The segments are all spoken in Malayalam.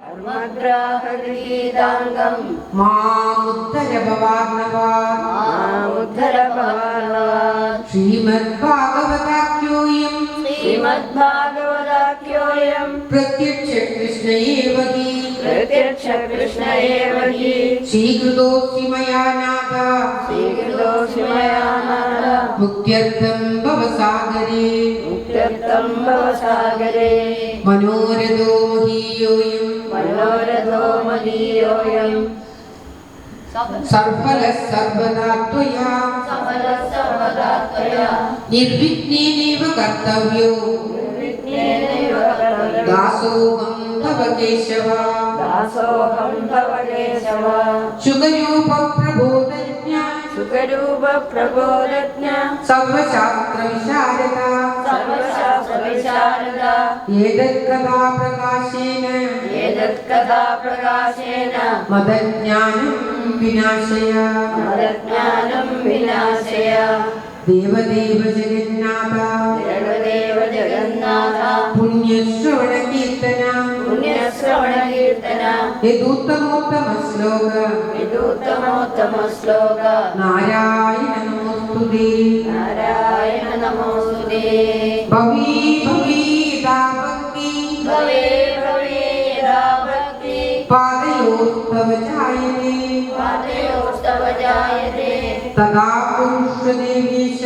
कर्मग्राहगृहीताङ्गं मामुद्धर भवार्णवात् श्रीमद्भागवताख्योऽयं प्रत्यक्ष कृष्ण एव हि श्रीकृतोऽस्मि मया नाथ मुक्त्यर्थं भवसागरे मनोरथो महीयोऽयं सर्वफलः सर्वदा त्वया निर्विघ्नेनैव कर्तव्यो दासोऽहं तव केशव सुखरूपप्रबोधज्ञ सर्वशास्त्रविशारदा एतत्कथा प्रकाशेन मदज्ञानं विनाशय देवदेव जगन्नाथ पुण्यश्रवणकीर्तन यदुत्तमोत्तम श्लोक नारायण नमोस्तुते भवी भक्ति पादयोस्तव जायते तदा पुरुषदेवेश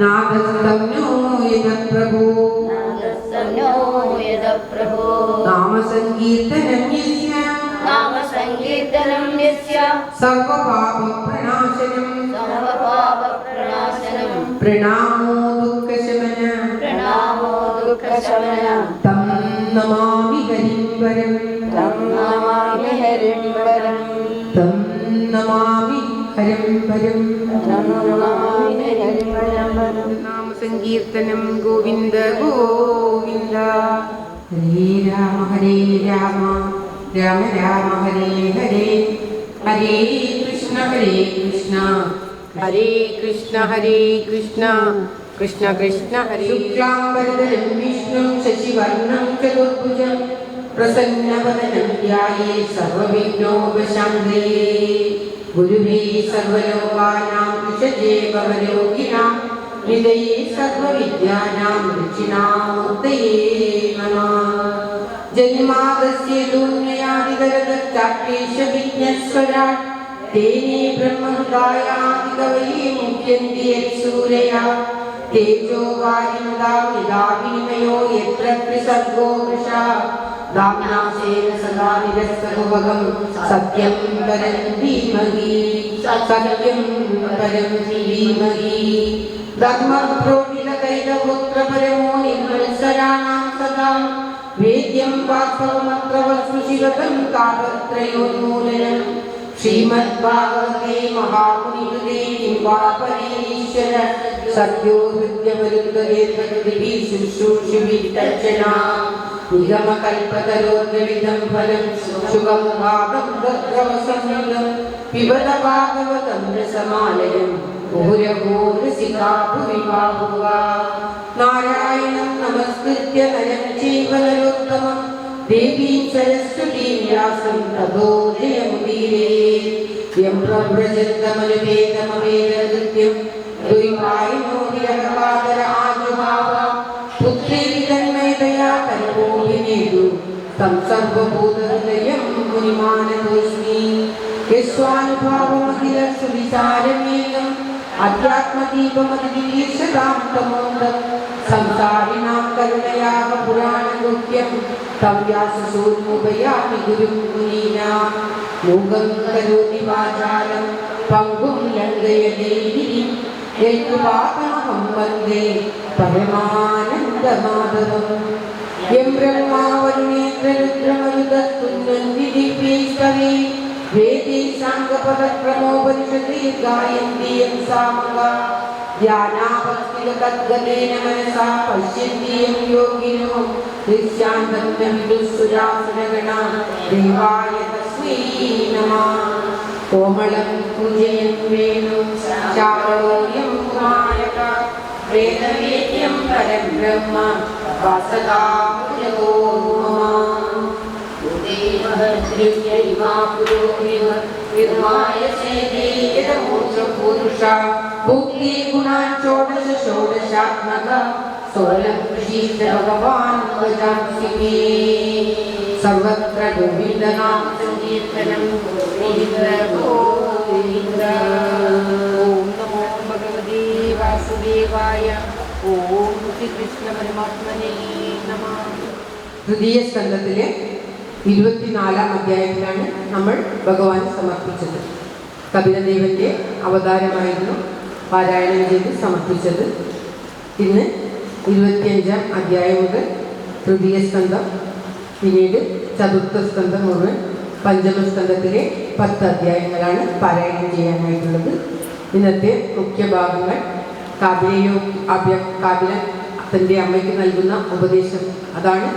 नादस्तम्नो यदप्रभो नाम संकीर्तनं यस्य सर्वपापप्रणाशनं प्रणामो दुःखशमन तं नमामि हरिं नाम संकीर्तनं गोविंद हरे राम राम राम हरे हरे कृष्ण हरे कृष्ण कृष्ण कृष्ण हरे शुक्लांबरधरं विष्णुं शशिवर्णं चतुर्भुजं प्रसन्नवदनं ध्यायेत् सर्वविघ्नोपशान्तये गुरुवे सर्वलोकानां विषजे भवरोगिणां निधये सर्वविद्यानां रुचिनामुदये नमः जन्मादस्य दुर्नयादिगरगच्चाप्येष विघ्नेश्वरात् तेने ब्रह्महृदायादिकवये मुह्यन्ति यत्सूरया तेजो वायुर्दाविनिमयो यत्र त्रिसर्गो वृषा दाम्नासेन सदा निरस्तभुवगं सत्यं परं धीमहि धर्मप्रोटिलकैतवोत्रपरमो निर्मत्सराणां सदा वेद्यं वास्तवमत्र वस्तु शिवतं तापत्रयोन्मूलनं श्रीमद्भागवते महामुनिकृते किं वा परेश्वर सत्यो हृद्यवरुद्धरे प्रकृतिभिः शुश्रूषिभिर्तर्जना निगमकल्पतरोर्गलितं फलं शुभं भागं तद्रवसंयुतं पिबत भागवतं रसमालयं मुहुरहो रसिका भुवि बाहुवा नारायणं नमस्कृत्य नरं चैव नरोत्तमं देवीं सरस्वतीं व्यासं ततो जयमुदीरयेत् यं प्रव्रजन्तमनुपेतमवेदकृत्यं दुर्वायुनो निरहकादर आजुभाव पुत्रेति तन्मयतया तन्मोहिनीतु तं सर्वभूतहृदयं मुनिमानतोऽस्मि यस्वानुभावमखिलसुविसारमेकम् अध्यात्मदीपमतिदीर्षतां तमोन्दं संसारिणां करुणयाः पुराणगुह्यं तं व्याससूनुपयामि गुरुं मुनीनां मूकं करोति वाचालं पङ्गुं लङ्घयते गिरिं यत्कृपातमहं वन्दे परमानन्दमाधवम् यं ब्रह्मा वरुणेन्द्ररुद्रमरुतस्तुन्वन्ति दिव्यैस्तवे वेदे साङ्गपदक्रमोपनिषदे गायन्ति यं सामगा ध्यानावस्थिततद्गतेन मनसा पश्यन्ति यं योगिनो दृश्यान्तं विदुःसुरासुरगणा देवाय तस्मै नमः कोमलं पूजयन् वेणुं चारणोऽयं कुमारक वेदवेद्यं परं ब्रह्म वासदा नमो भुक्ति गुणान् षोडश षोडशात्मक सोलं विशिष्ट भगवान् भजांसि मे सर्वत्र गोविन्दनाम संकीर्तनं गोविन्द गोविन्द। ओम नमो भगवते वासुदेवाय। ഓം ശ്രീകൃഷ്ണ പരമാത്മനേ നമഃ. തൃതീയ സ്കന്ധത്തിലെ 24-ാം അധ്യായത്തിലാണ് നമ്മൾ ഭഗവാൻ സമർപ്പിച്ചത്. കപിലദേവന്റെ അവതാരമായിരുന്നു പാരായണം ചെയ്ത് സമർപ്പിച്ചത്. ഇന്ന് 25-ാം അധ്യായം മുതൽ തൃതീയ സ്കന്ധം, പിന്നീട് ചതുർത്ഥ സ്കന്ധം മുഴുവൻ, പഞ്ചമസ്കന്ധത്തിലെ 10 അധ്യായങ്ങളാണ് പാരായണം ചെയ്യാനായിട്ടുള്ളത്. ഇന്നത്തെ മുഖ്യ ഭാഗങ്ങൾ കാബിലൻ തൻ്റെ അമ്മയ്ക്ക് നൽകുന്ന ഉപദേശം. അതാണ്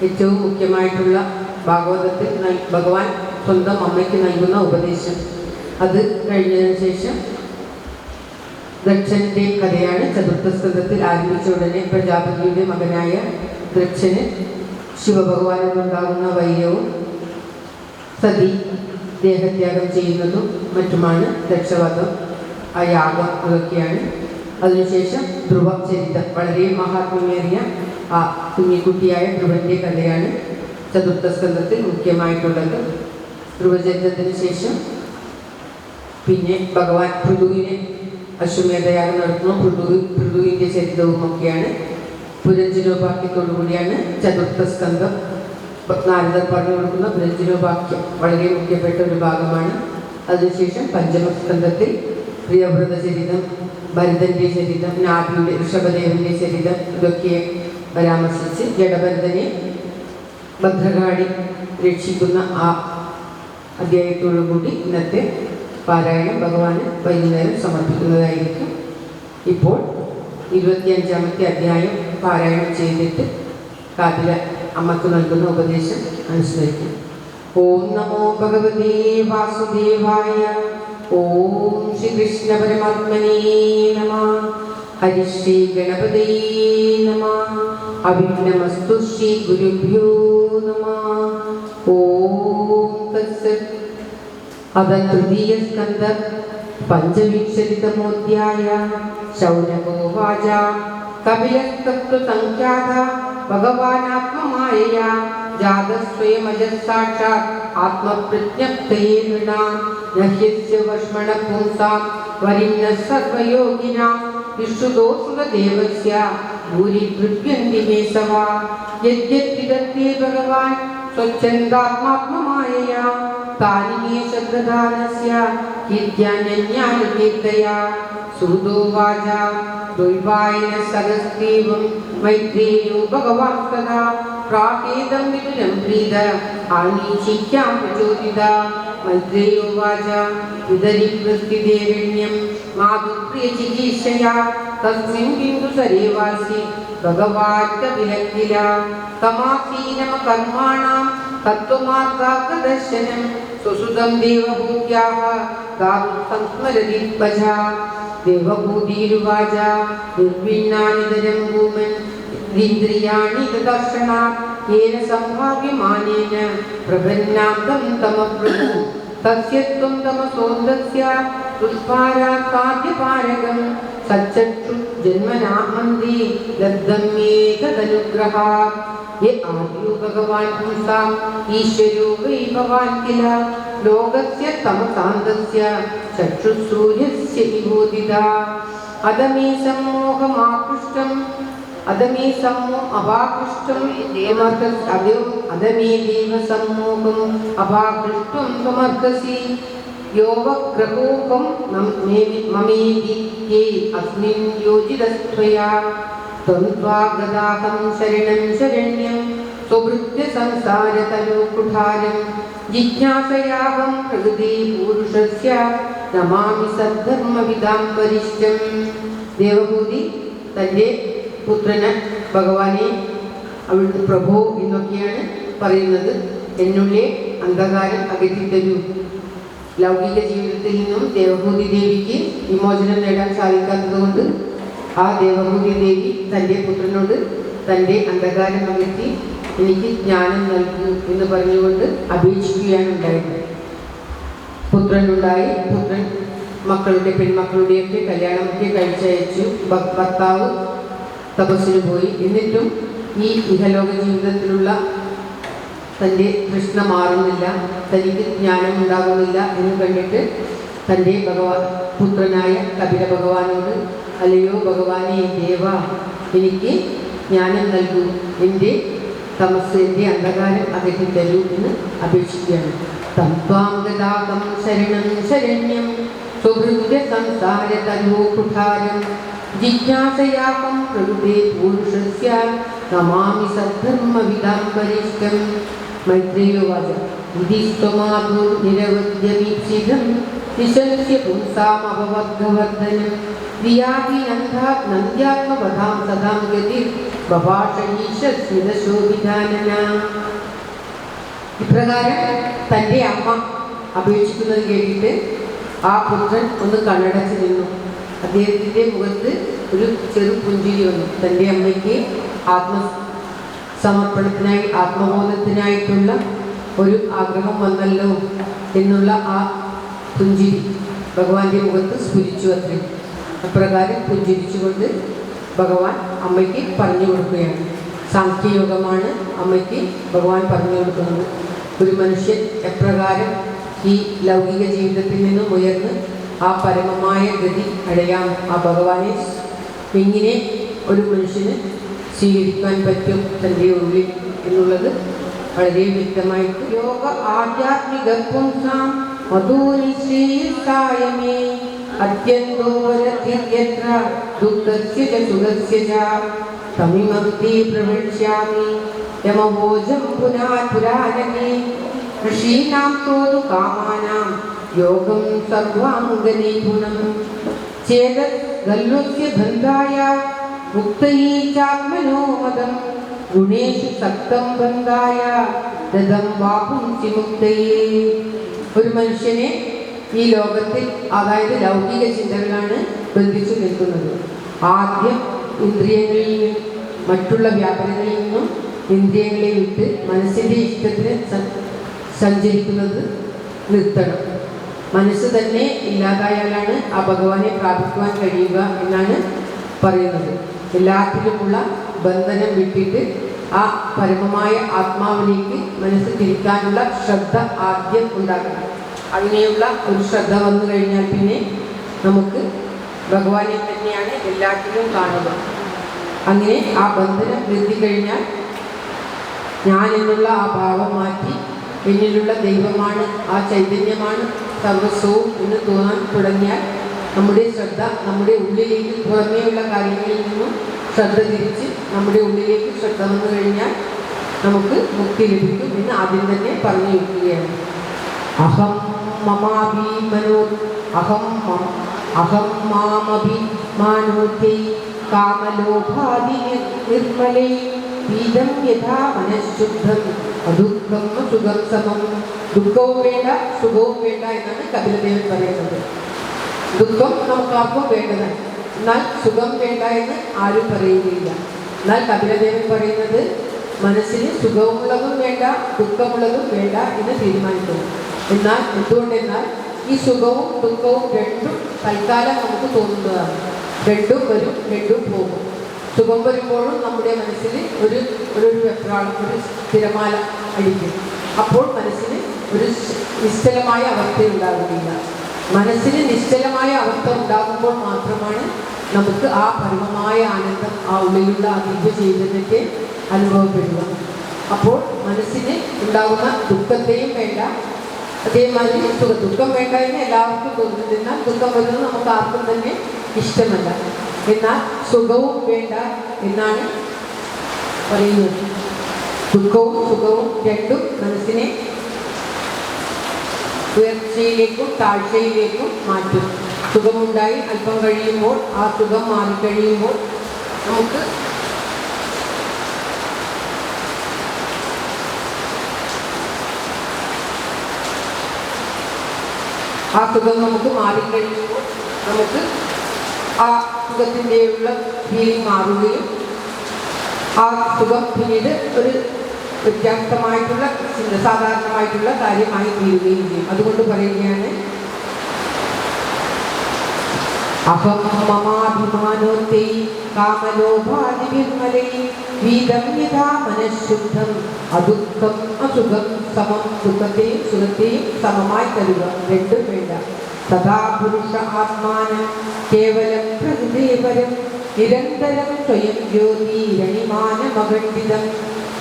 ഏറ്റവും മുഖ്യമായിട്ടുള്ള ഭാഗവതത്തിൽ ഭഗവാൻ സ്വന്തം അമ്മയ്ക്ക് നൽകുന്ന ഉപദേശം. അത് കഴിഞ്ഞതിന് ശേഷം ദക്ഷന്റെ കഥയാണ് ചതുർത്ഥ സ്കന്ധത്തിൽ ആരംഭിച്ച ഉടനെ പ്രജാപതിയുടെ മകനായ ദക്ഷന് ശിവഭഗവാനോടുണ്ടാകുന്ന വൈര്യവും സതി ദേഹത്യാഗം ചെയ്യുന്നതും മറ്റുമാണ് ദക്ഷവധം, ആ യാഗം അതൊക്കെയാണ്. അതിനുശേഷം ധ്രുവ ചരിതം, വളരെ മഹാത്മ്യമേറിയ ആ കുഞ്ഞിക്കുട്ടിയായ ധ്രുവന്റെ കഥയാണ് ചതുർത്ഥ സ്കന്ധത്തിൽ മുഖ്യമായിട്ടുള്ളത്. ധ്രുവചരിതത്തിന് ശേഷം പിന്നെ ഭഗവാൻ പൃഥുവിനെ അശ്വമേധയാഗം നടത്തുന്നു. പൃഥുവിൻ്റെ ചരിതവും ഒക്കെയാണ്. പുരഞ്ജനോപാക്യത്തോടുകൂടിയാണ് ചതുർത്ഥ സ്കന്ധം. നാരദർ പറഞ്ഞു കൊടുക്കുന്ന പുരഞ്ജനോപാക്യം വളരെ മുഖ്യപ്പെട്ട ഒരു ഭാഗമാണ്. അതിനുശേഷം പഞ്ചമസ്കന്ധത്തിൽ പ്രിയവ്രത ചരിതം, ഭരതന്റെ ചരിതം, നാഭിയുടെ ഋഷഭദേവന്റെ ചരിതം, ഇതൊക്കെ പരാമർശിച്ച് ജഡഭരതനെ ഭദ്രകാളി രക്ഷിക്കുന്ന ആ അധ്യായത്തോടുകൂടി ഇന്നത്തെ പാരായണം ഭഗവാന് വൈകുന്നേരം സമർപ്പിക്കുന്നതായിരിക്കും. ഇപ്പോൾ 25-ാമത്തെ അധ്യായം പാരായണം ചെയ്തിട്ട് കാതില അമ്മക്ക് നൽകുന്ന ഉപദേശം അനുസ്മരിക്കും. ഓം നമോ ഭഗവതേ വാസുദേവായ. ഓം ശ്രീകൃഷ്ണ പരമാത്മനേ നമഃ. ഹരിശ്രീ ഗണപതേ നമഃ. അഭിനമസ്തു ശ്രീ ഗുരുഭ്യോ നമഃ. ഓം തത്സത്. അത തൃതീയ സ്കന്ധ പഞ്ചവിംശതിതമോധ്യായ. ശൗനകോവാച. കപിലസ്തത്വ സംഖ്യാത ഭഗവാനാത്മമായയാ ജാതസ്വയമജസാക്ഷാത് ആത്മപ്രജ്ഞപ്തയേ നൃണാം നഹ്യസ്യ വഷ്മണ പുംസാം വരിണ്യ സർവയോഗിനാം വിഷ്ണുദോസുതദേവസ്യ ഭൂരി തൃപ്യന്തി മേ സവാ. യദ്യദ്വിദത്തേ ഭഗവാൻ സ്വച്ഛന്ദാത്മാത്മമായയാ താനി മേ ശബ്ദദാനസ്യ കീർത്യന്യജ്ഞാനകീർത്തയാ. സൂതോവാച. ദ്വൈപായന സഹസ്രീവം മൈത്രീയോ ഭഗവാൻ തഥാ പ്രാഹേദം വിപുലം പ്രീത ആനീശിക്യാം പ്രചോദിത. മൈത്രീയോവാച. വിദരി പ്രസ്ഥിതേരണ്യം മാതുപ്രിയ ചികീർഷയാ തസ്മിൻ ബിന്ദുസരേവാസി ഭഗവാൻ കപിലകില. തമാസീനമ കർമാണാം തത്വമാർഗദർശനം സ്വസുതം ദേവഭൂത്യാഃ ഗാതു സംസ്മരതി ഭജാ. ദേവഭൂതിരുവാച. നിർവിണ്ണാനിതരം ഭൂമൻ ഇന്ദ്രിയാണി ദർശനാത് യേന സംഭാവ്യമാനേന പ്രപന്നാന്തം തമപ്രഭു. തസ്യത്വം തമസോന്തസ്യ തുഷ്പാരാത് സാധ്യപാരകം സച്ചക്ഷു ജന്മനാമന്തി ലബ്ധം ഏതദനുഗ്രഹാത്. യ ആദ്യോ ഭഗവാൻ പുംസാം ഈശ്വരോ വൈ ഭവാൻ കില. ലോകസ്യ തമസാന്തസ്യ ചക്ഷുസൂര്യസ്യ വിഭൂതിത. അദമേ സമ്മോഹമാകൃഷ്ടം അദമേ അപാകൃഷ്ടം അദമേ ദേവ സമ്മോഹം അപാകൃഷ്ടം സമർഹസി. യോവഗ്രഹോപം മമേതി യേ അസ്മിൻ യോജിതസ്ത്വയാ. ത്വംത്വാഗതാഹം ശരണം ശരണ്യം സ്വഭൃത്യ സംസാരതലോകുഠാരം. ജിജ്ഞാസയാഹം പ്രകൃതി പൂരുഷസ്യ നമാമി സദ്ധർമ്മവിദാം വരിഷ്ഠം. ദേവഭൂതി തൻ്റെ പുത്രന് ഭഗവാനെ അവിടുത്തെ പ്രഭു എന്നൊക്കെയാണ് പറയുന്നത്. എന്നുള്ളിലെ അന്ധകാരം അകറ്റിത്തരൂ. ലൗകിക ജീവിതത്തിൽ നിന്നും ദേവഭൂതി ദേവിക്ക് വിമോചനം നേടാൻ സാധിക്കാത്തത് കൊണ്ട് ആ ദേവഭൂതി ദേവി തൻ്റെ പുത്രനോട് തൻ്റെ അന്ധകാരം അകറ്റി എനിക്ക് ജ്ഞാനം നൽകൂ എന്ന് പറഞ്ഞുകൊണ്ട് അപേക്ഷിക്കുകയാണ് ഉണ്ടായത്. പുത്രനുണ്ടായി. പുത്രൻ മക്കളുടെ പെൺമക്കളുടെയൊക്കെ കല്യാണമൊക്കെ കഴിച്ചയച്ചു. ഭർത്താവ് തപസ്സിന് പോയി. എന്നിട്ടും ഈ ഇഹലോക ജീവിതത്തിലുള്ള തൻ്റെ തൃഷ്ണ മാറുന്നില്ല, തനിക്ക് ജ്ഞാനം ഉണ്ടാകുന്നില്ല എന്ന് കണ്ടിട്ട് തൻ്റെ പുത്രനായ കപില ഭഗവാനോട്, അല്ലയോ ഭഗവാനെ ദേവ, എനിക്ക് ജ്ഞാനം നൽകൂ, എൻ്റെ തമസ്, എൻ്റെ അന്ധകാരം അകറ്റി തരൂ എന്ന് അപേക്ഷിക്കുകയാണ്. തത്വാംഗതാകം ശരണം ശരണ്യം സുഹൃദ്യ സംസാര തലോകുഠാരം ജിജ്ഞാസയാകം പ്രകൃതേ പുരുഷസ്യ നമാമി സദ്ധർമ്മവിദാം വരിഷ്ഠം. മൈത്രേയോവാച ഇതി സ്വമാധു നിരവധ്യമീപ്സിതം നിശംസ്യ പുംസാമപവർദ്ധവർദ്ധനം ധിയാതി നന്ദ്യാത്മപദാം സദാം ഗതി ബഭാഷീശസ്മിതശോഭിധാനന. ഇപ്രകാരം തൻ്റെ അമ്മ അപേക്ഷിക്കുന്നത് കേട്ടിട്ട് ആ പുത്രൻ ഒന്ന് കണ്ണടച്ച് നിന്നു. അദ്ദേഹത്തിൻ്റെ മുഖത്ത് ഒരു ചെറു പുഞ്ചിരി വന്നു. തൻ്റെ അമ്മയ്ക്ക് ആത്മസമർപ്പണത്തിനായി, ആത്മബോധത്തിനായിട്ടുള്ള ഒരു ആഗ്രഹം വന്നല്ലോ എന്നുള്ള ആ പുഞ്ചിരി ഭഗവാന്റെ മുഖത്ത് സ്ഫുരിച്ചു അത്രേ. അപ്രകാരം പുഞ്ചിരിച്ചുകൊണ്ട് ഭഗവാൻ അമ്മയ്ക്ക് പറഞ്ഞു കൊടുക്കുകയാണ്. സാഖ്യയോഗമാണ് അമ്മയ്ക്ക് ഭഗവാൻ പറഞ്ഞു കൊടുക്കുന്നത്. ഒരു മനുഷ്യൻ എപ്രകാരം ഈ ലൗകിക ജീവിതത്തിൽ നിന്നും ഉയർന്ന് ആ പരമമായ ഗതി അടയാം, ആ ഭഗവാനെ എങ്ങനെ ഒരു മനുഷ്യന് സ്വീകരിക്കാൻ പറ്റും തൻ്റെ ഉള്ളിൽ എന്നുള്ളത് വളരെ വ്യക്തമായിട്ട് യോഗ ആധ്യാത്മിക പുംസാം മധുരി ശ്രീസായമേ അത്യന്തോരതിര്യത്ര ദുഃഖസ്യ ച സുഖസ്യ ച തമിമം തേ പ്രവക്ഷ്യാമി യമഭോജം പുരാനേ ഋഷീണാം തോതു കാമാനാം യോഗം സർവാംഗനിപുണം ചേതദ്ഗല്ലുസ്യ ബന്ധായ മുക്തയീ ചാത്മനോ മദം ഗുണേഷു സക്തം ബന്ധായ ദദം വാപുംസി മുക്തയേ. ഒരു മനുഷ്യനെ ഈ ലോകത്തിൽ, അതായത് ലൗകിക ചിന്തകളാണ് ബന്ധിച്ചു നിൽക്കുന്നത്. ആദ്യം ഇന്ദ്രിയങ്ങളിൽ നിന്നും മറ്റുള്ള വ്യാപനങ്ങളിൽ നിന്നും ഇന്ദ്രിയങ്ങളെ വിട്ട് മനസ്സിൻ്റെ ഇഷ്ടത്തിന് സഞ്ചരിക്കുന്നത് നിർത്തണം. മനസ്സ് തന്നെ ഇല്ലാതായാലാണ് ആ ഭഗവാനെ പ്രാപിക്കുവാൻ കഴിയുക എന്നാണ് പറയുന്നത്. എല്ലാത്തിലുമുള്ള ബന്ധനം വിട്ടിട്ട് ആ പരമമായ ആത്മാവിലേക്ക് മനസ്സ് തിരിക്കാനുള്ള ശ്രദ്ധ ആദ്യം ഉണ്ടാക്കണം. അങ്ങനെയുള്ള ഒരു ശ്രദ്ധ വന്നു കഴിഞ്ഞാൽ പിന്നെ നമുക്ക് ഭഗവാനെ തന്നെയാണ് എല്ലാത്തിലും കാണുക. അങ്ങനെ ആ ബന്ധനം നിർത്തിക്കഴിഞ്ഞാൽ ഞാൻ എന്നുള്ള ആ ഭാവം മാറ്റി എന്നിലുള്ള ദൈവമാണ്, ആ ചൈതന്യമാണ് സർവസ്വവും എന്ന് തോന്നാൻ തുടങ്ങിയാൽ നമ്മുടെ ശ്രദ്ധ നമ്മുടെ ഉള്ളിലേക്ക്, പുറമേയുള്ള കാര്യങ്ങളിൽ നിന്നും ശ്രദ്ധ തിരിച്ച് നമ്മുടെ ഉള്ളിലേക്ക് ശ്രദ്ധ വന്നു കഴിഞ്ഞാൽ നമുക്ക് മുക്തി ലഭിക്കും എന്ന് ആദ്യം തന്നെ പറഞ്ഞു വയ്ക്കുകയാണ്. അഹം മമാഭി മനോ അഹം മാമഭി മാനോത്യൈ കാമലോഭാദി നിർമ്മലൈ പീതം യഥാ മനഃശുദ്ധം അദുഃഖം സുഖം സമം. ദുഃഖവും വേണ്ട, സുഖവും വേണ്ട എന്നാണ് കപിലദേവൻ പറയുന്നത്. ദുഃഖം നമുക്കാർക്കും വേണ്ടതാണ്, എന്നാൽ സുഖം വേണ്ട എന്ന് ആരും പറയുകയില്ല. എന്നാൽ കപിലദേവൻ പറയുന്നത് മനസ്സിന് സുഖമുള്ളതും വേണ്ട, ദുഃഖമുള്ളതും വേണ്ട എന്ന് തീരുമാനിക്കുന്നു. എന്നാൽ എന്തുകൊണ്ടെന്നാൽ ഈ സുഖവും ദുഃഖവും രണ്ടും തൽക്കാലം നമുക്ക് തോന്നുന്നതാണ്. രണ്ടും വരും, രണ്ടും പോകും. സുഖം വരുമ്പോഴും നമ്മുടെ മനസ്സിൽ ഒരു വെപ്രാളം, ഒരു തിരമാല അടിക്കും. അപ്പോൾ മനസ്സിന് ഒരു നിശ്ചലമായ അവസ്ഥ ഉണ്ടാകുന്നില്ല. മനസ്സിന് നിശ്ചലമായ അവസ്ഥ ഉണ്ടാകുമ്പോൾ മാത്രമാണ് നമുക്ക് ആ പരമമായ ആനന്ദം, ആ ഉള്ളിലുള്ള ആ ദിവ്യ ചൈതന്യത്തെ അനുഭവപ്പെടുക. അപ്പോൾ മനസ്സിന് ഉണ്ടാകുന്ന ദുഃഖത്തെയും വേണ്ട, അതേമാതിരി ദുഃഖം വേണ്ട എന്ന് എല്ലാവർക്കും തോന്നുന്നതിനാൽ ദുഃഖം വരുന്നത് നമുക്ക് ആർക്കും തന്നെ ഇഷ്ടമല്ല. എന്നാൽ സുഖവും വേണ്ട എന്നാണ് പറയുന്നത്. ദുഃഖവും സുഖവും രണ്ടും മനസ്സിനെ ഉയർച്ചയിലേക്കും താഴ്ചയിലേക്കും മാറ്റും. സുഖമുണ്ടായി അല്പം കഴിയുമ്പോൾ, ആ സുഖം മാറിക്കഴിയുമ്പോൾ നമുക്ക് ആ സുഖം നമുക്ക് മാറിക്കഴിയുമ്പോൾ നമുക്ക് ആ സുഖത്തിൻ്റെയുള്ള ഫീലിംഗ് മാറുകയും ആ സുഖം പിന്നീട് ഒരു വ്യത്യസ്തമായിട്ടുള്ള സാധാരണമായിട്ടുള്ള കാര്യമായി തീരുകയും ചെയ്യും. അതുകൊണ്ട് പറയുകയാണ്, അഹം മമാഭിമാനോത്തേ കാമലോഭാദിവിർമലൈ വീതം യഥാ മനഃശുദ്ധം അദുഃഖം അസുഖം സമം സുഖത്തെയും സുഖത്തെയും സമമായി തരുക. രണ്ടും വേണ്ട. സദാ പുരുഷ ആത്മാനം കേവലം പ്രകൃതിപരം നിരന്തരം സ്വയം ജ്യോതിരണിമാനമഖണ്ഡിതം.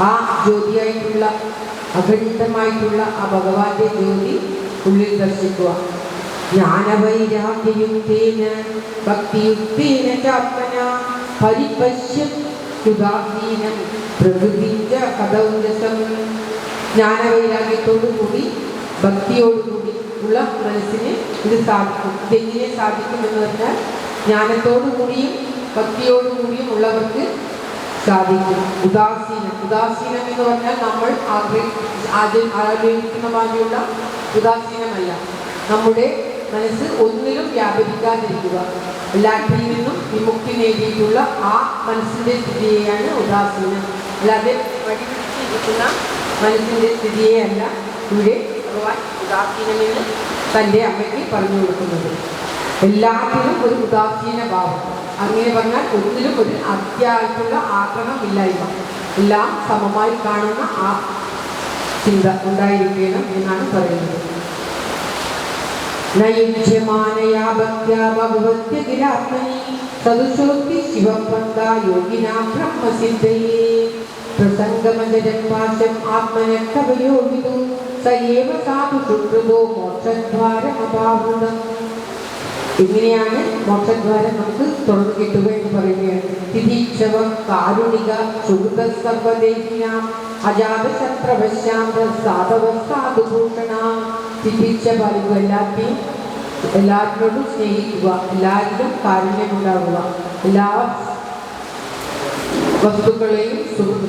ആ ജ്യോതിയായിട്ടുള്ള അഖണ്ഡമായിട്ടുള്ള ആ ഭഗവാന്റെ ജ്യോതി ഉള്ളിൽ ദർശിക്കുക. ജ്ഞാനവൈരാഗ്യയുക്തേന ഭക്തിയുക്തേന ചാത്മന പരിപശ്യം സുധാസീനം പ്രകൃതിഞ്ച കഥൗജസം. ജ്ഞാനവൈരാഗ്യത്തോടുകൂടി ഭക്തിയോടുകൂടി ഉള്ള മനസ്സിന് ഇത് സാധിക്കും. ഇതെങ്ങനെ സാധിക്കുമെന്ന് പറഞ്ഞാൽ ജ്ഞാനത്തോടുകൂടിയും ഭക്തിയോടുകൂടിയും ഉള്ളവർക്ക് സാധിക്കും. ഉദാസീനം എന്ന് പറഞ്ഞാൽ നമ്മൾ ആഗ്രഹിക്കുന്ന മാതിരിയുള്ള ഉദാസീനമല്ല. നമ്മുടെ മനസ്സ് ഒന്നിലും വ്യാപരിക്കാതിരിക്കുക, എല്ലാറ്റിൽ നിന്നും വിമുക്തി നേടിയിട്ടുള്ള ആ മനസ്സിൻ്റെ സ്ഥിതിയെയാണ് ഉദാസീനം. അല്ലാതെ വഴിപിടിച്ചിരിക്കുന്ന മനസ്സിൻ്റെ സ്ഥിതിയെയല്ല ഇവിടെ ഭഗവാൻ ഉദാസീനമെന്ന് തൻ്റെ അമ്മയ്ക്ക് പറഞ്ഞു കൊടുക്കുന്നത്. എല്ലാത്തിലും ഒരു ഉദാസീന ഭാവം. അങ്ങനെ പറഞ്ഞാൽ ഒന്നിലും ഒരു അത്യാവശ്യമുള്ള ആഗ്രഹമില്ലായ്മ, എല്ലാം സമമായി കാണുന്ന ആ ചിന്ത ഉണ്ടായിരിക്കണം എന്നാണ് പറയുന്നത്. നയുജ്യമാനയാ ഭക്ത്യാ ഭഗവത്യഖിലാത്മനി സദുശോക്തി ശിവപന്ഥ യോഗിനാം ബ്രഹ്മസിദ്ധയേ പ്രസംഗമജരം വാചം ആത്മനഃ വിദു സയേവ സാധു സുഹൃതോ മോക്ഷദ്വാരമപാവൃതം. എങ്ങനെയാണ് മോക്ഷദ്വാരം നമുക്ക് തുറന്നു കിട്ടുക എന്ന് പറയുകയാണ്. തിരീക്ഷവ കാരുണിക സുഹൃത സർവദേഹിനാം അജാതശത്രവശ്യാന്ത സാധവ സാധുഭൂഷണ. തിരിച്ച പറയുക, എല്ലാവരോടും സ്നേഹിക്കുക, എല്ലാവരിലും കാരുണ്യമുണ്ടാവുക, എല്ലാ വസ്തുക്കളെയും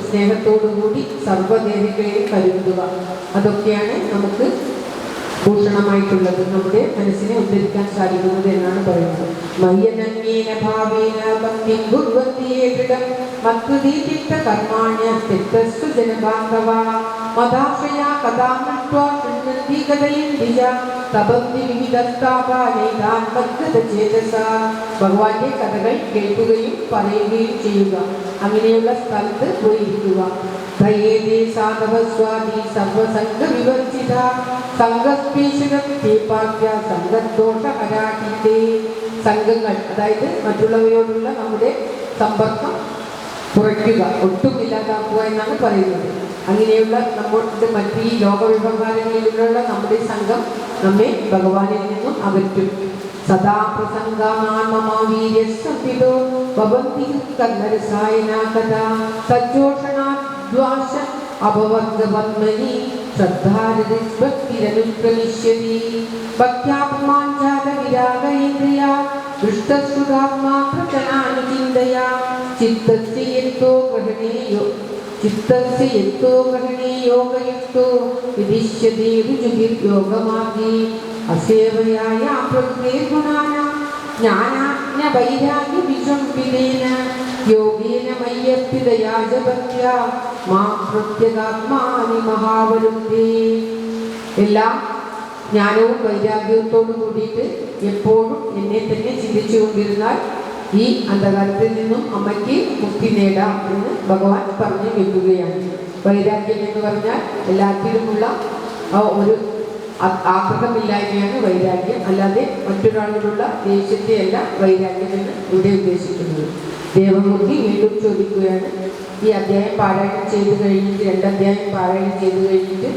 സ്നേഹത്തോടുകൂടി സർവ്വദേഹികളെയും കരുതുക. അതൊക്കെയാണ് നമുക്ക് ഭൂഷണമായിട്ടുള്ളത്, നമ്മുടെ മനസ്സിനെ ഉദ്ധരിക്കാൻ സാധിക്കുന്നത് എന്നാണ് പറയുന്നത്. മയ്യനന്യേന ഭാവേന ഭക്തിം കുർവന്തിയേ ദൃഢം മത്കൃതീചിത്ത കർമാണ്യ സ്ഥിതസ്തു ജനബാന്ധവ മദാശ്രയാ കഥാം നൃത്വാ ശൃണ്വന്തി കഥയൻ ദിജ തപന്തി വിവിധസ്ഥാപാനൈതാൻ മദ്ഗതചേതസ. ഭഗവാന്റെ കഥകൾ കേൾക്കുകയും പറയുകയും ചെയ്യുക. അങ്ങനെയുള്ള സ്ഥലത്ത് പോയിരിക്കുക. ഭയേതേ സാധവസ്വാദി സർവസംഗ വിവർജിത സംഘസ്പീശകീപാക്യ സംഘദോഷഹരാഹിതേ. സംഘങ്ങൾ അതായത് മറ്റുള്ളവരോടുള്ള നമ്മുടെ സമ്പർക്കം കുറയ്ക്കുക, ഒട്ടും ഇല്ലാതാക്കുക എന്നാണ് പറയുന്നത്. അങ്ങനെയുള്ള നമ്മുടെ മറ്റ് ഈ ലോകവിവഹാരങ്ങളിലുള്ള നമ്മുടെ സംഘം നമ്മെ ഭഗവാനിൽ നിന്നും അകറ്റും. സദാ പ്രസംഗമാനമവീര്യസ്സംവിദോ ഭവന്തി കർണരസായനാ കഥാ സജ്ജോഷണാദ്വാശ അപവർഗപത്മനി ശ്രദ്ധാരതിഭക്തിരനുപ്രവിശ്യതി ഭക്ത്യാപമാഞ്ചാലവിരാഗേന്ദ്രിയാ ദുഷ്ടശ്രുതാത്മാ പ്രചനാനുചിന്തയാ ചിത്തസ്യ യത്തോ ഗ്രഹണേ യോഗയുക്തോ വിദിശ്യതേ രുചിർയോഗമാർഗേ അസേവയായ പ്രകൃതിർഗുണാനാം ജ്ഞാനാജ്ഞവൈരാഗ്യവിജംബിതേന യോഗേന മയ്യർപ്പിതയാ ജപത്യാ മാ പ്രത്യഗാത്മാനി മഹാവരുദ്ധേ. എല്ലാം ജ്ഞാനവും വൈരാഗ്യത്തോടും കൂടിയിട്ട് എപ്പോഴും എന്നെ തന്നെ ചിന്തിച്ചു കൊണ്ടിരുന്നാൽ ഈ അന്ധകാരത്തിൽ നിന്നും അമ്മയ്ക്ക് മുക്തി നേടാം എന്ന് ഭഗവാൻ പറഞ്ഞു വെക്കുകയാണ്. വൈരാഗ്യം എന്ന് പറഞ്ഞാൽ എല്ലാത്തിലുമുള്ള ഒരു ആഗ്രഹമില്ലായ്മയാണ് വൈരാഗ്യം, അല്ലാതെ മറ്റൊരാളോടുള്ള ദേഷ്യത്തെയല്ല വൈരാഗ്യം എന്ന് ഇവിടെ ഉദ്ദേശിക്കുന്നത്. ദേവമൂർത്തി വീണ്ടും ചോദിക്കുകയാണ്, ഈ അധ്യായം പാരായണം ചെയ്ത് കഴിഞ്ഞിട്ട് 2 അധ്യായം പാരായണം ചെയ്ത് കഴിഞ്ഞിട്ട്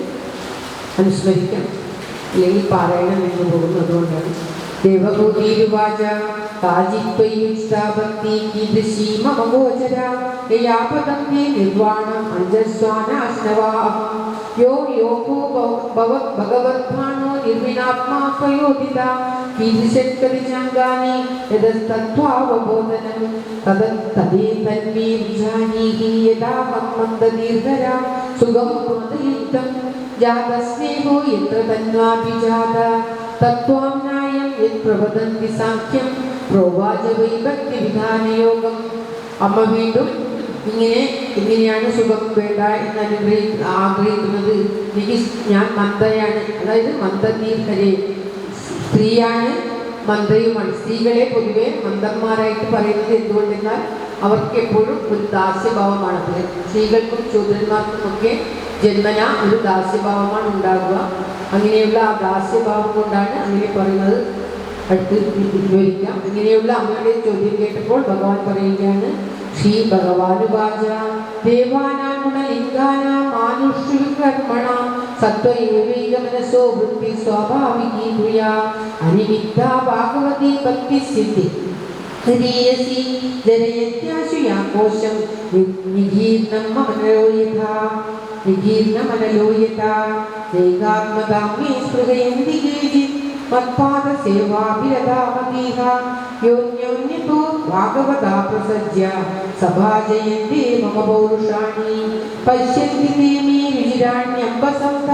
അനുസ്മരിക്കാം, അല്ലെങ്കിൽ പാരായണം നിന്ന് പോകുന്നു. അതുകൊണ്ടാണ് ദേവഭൂതിരുവാച കാചിത്വയുക്താ ഭക്തി കീദൃശീ മമ ഗോചര യയാപദം തേ നിർവാണം അഞ്ജസ്വാനാശ്നവാ യോ യോഗോ ഭഗവദ്ഭാണോ നിർവിനാത്മാ സ്വയോധിത കീദൃശക്കരിചാംഗാനി യതസ്തത്വാവബോധനം തദേ തന്മേ വിജാനീഹി യഥാഹം മന്ദദീർഘരാ സുഖം ഹൃദയുക്തം ജാതസ്നേഹോ യത്ര തന്വാഭിജാത തത്വാംനായം യത് പ്രവദന്തി സാഖ്യം പ്രോവാച വൈ ഭക്തി വിധാനയോഗം. അമ്മ വീണ്ടും ഇങ്ങനെയാണ് സുഖം വേണ്ട എന്ന് ആഗ്രഹിക്കുന്നത്. ഞാൻ മന്ദയാണ്, അതായത് മന്ദതീർഹരെ, സ്ത്രീയാണ് മന്ദയുമാണ്. സ്ത്രീകളെ പൊതുവെ മന്ദന്മാരായിട്ട് പറയുന്നത് എന്തുകൊണ്ടെന്നാൽ അവർക്ക് എപ്പോഴും ഒരു ദാസ്യഭാവമാണ്. സ്ത്രീകൾക്കും ശൂദ്രന്മാർക്കും ഒക്കെ ജന്മന ഒരു ദാസ്യഭാവമാണ് ഉണ്ടാകുക. അങ്ങനെയുള്ള ആ ദാസ്യഭാവം കൊണ്ടാണ് അങ്ങനെ പറയുന്നത്. അടുത്ത് വിവരിക്കാം. ഇങ്ങനെയുള്ള അമ്മയുടെ ചോദ്യം കേട്ടപ്പോൾ ഭഗവാൻ പറയുകയാണ്, ശ്രീ ഭഗവാനുവാച ദേവാനാം ഗുണലിംഗാനാം മാനുഷ്യകർമ്മണാം സത്വൈവൈക മനസോ വൃത്തി സ്വാഭാവികീ ഭൂയാ അനിമിത്താ ഭാഗവതി ഭക്തി സിദ്ധി ഹരിയസി ജനയത്യാശുയാകോശം നിഗീർണമനലോയഥാ ഏകാത്മതാമേ സ്പൃഹയന്തി കേചിത് മത്പാദസേവാഭിരതാമതീഹ യോന്യോന്യതോ ഭാഗവതാ പ്രസജ്യ സഭാജയന്തേ മമ പൗരുഷാണി പശ്യന്തി തേ മേ രുചിരാണ്യംബസംത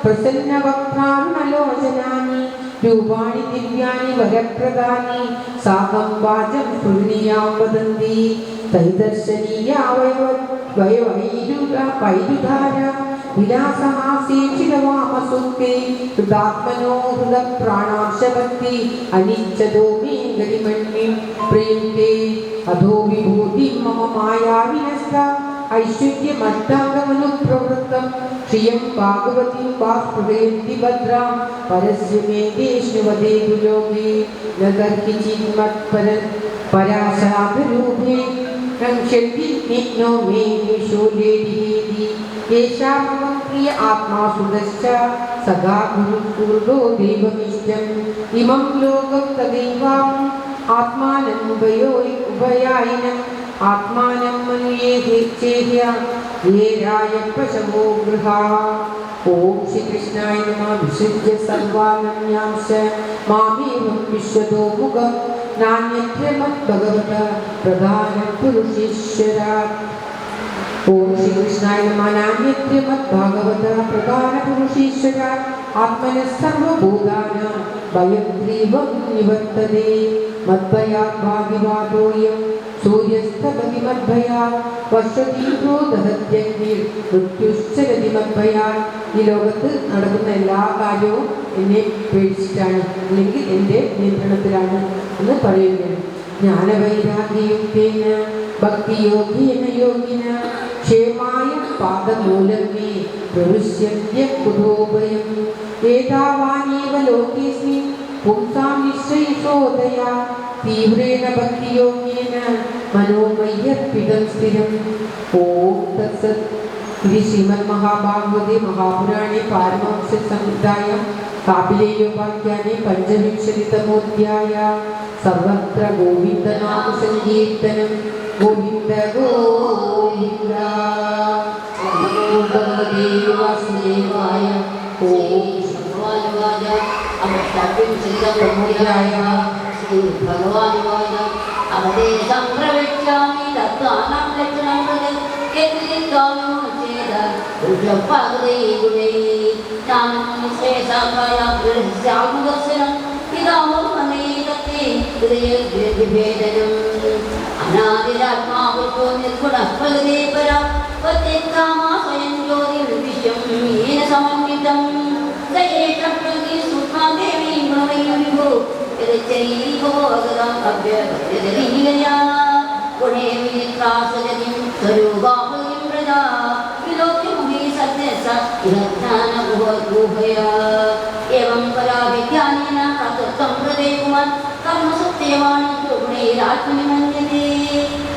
പ്രസന്നവക്ത്രാരുണലോചനാനി രൂപാണി ദിവ്യാനി വരപ്രദാനി സാഹം വാചം സ്മൃണിയാം വദന്തി തൈദർശനീയാ വൈരുധാര വിലാസമാസേക്ഷിതവാമസുക്തേ ഹൃദാത്മനോ ഹൃദപ്രാണാംശഭക്തി അനിച്ഛതോ മേ ഗരിമണ്യം പ്രയുക്തേ അധോ വിഭൂതി മമ മായാവിനസ്ത ഐശ്വര്യമഷ്ടാംഗമനുപ്രവൃത്തം ശ്രിയം ഭാഗവതീം വാസ്പൃഹയന്തി ഭദ്രാം പരസ്യ മേഘേഷ്ണുവദേ ദുലോകേ ന കർക്കിചിന്മത്പര പരാശാദരൂപേ രംക്ഷന്തി നിഗ്നോ മേ വിശോലേദിഹേതി യേശാമം പ്രിയ ആത്മാ സുതശ്ച സദാ ഗുരുപൂർവോ ദൈവമിഷ്ടം ഇമം ലോകം തദൈവാം ആത്മാനം ഉഭയായിനം ആത്മാനം മനുയേഹേച്ഛേഹ്യ യേരായപ്പശവോ ഗൃഹാ. ഓം ശ്രീകൃഷ്ണായ നമഃ. വിസൃജ്യ സർവാനന്യാംശ മാമേവം വിശ്വതോ മുഖം നാന്യത്ര മദ്ഭഗവത പ്രധാനം പുരുഷേശ്വരാത്. ഓം ശ്രീകൃഷ്ണായ നമഃ. നാന്യത്ര മദ്ഭാഗവത പ്രധാനപുരുഷേശ്വരാത് ആത്മനഃ സർവഭൂതാനാം ഭയഗ്രീവം നിവർത്തതേ. മദ്ഭയാത് ഭാഗിവാദോയം സൂര്യസ്തപതി മദ്ഭയാത് വർഷതീവ്രോ ദഹത്യഗ്നിർ മൃത്യുശ്ചരതി മദ്ഭയാത്. ഈ ലോകത്ത് നടക്കുന്ന എല്ലാ കാര്യവും എന്നെ പേടിച്ചിട്ടാണ്, അല്ലെങ്കിൽ എൻ്റെ നിയന്ത്രണത്തിലാണ് എന്ന് പറയുകയാണ്. ജ്ഞാനവൈരാഗ്യയുക്തേന ഭക്തിയോഗേന യോഗിന ക്ഷേമായ പാദമൂലമേ പ്രവിശ്യന്ത്യ കുതോഭയം ഏതാവാനേവ ലോകേസ്മിൻ പുംസാം നിശ്ചയിസോദയാ തീവ്രേണ ഭക്തിയോഗേന മനോമയ്യർപ്പിതം സ്ഥിരം. ഓം തത്സത്. ഇത് ശ്രീമദ് മഹാഭാഗവതേ മഹാപുരാണേ പാരമഹംസ സംഹിതായാം കാപിലേയോപാഖ്യാനെ പഞ്ചവിംശതിതമോധ്യായ. സർവത്ര ഗോവിന്ദനാമ സങ്കീർത്തനം. ഗോവിന്ദ ഗോവിന്ദ. ഭഗവതേ വാസുദേവായ. ഓം ഭഗവാനുവായ അവദേശം പ്രവേക്ഷ്യാമി തത്വാനാം ലക്ഷണം യത്രികാമോ ചേത ഉജ്ജപാദേ ഗുണൈ ജ്ഞാനം വിശേഷായ ദർശനം പിതാമോ മനേതത്തെ ഹൃദയഭേദനം അനാദിരാത്മാവോ നിർഗുണഫലദേ പരാ പ്രത്യക്ഷാമാ സ്വയം ജ്യോതിർവിശ്വം യേന സമന്വിതം സയേഷ പ്രകൃതി സൂക്ഷ്മദേവീ ഗുണമയോ യദചൈവോ അഗതം അഭ്യഗതരീഗയാ ഗുണേ വിനിത്രാസജതിം സ്വരൂപാപതിം പ്രജാ വിലോക്യമുഖി സത്യസ ഇഹജ്ഞാനഗുഹയാ ഏവം പരാവിജ്ഞാനേന തത്വം പ്രദേകുമാൻ കർമ്മസത്യവാണി ഗുണൈരാത്മനി മന്യതേ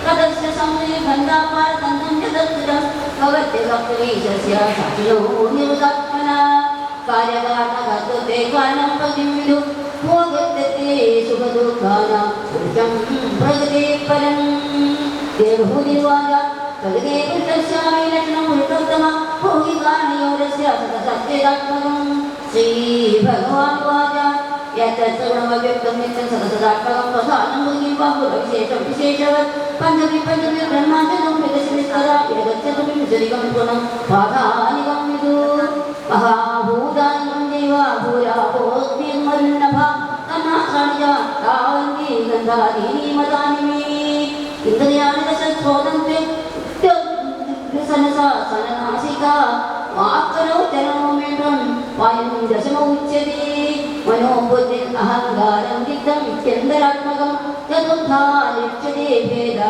തദസ്യ സംശയ ഗന്ധാപാരതന്തം ജഗദ്ഗതം ഭവത്യഗപ്തവീശസ്യ സാക്ഷിണോ നിരുതാത്മനാ കാര്യകാരണകർത്തൃത്തെ കാരണം പ്രതിവിധു ഭോഗത്തെ സുഖദുഃഖാനാം പുരുഷം പ്രകൃതേ പരം ദേവഭൂതിവാച പ്രകൃതേ പുരുഷസ്യാമി ലക്ഷണം ഉരുത്തോത്തമ ഭോഗികാരണയോരസ്യ സത്യദാത്മകം. ശ്രീഭഗവാനുവാച യത്ര ഗുണമവ്യക്തം നിത്യം സദസദാത്മകം പ്രധാനം ഭൂമിം ബാഹുരവിശേഷം വിശേഷവത് പഞ്ചമി ബ്രഹ്മാചരം വികസിതസ്തദാ യഗച്ഛതു വിശരികം ഗുണം പാദാനികം വിദു മഹാഭൂതാനം ദേവാഭൂരാഭോഗ്നിർമരുന്നഭ തന്നാസണിജ താവന്തി ഗന്ധാദീനി മതാനി മേ ഇന്ദ്രിയാണി ദശസ്രോതന്തെ സനനാസിക വാക്കലോചനോ മേഡം വായും ദശമോച്ചതി മനോബുദ്ധി അഹങ്കാരം ദിഗ്ധം ഇത്യന്തരാത്മകം ചതുർധാ ലക്ഷ്യതേ ഭേദ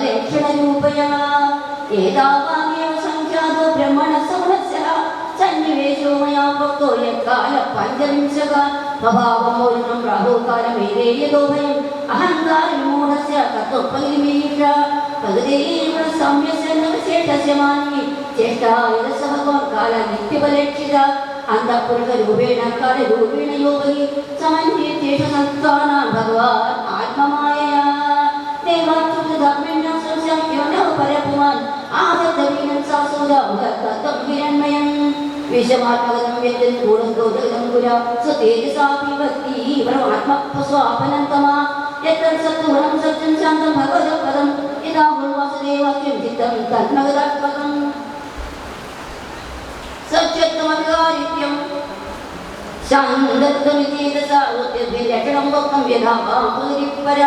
ലക്ഷണരൂപയാ ഏതാവാന്യേവ സംഖ്യാതോ ബ്രഹ്മണ സഗുണസ്യ സന്നിവേശോ മയാ ഭക്തോ യക്കാല പഞ്ചവിംശക സ്വഭാവമൂലം രാഹുകാലമേതേയതോഭയം അഹങ്കാരമൂഢസ്യ തത്വപരിമേഷ പ്രകൃതിയേവ സംയസ്യ നവശേഷസ്യ മാനവി ചേഷ്ടായതസഹ കാല നിത്യഫലക്ഷിത അന്തഃപുരുഷരൂപേണ കാലരൂപേണ യോഗി സമന്വിത്യേഷ സത്വാനാം ഭഗവാൻ ആത്മമായയാ ധർമ്മേണ സംശയോ ന പരപുമാൻ ആദത്തവീനം സാസുദം ഹിരണ്മയം വിഷമാത്മകതം വ്യക്തം ഗുണദോദകം ഗുര സ്വതേജസാപി ഭക്തി പരമാത്മസ്വാപനന്തമാ യത്ര സത്വനം സത്യം ശാന്തം ഭഗവത്പദം യഥാ വാസുദേവാക്യം ചിത്തം തന്മഗതാത്മകം സത്യത്വമധികാരിത്യം ശാന്തത്വമിതീതസാവൃത്യഭിലക്ഷണം വക്തം യഥാ വാമപരിപര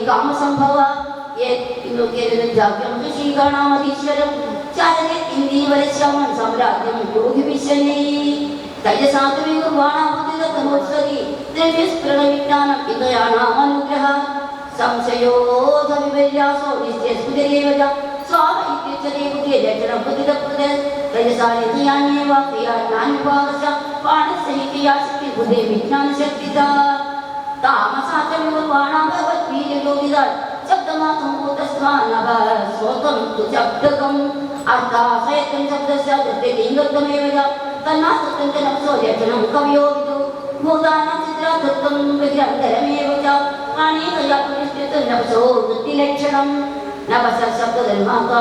കാമസംഭവ ീകരണമധീശ്വരം ചാരനെ ഇന്ദീവരശ്രമൻ സാമ്രാജ്യം യോഗിവിശനേ തൈജസാത്വികുർവാണാമോത്സരി ദ്രവ്യസ്ഫുരണവിജ്ഞാനം ഇന്ദ്രയാണാമനുഗ്രഹ സംശയോധ വിപര്യാസോ നിത്യസ്ഫുരേവ സ്വാമ ഇത്യുച്യതേ ബുദ്ധിയെ ലക്ഷണം ബുദ്ധിതപ്രദ തൈജസാനിധ്യാന്യേവ ക്രിയാജ്ഞാനുപാദശ പാണസഹിക്രിയാശക്തി ബുദ്ധി വിജ്ഞാനശക്തിത താമസാചവികുർവാണാം ഭഗവദ്വീര്യോദിത शब्दमात्मभूतस्वानः स्वतं तु शब्दकम् अर्थाशयत्वं शब्दस्य लिङ्गत्वमेव तन्नास्तुतं च नप्सो लक्षणं कवयो विदु भूतानां चित्रातत्त्वं विग्रहन्तरमेव च प्राणीतया प्रतिष्ठितं नप्सो वृत्तिलक्षणं नपसः शब्दधर्मान्ता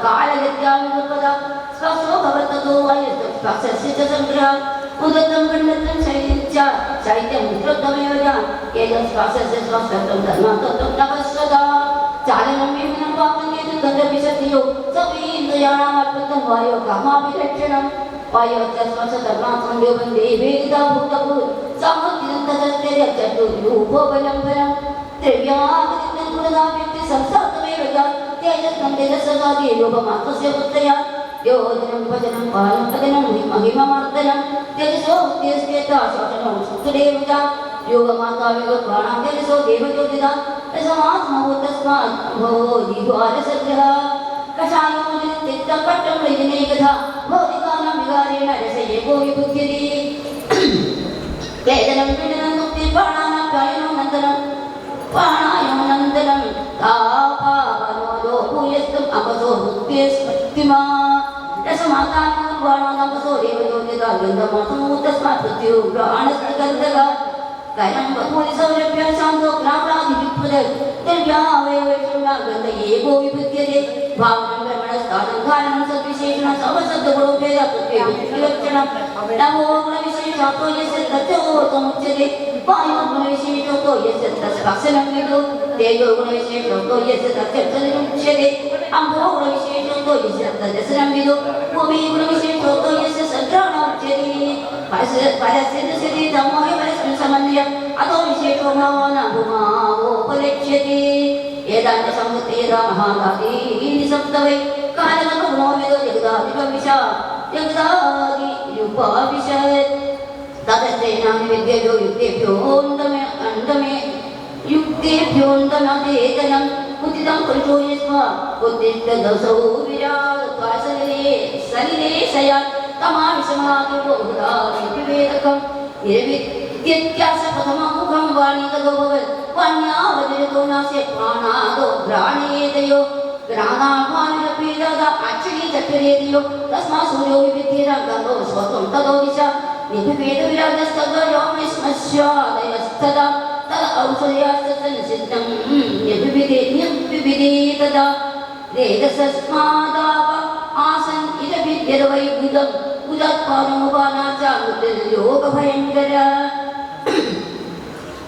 कालगत्या विरुपद स्पर्शो भवततो स्पर्शस्य च सङ्ग्रहः उदत्तं गण्डत्वं शैत्यं मित्रत्वमेव च एतत् स्पर्शस्य स्पर्शत्वं धर्मान्तत्वं नपस्वदा चालनं विभिन्नं वाक्यं गन्धविशतियो सवीन्द्रियाणामर्पितं वायो कामाभिलक्षणं वायोश्च स्पर्शधर्मात्मं योगन्धे वेदिता भूतभूत सामग्र्यं तदस्तेजचतुर्रूपोपलम्बनं द्रव्यागतिं गुणदाव्यक्ति संसारमेव च तेजस्तं तेजस्सदादि रूपमात्रस्य वृत्तया योजनं भजनं पालं पदनं महिममर्दनं तेजसो तेजस्तेता शासनं सुदेव च योगमाता विगतवाणां तेजसो देवज्योतिदा समात्मभूतस्मात् भवो जीवारसग्रह कषायो चित्तकट्टं वैजनेकथा भौतिकानां विकारेण रसयेको विबुध्यति वेदनं पीडनं मुक्तिर्बाणानां प्रायणो नन्दनं प्राणायो नन्दनं तापावनोदो भूयस्तम् अपसो मुक्तिस्मृतिमा रसमातानुर्वाणानामसो देवज्योतिदा गन्धमातुमुतस्मात् मृत्युः प्राणस्तगन्धः कयं बहूनिसौरभ्य शान्तो ग्रामराधिविप्रद दिव्यावयवैषम्या गन्ध एको विबुध्यते भावनं कर्मणस्थानं कारणं सद्विशेषणं सर्वशब्दगुणोपेदा प्रत्येकविलक्षणं नमो गुणविशेषातो यस्य तथ्योतमुच्यते वायुगुणविशेषोतो यस्य तस्पक्षनं विदु तेजो गुणविशेषोतो यस्य तथ्यक्षरमुच्यते अम्भो गुणविशेषोतो यस्य तदसनं विदु भूमि गुणविशेषोतो यस्य सग्राणोच्यते परस्य दशति तमोहि परस्मिन् समन्वयम् अतो विशेषो भावना भूमावोपलक्ष्यते एतानि संवृत्ति यदा महादादीनि सप्तवै कालगतो गुणो विदो जगदाधिपविशा जगदादिरूपाविशत् ततस्तेनानि विद्येभ्यो युक्तेभ्योऽन्तमेतेतनं उदितं पुरुषो यस्मा उत्तिष्ठदसौ विराट् सलिले सयात् तमाविषमादिवो विवेदकं निर्विद्यत्यास्य प्रथममुखं वाणीतदो भवत् वाण्यावतिरितो नास्य प्राणादो घ्राणेतयो घ्राणाभानिरपीडद अक्षणी चक्रेतयो तस्मात् सूर्यो विविध्येन गन्धो स्वतं तदो दिशा निर्विभेदविराजस्तद्वयोमिस्मस्यादयस्तदा तद औषधयास्तन्सिद्धं निर्विभिदे तदा वेदसस्मादाव आसन् इदभिद्य യദവൈദ്യുതം യോഗഭയങ്കര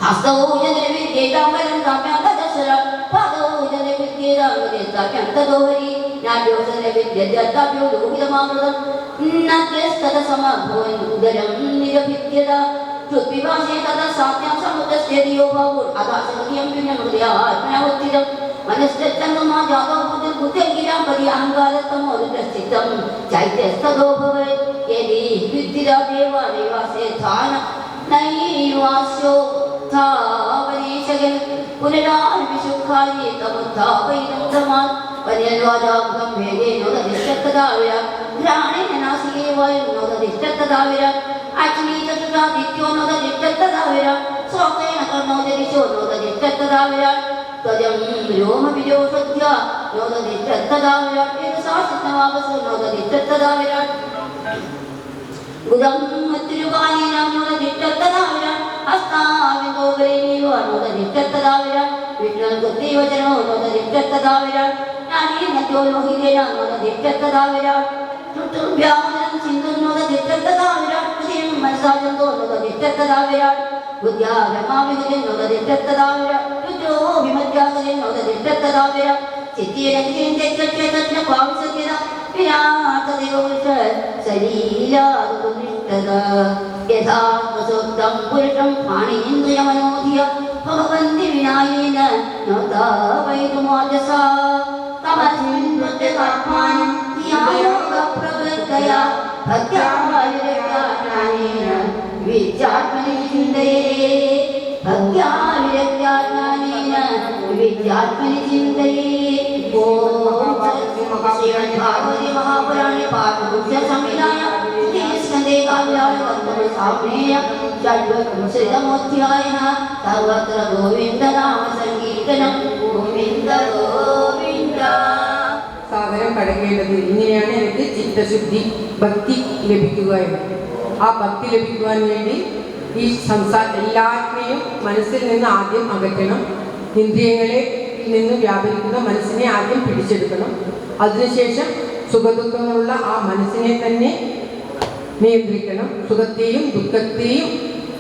ഹസ്തൗജനവിദ്യേതാമരം താപ്യാന്തദശര പാദൗജനവിദ്യേതാമരേതാപ്യാന്തദോഹരി നാട്യോജനവിദ്യദ്യത്താപ്യോ ലോഹിതമാമൃതം നദ്യസ്തദസമഭവൻ ഉദരം നിരഭിദ്യത ചുത്പിപാശേ തദ സാത്യാം സമുദ്രസ്യതിയോ ഭവൂർ അദാസകൃതിയം പുണ്യമൃതയാത്മനവത്തിരം മനസ്തംഗമാ ജാതോ ബുദ്ധിർഗിരാം പരി അഹങ്കാരത്തമോരുദ്രസ്ഥിതം ചൈത്യസ്തദോ ഭവേ യദി വിദ്ധിരാ ദേവാദേവാസേ ധാന നൈവാസ്യോ ധാവനീശകൻ പുനരാൽവിശുദ്ധായേ തമുദ്ധാവൈനം ധമാൻ വന്യൽവാജാഭം ഭേദേനോദതിഷ്ഠത്തദാവിര ഘ്രാണേന നാസികേ വായുനോദതിഷ്ഠത്തദാവിര അഗ്നീതസുതാദിത്യോനോദതിഷ്ഠത്തദാവിര ശ്രോത്രേണ കർണോദരിശോനോദതിഷ്ഠത്തദാവിര ത്വജം രോമവിജോഷദ്ധ്യ നോദതിഷ്ഠത്തദാവിര ഏകസാസിത്നവാപസോനോദതിഷ്ഠത്തദാവിര ഗുദം മത്തിരുപാനീനം നോദതിഷ്ഠത്തദാവിര ഹസ്താവിന്ദോപരേണീവ നോദതിഷ്ഠത്തദാവിര വിഷ്ണുൻ കുത്തീവചനോ നോദതിഷ്ഠത്തദാവിര നാനീനത്യോ ലോഹിതേന നോദതിഷ്ഠത്തദാവിര ചുട്ടുഭ്യാമനം സിന്ധുൻ നോദതിഷ്ഠത്തദാവിര ശ്രീം മനസാജന്തോ നോദതിഷ്ഠത്തദാവിര ബുദ്ധ്യാരമാവിഹരൻ നോദതിഷ്ഠത്തദാവിര രുദ്രോ വിമധ്യാസരൻ നോദതിഷ്ഠത്തദാവിര ചിത്തീരംഗിൻ തെക്കക്ഷേതജ്ഞ പാവിസത്യത വിരാട്ടദേവപുരുഷ ശരീരാതുനിഷ്ഠത യഥാത്മസോക്തം പുരുഷം പ്രാണീന്ദ്രിയമനോധിയ ഭഗവന്തി വിനായേന നോദാവൈതുമാജസ തമസ്മിൻ പ്രത്യകാത്മാനം ധ്യായോഗപ്രവൃത്തയാ ഭക്ത്യാവിരക്യാജ്ഞാനേന വിദ്യാത്മനി ചിന്തയേ ഭക്ത്യാവിരക്യാജ്ഞാനേന വിദ്യാത്മനി ചിന്തയേ ഓം ശ്രീമദ്ഭാഗവതേ മഹാപുരാണേ പാഠമുഖ്യ സംവിധായ സ്കന്ധേ കാവ്യായ വന്ദന സാമ്യേയ ഷഡ്വംശതമോധ്യായഃ സർവത്ര ഗോവിന്ദ നാമ സങ്കീർത്തനം ഗോവിന്ദ ഗോവിന്ദ. സാഗരം കടക്കേണ്ടത് ഇങ്ങനെയാണ് എനിക്ക് ചിത്തശുദ്ധി ഭക്തി ലഭിക്കുക എന്ന്. ആ ഭക്തി ലഭിക്കുവാൻ വേണ്ടി ഈ എല്ലാറ്റിനെയും മനസ്സിൽ നിന്ന് ആദ്യം അകറ്റണം. ഇന്ദ്രിയങ്ങളെ നിന്ന് വ്യാപരിക്കുന്ന മനസ്സിനെ ആദ്യം പിടിച്ചെടുക്കണം. അതിനുശേഷം സുഖദുഃഖങ്ങളുള്ള ആ മനസ്സിനെ തന്നെ നിയന്ത്രിക്കണം. സുഖത്തെയും ദുഃഖത്തെയും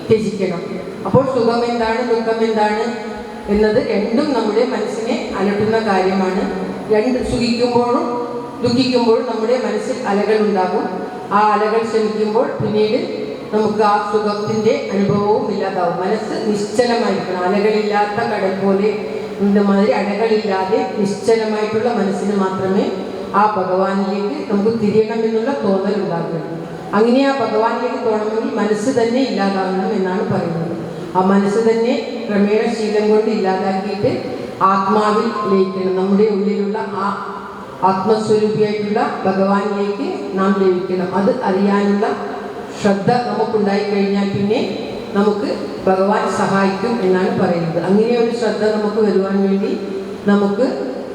ത്യജിക്കണം. അപ്പോൾ സുഖം എന്താണ് ദുഃഖം എന്താണ് എന്നത് രണ്ടും നമ്മുടെ മനസ്സിനെ അലട്ടുന്ന കാര്യമാണ്. സുഖിക്കുമ്പോഴും ദുഃഖിക്കുമ്പോഴും നമ്മുടെ മനസ്സിൽ അലകൾ ഉണ്ടാകും. ആ അലകൾ ശമിക്കുമ്പോൾ പിന്നീട് നമുക്ക് ആ സുഖത്തിൻ്റെ അനുഭവവും ഇല്ലാതാവും. മനസ്സ് നിശ്ചലമായിരിക്കണം. അലകളില്ലാത്ത കടൽ പോലെ മാതിരി അലകളില്ലാതെ നിശ്ചലമായിട്ടുള്ള മനസ്സിന് മാത്രമേ ആ ഭഗവാനിലേക്ക് നമുക്ക് തിരിയണമെന്നുള്ള തോന്നൽ ഉണ്ടാകുകയുള്ളൂ. അങ്ങനെ ആ ഭഗവാനിലേക്ക് തോന്നണമെങ്കിൽ മനസ്സ് തന്നെ ഇല്ലാതാകണം എന്നാണ് പറയുന്നത്. ആ മനസ്സ് തന്നെ ക്രമേണ ശീലം കൊണ്ട് ഇല്ലാതാക്കിയിട്ട് ആത്മാവിൽ ലയിക്കണം. നമ്മുടെ ഉള്ളിലുള്ള ആ ആത്മസ്വരൂപിയായിട്ടുള്ള ഭഗവാനിലേക്ക് നാം ലയിക്കണം. അത് അറിയാനുള്ള ശ്രദ്ധ നമുക്കുണ്ടായി കഴിഞ്ഞാൽ പിന്നെ നമുക്ക് ഭഗവാൻ സഹായിക്കും എന്നാണ് പറയുന്നത്. അങ്ങനെ ഒരു ശ്രദ്ധ നമുക്ക് വരുവാൻ വേണ്ടി നമുക്ക്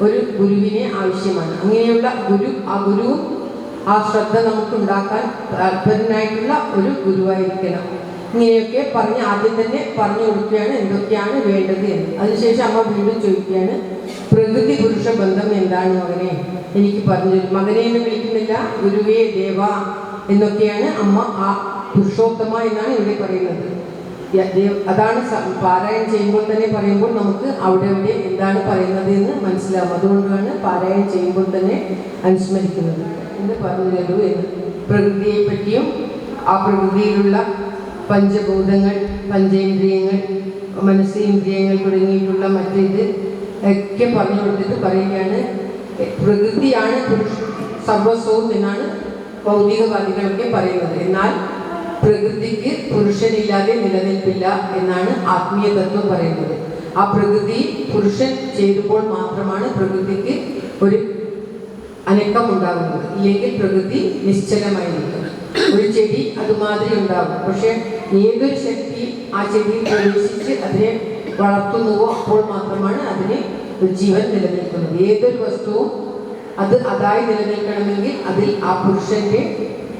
ഒരു ഗുരുവിനെ ആവശ്യമാണ്. അങ്ങനെയുള്ള ആ ഗുരുവും ആ ശ്രദ്ധ നമുക്ക് ഉണ്ടാക്കാൻ താല്പര്യനായിട്ടുള്ള ഒരു ഗുരുവായിരിക്കണം. ഇങ്ങനെയൊക്കെ പറഞ്ഞ് ആദ്യം തന്നെ പറഞ്ഞു കൊടുക്കുകയാണ് എന്തൊക്കെയാണ് വേണ്ടത് എന്ന്. അതിനുശേഷം അമ്മ വീണ്ടും ചോദിക്കുകയാണ്, പ്രകൃതി പുരുഷ ബന്ധം എന്താണ് മകനെ എനിക്ക് പറഞ്ഞു. മകനെ എന്ന് വിളിക്കുന്നില്ല, ഗുരുവേ ദേവ എന്നൊക്കെയാണ് അമ്മ. ആ പുരുഷോത്തമ എന്നാണ് ഇവിടെ പറയുന്നത്. അതാണ് പാരായണം ചെയ്യുമ്പോൾ തന്നെ പറയുമ്പോൾ നമുക്ക് അവിടെ എന്താണ് പറയുന്നത് എന്ന് മനസ്സിലാവും. അതുകൊണ്ടാണ് പാരായണം ചെയ്യുമ്പോൾ തന്നെ അനുസ്മരിക്കുന്നത്. എന്ന് പറഞ്ഞു തരൂ എന്ന്. പ്രകൃതിയെ പറ്റിയും ആ പ്രകൃതിയിലുള്ള പഞ്ചഭൂതങ്ങൾ, പഞ്ചേന്ദ്രിയങ്ങൾ, മനസ്സ്, ഇന്ദ്രിയങ്ങൾ തുടങ്ങിയിട്ടുള്ള മറ്റേത് ഒക്കെ പറഞ്ഞു കൊടുത്തിട്ട് പറയുകയാണ് പ്രകൃതിയാണ് സർവസ്വവും എന്നാണ് ഭൗതികവാദികളൊക്കെ പറയുന്നത്. എന്നാൽ പ്രകൃതിക്ക് പുരുഷനില്ലാതെ നിലനിൽപ്പില്ല എന്നാണ് ആത്മീയ തത്വം പറയുന്നത്. ആ പ്രകൃതി പുരുഷൻ ചെയ്തപ്പോൾ മാത്രമാണ് പ്രകൃതിക്ക് ഒരു അനക്കം ഉണ്ടാകുന്നത്. ഇല്ലെങ്കിൽ പ്രകൃതി നിശ്ചലമായിരിക്കും. ഒരു ചെടി അതുമാതിരി ഉണ്ടാകും. പക്ഷെ ഏതൊരു ശക്തി ആ ചെടിയിൽ പ്രവേശിച്ച് അതിനെ വളർത്തുന്നുവോ അപ്പോൾ മാത്രമാണ് അതിന് ഒരു ജീവൻ നിലനിൽക്കുന്നത്. ഏതൊരു വസ്തുവും അത് അതായി നിലനിൽക്കണമെങ്കിൽ അതിൽ ആ പുരുഷന്റെ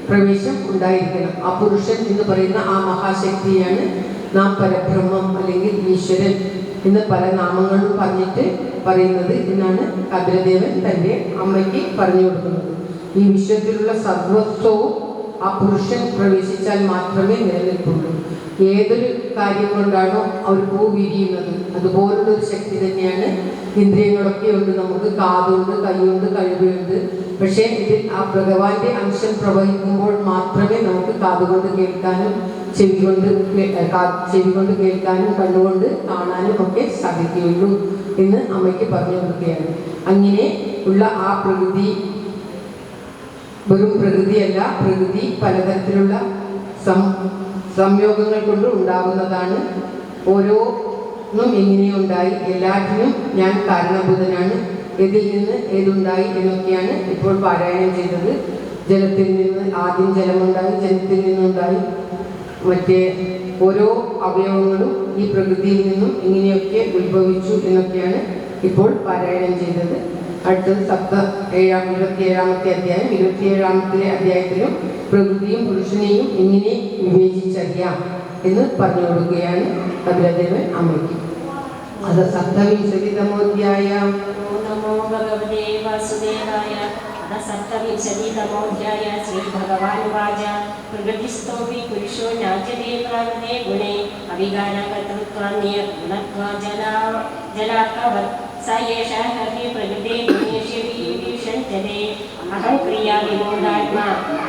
പ്രവേശം ഉണ്ടായിരിക്കണം. ആ പുരുഷൻ എന്ന് പറയുന്ന ആ മഹാശക്തിയാണ് നാം പരബ്രഹ്മം അല്ലെങ്കിൽ ഈശ്വരൻ എന്ന് പല നാമങ്ങളും പറഞ്ഞിട്ട് പറയുന്നത് എന്നാണ് കപിലദേവൻ തൻ്റെ അമ്മയ്ക്ക് പറഞ്ഞു കൊടുക്കുന്നത്. ഈ വിശ്വത്തിലുള്ള സർവസ്വവും ആ പുരുഷൻ പ്രവേശിച്ചാൽ മാത്രമേ നിലനിൽക്കുള്ളൂ. ഏതൊരു കാര്യം കൊണ്ടാണോ ഒരു പൂ വിരിയുന്നത് അതുപോലുള്ള ഒരു ശക്തി തന്നെയാണ് ഇന്ദ്രിയങ്ങളൊക്കെ ഉണ്ട്. നമുക്ക് കാതുണ്ട്, കൈയുണ്ട്, കഴിവുണ്ട്. പക്ഷേ ഇതിൽ ആ ഭഗവാന്റെ അംശം പ്രവഹിക്കുമ്പോൾ മാത്രമേ നമുക്ക് കാതുകൊണ്ട് കേൾക്കാനും ചെവി കൊണ്ട് കേൾക്കാനും കണ്ണുകൊണ്ട് കാണാനും ഒക്കെ സാധിക്കുകയുള്ളൂ എന്ന് അമ്മയ്ക്ക് പറഞ്ഞു കൊടുക്കുകയാണ്. അങ്ങനെ ഉള്ള ആ പ്രകൃതി വെറും പ്രകൃതിയല്ല, പ്രകൃതി പലതരത്തിലുള്ള സംയോഗങ്ങൾ കൊണ്ട് ഉണ്ടാകുന്നതാണ്. ഓരോന്നും എങ്ങനെയുണ്ടായി, എല്ലാറ്റിനും ഞാൻ കാരണഭൂതനാണ്, ഇതിൽ നിന്ന് ഏതുണ്ടായി എന്നൊക്കെയാണ് ഇപ്പോൾ പാരായണം ചെയ്തത്. ജലത്തിൽ നിന്ന് ആദ്യം ജലമുണ്ടായി, ജലത്തിൽ നിന്നുണ്ടായി മറ്റേ ഓരോ അവയവങ്ങളും ഈ പ്രകൃതിയിൽ നിന്നും ഇങ്ങനെയൊക്കെ ഉത്ഭവിച്ചു എന്നൊക്കെയാണ് ഇപ്പോൾ പാരായണം ചെയ്തത്. അടുത്തത് 27-ാമത്തെ അധ്യായം. 27-ാമത്തെ അധ്യായത്തിലും പ്രകൃതിയും പുരുഷനെയും എങ്ങനെ വിവേചിച്ചറിയാം എന്ന് പറഞ്ഞു കൊടുക്കുകയാണ് കപിലദേവൻ അമ്മയ്ക്ക്. അത് 27-ാമോധ്യായം. നമോ ഭഗവതേ വാസുദേവായ. 27-ാമോധ്യായ. ശ്രീ ഭഗവാനുവാച പ്രകൃതിസ്ഥോപി പുരുഷോ നാച്യതേ പ്രാകൃതേ ഗുണേ അവികാരകർത്തൃത്വാന്യ ഗുണത്വാ ജലാർക്കവത് स एषः हरि प्रकृते गुणेष्यवीषञ्चते अहं क्रियाविमूढात्मा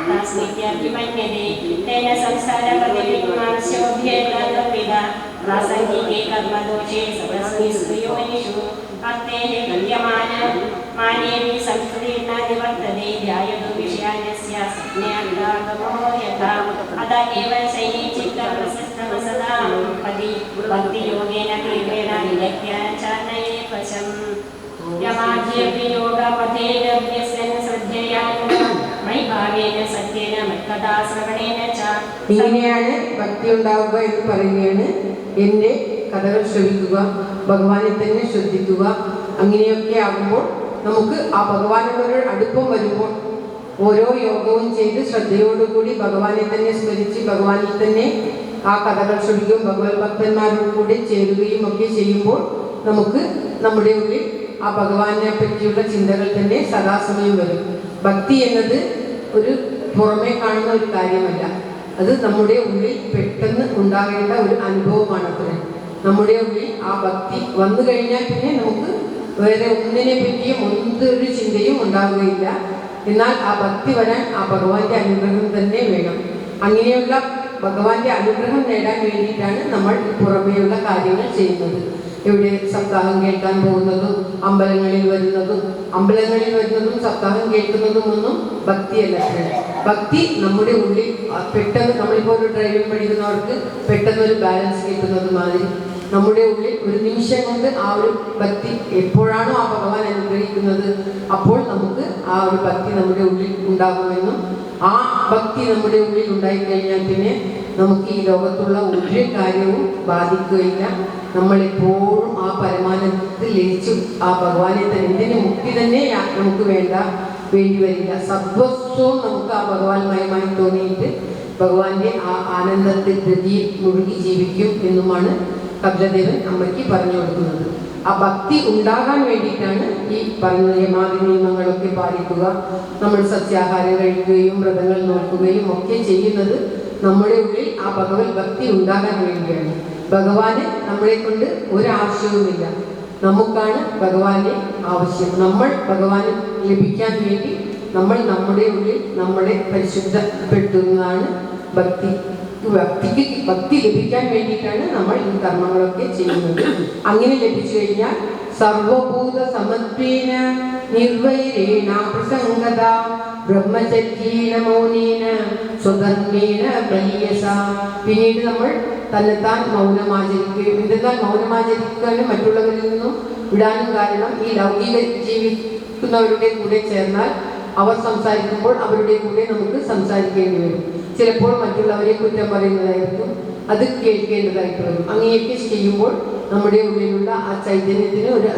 तस्मित्यभिमन्यते तेन संसारपतिविमांस्योऽभ्येतदपिता प्रासङ्गिके कर्मदोषे सदस्मिस्तु योनिषु अर्थेः गम्यमानेऽपि संस्कृतेन निवर्तते ध्यायतो विषयान्यस्य सज्ञार्थागमो यथा अत एव शैलीचित्तप्रशस्तमसदां पदि भक्तियोगेन तीव्रेण विलक्ष्य चानये वशम् यमाध्यपि योगपथेरभ्यस्यन् श्रद्धया मयि भावेन सत्येन मत्कथा श्रवणेन च. ഇങ്ങനെയാണ് ഭക്തി ഉണ്ടാവുക എന്ന് പറയുകയാണ്. എൻ്റെ കഥകൾ ശ്രവിക്കുക, ഭഗവാനെ തന്നെ ശ്രദ്ധിക്കുക. അങ്ങനെയൊക്കെ ആകുമ്പോൾ നമുക്ക് ആ ഭഗവാനോട് അടുപ്പം വരുമ്പോൾ ഓരോ യോഗവും ചെയ്ത് ശ്രദ്ധയോടുകൂടി ഭഗവാനെ തന്നെ സ്മരിച്ച് ഭഗവാനിൽ തന്നെ ആ കഥകൾ ശ്രമിക്കും. ഭഗവത് ഭക്തന്മാരോട് കൂടി ചേരുകയും ഒക്കെ ചെയ്യുമ്പോൾ നമുക്ക് നമ്മുടെ ഉള്ളിൽ ആ ഭഗവാനെ പറ്റിയുള്ള ചിന്തകൾ തന്നെ സദാസമയം വരും. ഭക്തി എന്നത് ഒരു പുറമേ കാണുന്ന ഒരു കാര്യമല്ല, അത് നമ്മുടെ ഉള്ളിൽ പെട്ടെന്ന് ഉണ്ടാകേണ്ട ഒരു അനുഭവമാണ്. അത്ര നമ്മുടെ ഉള്ളിൽ ആ ഭക്തി വന്നു കഴിഞ്ഞാൽ പിന്നെ നമുക്ക് വേറെ ഒന്നിനെ പറ്റിയും ഒന്നൊരു ചിന്തയും ഉണ്ടാവുകയില്ല. എന്നാൽ ആ ഭക്തി വരാൻ ആ ഭഗവാന്റെ അനുഗ്രഹം തന്നെ വേണം. അങ്ങനെയുള്ള ഭഗവാന്റെ അനുഗ്രഹം നേടാൻ വേണ്ടിയിട്ടാണ് നമ്മൾ പുറമേയുള്ള കാര്യങ്ങൾ ചെയ്യുന്നത്. ഇവിടെ സപ്താഹം കേൾക്കാൻ പോകുന്നതും അമ്പലങ്ങളിൽ വരുന്നതും സപ്താഹം കേൾക്കുന്നതും ഒന്നും ഭക്തിയല്ല. ഭക്തി നമ്മുടെ ഉള്ളിൽ പെട്ടെന്ന്, നമ്മളിപ്പോൾ ഒരു ഡ്രൈവിംഗ് പഠിക്കുന്നവർക്ക് പെട്ടെന്ന് ഒരു ബാലൻസ് കിട്ടുന്നത് മാതിരി നമ്മുടെ ഉള്ളിൽ ഒരു നിമിഷം കൊണ്ട് ആ ഒരു ഭക്തി എപ്പോഴാണോ ആ ഭഗവാൻ അനുഗ്രഹിക്കുന്നത് അപ്പോൾ നമുക്ക് ആ ഒരു ഭക്തി നമ്മുടെ ഉള്ളിൽ ഉണ്ടാകുമെന്നും ആ ഭക്തി നമ്മുടെ ഉള്ളിൽ ഉണ്ടായിക്കഴിഞ്ഞാൽ പിന്നെ നമുക്ക് ഈ ലോകത്തുള്ള ഒരു കാര്യവും ബാധിക്കുകയില്ല. നമ്മളെപ്പോഴും ആ പരമാനന്ദത്തിൽ ലയിച്ചു ആ ഭഗവാനെ തന്നെ, എന്തിന് മുക്തി തന്നെ നമുക്ക് വേണ്ടി വരില്ല. സർവസ്വവും നമുക്ക് ആ ഭഗവാൻമയമായി തോന്നിയിട്ട് ഭഗവാന്റെ ആ ആനന്ദത്തിൽ ഗതിയിൽ മുഴുകി ജീവിക്കും എന്നുമാണ് കപിലദേവൻ അമ്മയ്ക്ക് പറഞ്ഞു കൊടുക്കുന്നത്. ആ ഭക്തി ഉണ്ടാകാൻ വേണ്ടിയിട്ടാണ് ഈ പറഞ്ഞ യമാതി നിയമങ്ങളൊക്കെ പാലിക്കുക, നമ്മൾ സസ്യാഹാരം കഴിക്കുകയും വ്രതങ്ങൾ നോക്കുകയും ഒക്കെ ചെയ്യുന്നത് നമ്മുടെ ഉള്ളിൽ ആ ഭഗവത് ഭക്തി ഉണ്ടാകാൻ വേണ്ടിയാണ്. ഭഗവാന് നമ്മളെ കൊണ്ട് ഒരാവശ്യവുമില്ല, നമുക്കാണ് ഭഗവാന്റെ ആവശ്യം. നമ്മൾ ഭഗവാന് ലഭിക്കാൻ വേണ്ടി നമ്മൾ നമ്മുടെ ഉള്ളിൽ നമ്മളെ പരിശുദ്ധപ്പെടുത്തുന്നതാണ് ഭക്തി. ഭക്തി ലഭിക്കാൻ വേണ്ടിയിട്ടാണ് നമ്മൾ ഈ കർമ്മങ്ങളൊക്കെ ചെയ്യുന്നത്. അങ്ങനെ ലഭിച്ചു കഴിഞ്ഞാൽ സർവഭൂത സമത്വേന നിർവൈരേണ പ്രസംഗത ബ്രഹ്മചര്യേന മൗനേന സ്വധർമ്മേന ബലിയസ. പിന്നീട് നമ്മൾ തന്നെത്താൻ മൗനമാചരിക്കുകയും, എന്തെന്നാൽ മൗനമാചരിക്കാനും മറ്റുള്ളവരിൽ നിന്നും വിടാനും കാരണം ഈ ലൗകിക ജീവിക്കുന്നവരുടെ കൂടെ ചേർന്നാൽ അവർ സംസാരിക്കുമ്പോൾ അവരുടെ കൂടെ നമുക്ക് സംസാരിക്കേണ്ടി വരും. ചിലപ്പോൾ മറ്റുള്ളവരെ കുറ്റം പറയുന്നതായിരിക്കും, അത് കേൾക്കേണ്ടതായിട്ട് വരും. അങ്ങനെയൊക്കെ ചെയ്യുമ്പോൾ നമ്മുടെ ഉള്ളിലുള്ള ആ ചൈതന്യത്തിന് ഒരു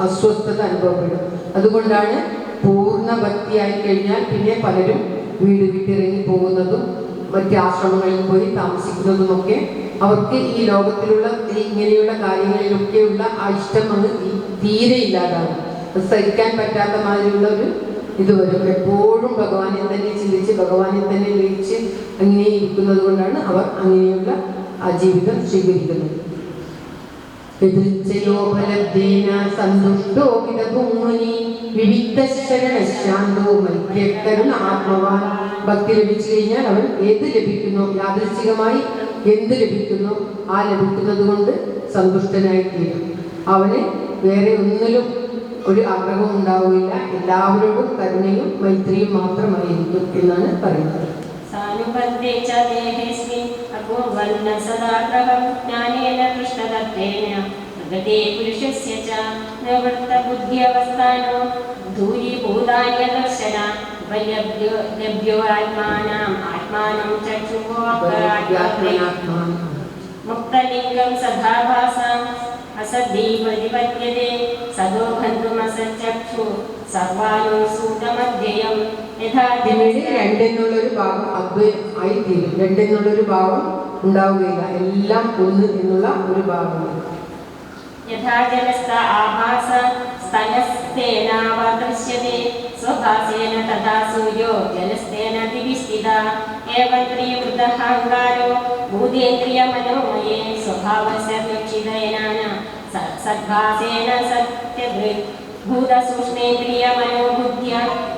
അസ്വസ്ഥത അനുഭവപ്പെടും. അതുകൊണ്ടാണ് പൂർണ്ണ ഭക്തിയായി കഴിഞ്ഞാൽ പിന്നെ പലരും വീട് വിട്ടിറങ്ങി പോകുന്നതും മറ്റ് ആശ്രമങ്ങളിൽ പോയി താമസിക്കുന്നതുമൊക്കെ. അവർക്ക് ഈ ലോകത്തിലുള്ള ഇങ്ങനെയുള്ള കാര്യങ്ങളിലൊക്കെയുള്ള ആ ഇഷ്ടം അങ്ങ് തീരെ ഇല്ലാതാകും. സഹിക്കാൻ പറ്റാത്ത മാതിരിയുള്ള ഒരു ഇതുവരും എപ്പോഴും ഭഗവാനെ തന്നെ ചിന്തിച്ച് ഭഗവാനെ തന്നെ ലയിച്ച് അങ്ങനെ ഇരിക്കുന്നത് കൊണ്ടാണ് അവർ അങ്ങനെയുള്ള ആ ജീവിതം സ്വീകരിക്കുന്നത്. യോപലബ്ധേന സന്തുഷ്ടോ വിദഭൂമുനി വിവിക്തശരണശാന്തോ മൈത്യകരുണാത്മവാൻ. ഭക്തി ലഭിച്ചു കഴിഞ്ഞാൽ അവൻ ഏത് ലഭിക്കുന്നു, യാദൃശ്ചികമായി എന്ത് ലഭിക്കുന്നു ആ ലഭിക്കുന്നത് കൊണ്ട് സന്തുഷ്ടനായി തീരും. അവന് വേറെ ഒന്നിലും ഒരു ആഗ്രഹവും ഉണ്ടാവില്ല. എല്ലാവരോടും കരുണയും മൈത്രിയും മാത്രമായിരിക്കും എന്നാണ് പറയുന്നത്. മുക്തലിംഗം സദാഭാസം അസദ്ധി പ്രതിപദ്യതേ സദോ ബന്ധുമസച്ചക്ഷു സർവാനുസൂതമധ്യയം. പിന്നീട് രണ്ടെന്നുള്ളൊരു ഭാവം അദ്വൈതം ആയി തീരും. രണ്ടെന്നുള്ളൊരു ഭാവം ഉണ്ടാവുകയില്ല, എല്ലാം ഒന്ന് എന്നുള്ള ഒരു ഭാവമാണ്. യഥാജലസ്ഥ ആഭാസ സ്ഥലസ്ഥേനാവദൃശ്യതേ സ്വഭാസേന തഥാ സൂര്യോ ജലസ്ഥേന ദിവിസ്ഥിത ഏവം ത്രിവൃതഹങ്കാരോ ഭൂതേന്ദ്രിയമനോമയേ സ്വഭാവസ്യ ലക്ഷിതേനാന സദ്ഭാസേന സത്യദൃക് ഭൂതസൂക്ഷ്മേന്ദ്രിയമനോബുദ്ധ്യ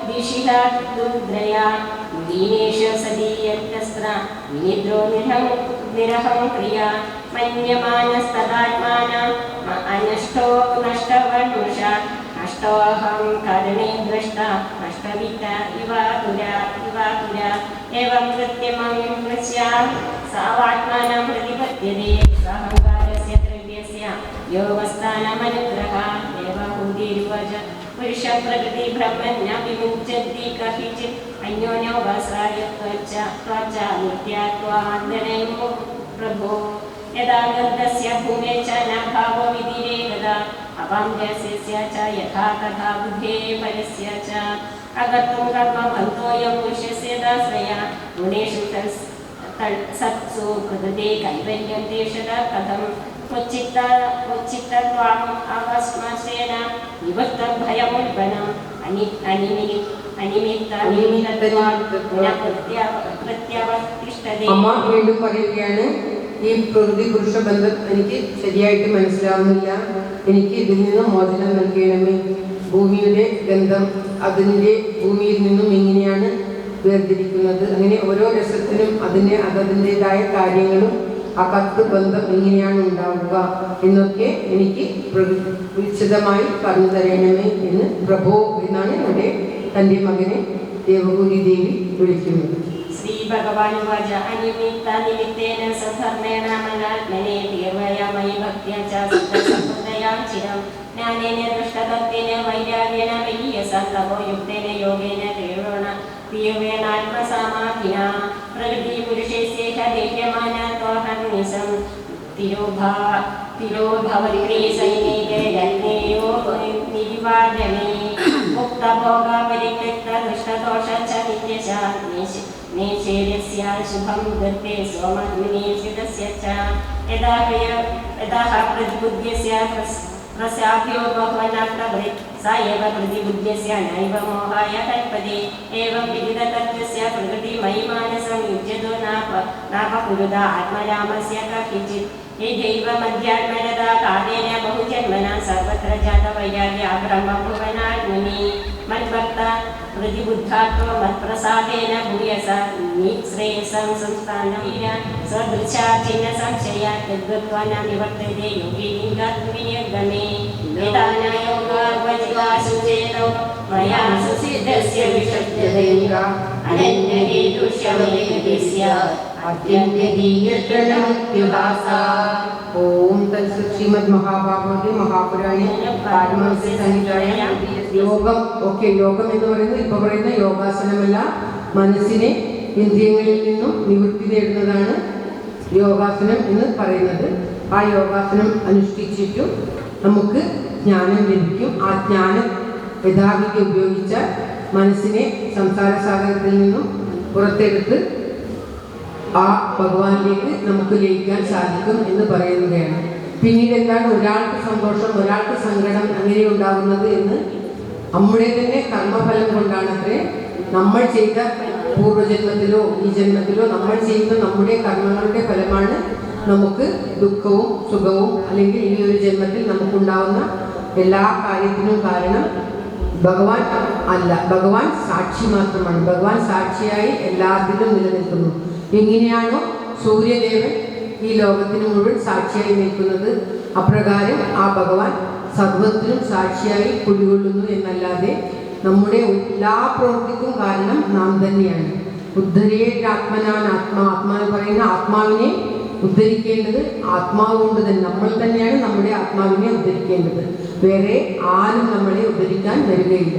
ദിശിതാദ്രയാ ദീനേഷ സദീയസ്ത്ര വിനിദ്രോ നിരഹം ക്രിയാ മന്യമാനസ്തദാത്മാന അനഷ്ടോ നഷ്ടവനുഷ നഷ്ടോഹം കരണേ ദ്രഷ്ട നഷ്ടവിത്ത ഇവാതുര ഏവം കൃത്യമം പശ്യാ സാവാത്മാനം പ്രതിപദ്യതേ അഹങ്കാരസ്യ ദ്രവ്യസ്യ യോഗസ്ഥാനമനുഗ്രഹ ഏവഹൂതിരുവച പുരുഷ പ്രകൃതി ബ്രഹ്മണ്യ വിമുച്യതി കഹിചിത് അന്യോന്യോപാശ്രയ ത്വച്ച നിത്യാത്വാന്തരയോ പ്രഭോ യഥാ ഗന്ധസ്യ ഭൂമേച്ച ന ഭാവോ വിധിരേകദാ അപാംജസ്യ ച യഥാ തഥാ ബുദ്ധേ പരസ്യ ച അകർത്തും കർമ്മബന്ധോയം പുരുഷസ്യ ദാശ്രയ ഗുണേഷു സത്സു കൃതേ കൈവല്യം ദേശത കഥം ക്വച്ചിത്തത്വാം അവസ്മസേന നിവൃത്തം ഭയമുൽപനം അമ്മ വീണ്ടും പറയുകയാണ്, ഈ പ്രകൃതി പുരുഷ ബന്ധം എനിക്ക് ശരിയായിട്ട് മനസ്സിലാവുന്നില്ല, എനിക്ക് ഇതിൽ നിന്നും മോചനം നൽകണമേ. ഭൂമിയുടെ ഗന്ധം അതിൻ്റെ ഭൂമിയിൽ നിന്നും എങ്ങനെയാണ് വേർതിരിക്കുന്നത്, അങ്ങനെ ഓരോ രസത്തിനും അതിൻ്റെതായ കാര്യങ്ങളും ആ കത്ത് ബന്ധം എങ്ങനെയാണ് ഉണ്ടാവുക എന്നൊക്കെ എനിക്ക് വിശദമായി പറഞ്ഞു തരണമേ എന്ന് പ്രഭോ എന്നാണ് ഇവിടെ തൻ്റെ മകനെ ദേവഹൂതി ദേവി വിളിക്കുന്നത്. ശ്രീ ഭഗവാൻ വാച അനിമിത്ത നിമിത്തേന സധർമ്മേണ മനാത്മനെ തീർവയാമയി ഭക്ത്യാ ച സദസംപ്രദയാം ചിരം ജ്ഞാനേന ദൃഷ്ടതത്വേന വൈരാഗ്യേന മയ്യസാ തപോ യുക്തേന യോഗേന തീർവേണാത്മസമാധിന പ്രകൃതി പുരുഷേസ്യേഹ ദേഹ്യമാനത്വഹർനിസം തിരോഭവത്രീ സൈനികേ ജന്മേയോ നിരിവാദ്യമേ മുക്തഭോഗ പരിത്യക്ത ദുഷ്ടദോഷ ച നിത്യശ നേശേരസ്യ ശുഭം ദത്തേ സോമഗ്നിസ്യ ച യഥാ പ്രതിബുദ്ധ്യസ്യ പ്രസ്യാഭ്യോ ഭവനാത്മവൃത് स एव प्रतिबुद्ध्यस्य नैव मोहाय कल्पते एवं विदिततत्त्वस्य प्रकृतिमयि मानसं युज्यतो नापकुरुता आत्मरामस्य कथिचित् यदैव मध्यात्मनता कालेन बहुजन्मना सर्वत्र जातवैराग्या ब्रह्मभुवनात्मनि मद्भक्ता प्रतिबुद्धात्व मत्प्रसादेन भूयसा निःश्रेयसं संस्थानं सदृशा छिन्न संशया तद्गत्वा न निवर्तते योगी लिङ्गात्मविनिर्गमे योगावचिकाशुचेतो मया सुसिद्धस्य विशुद्धदेवा अनन्यहेतुष्यमेकस्य अत्यन्तदीयतृणमुक्तिभासा ഓം തത്സത് ശ്രീമദ് മഹാഭാഗവതേ മഹാപുരാണേ പാരമഹംസ്യ സംഹിതായാം യോഗം. യോഗം എന്ന് പറയുന്നത് ഇപ്പോൾ പറയുന്ന യോഗാസനമല്ല, മനസ്സിനെ ഇന്ദ്രിയങ്ങളിൽ നിന്നും നിവൃത്തി നേടുന്നതാണ് യോഗാസനം എന്ന് പറയുന്നത്. ആ യോഗാസനം അനുഷ്ഠിച്ചിട്ടും നമുക്ക് ജ്ഞാനം ലഭിക്കും. ആ ജ്ഞാനം യഥാവിധി ഉപയോഗിച്ചാൽ മനസ്സിനെ സംസാര സാഗരത്തിൽ നിന്നും പുറത്തെടുത്ത് ആ ഭഗവാനിലേക്ക് നമുക്ക് ലയിക്കാൻ സാധിക്കും എന്ന് പറയുകയാണ്. പിന്നീട് എന്താണ് ഒരാൾക്ക് സന്തോഷം, ഒരാൾക്ക് സങ്കടം അങ്ങനെ ഉണ്ടാകുന്നത് എന്ന് നമ്മുടെ തന്നെ കർമ്മഫലം കൊണ്ടാണത്രേ നമ്മൾ ചെയ്ത പൂർവ്വജന്മത്തിലോ ഈ ജന്മത്തിലോ നമ്മൾ ചെയ്യുന്ന നമ്മുടെ കർമ്മങ്ങളുടെ ഫലമാണ് നമുക്ക് ദുഃഖവും സുഖവും അല്ലെങ്കിൽ ഈ ഒരു ജന്മത്തിൽ നമുക്കുണ്ടാവുന്ന എല്ലാ കാര്യത്തിനും കാരണം ഭഗവാൻ അല്ല. ഭഗവാൻ സാക്ഷി മാത്രമാണ്. ഭഗവാൻ സാക്ഷിയായി എല്ലാത്തിലും നിലനിൽക്കുന്നു. എങ്ങനെയാണോ സൂര്യദേവൻ ഈ ലോകത്തിന് മുഴുവൻ സാക്ഷിയായി നിൽക്കുന്നത്, അപ്രകാരം ആ ഭഗവാൻ സർവത്തിനും സാക്ഷിയായി കുടികൊള്ളുന്നു എന്നല്ലാതെ നമ്മുടെ എല്ലാ പ്രവൃത്തിക്കും കാരണം നാം തന്നെയാണ്. ഉദ്ധരേട്ടാത്മനാൻ ആത്മാ, ആത്മാവ് പറയുന്ന ആത്മാവിനെ ഉദ്ധരിക്കേണ്ടത് ആത്മാവ് കൊണ്ട് തന്നെ നമ്മൾ തന്നെയാണ് നമ്മുടെ ആത്മാവിനെ ഉദ്ധരിക്കേണ്ടത്. വേറെ ആരും നമ്മളെ ഉദ്ധരിക്കാൻ വരികയില്ല.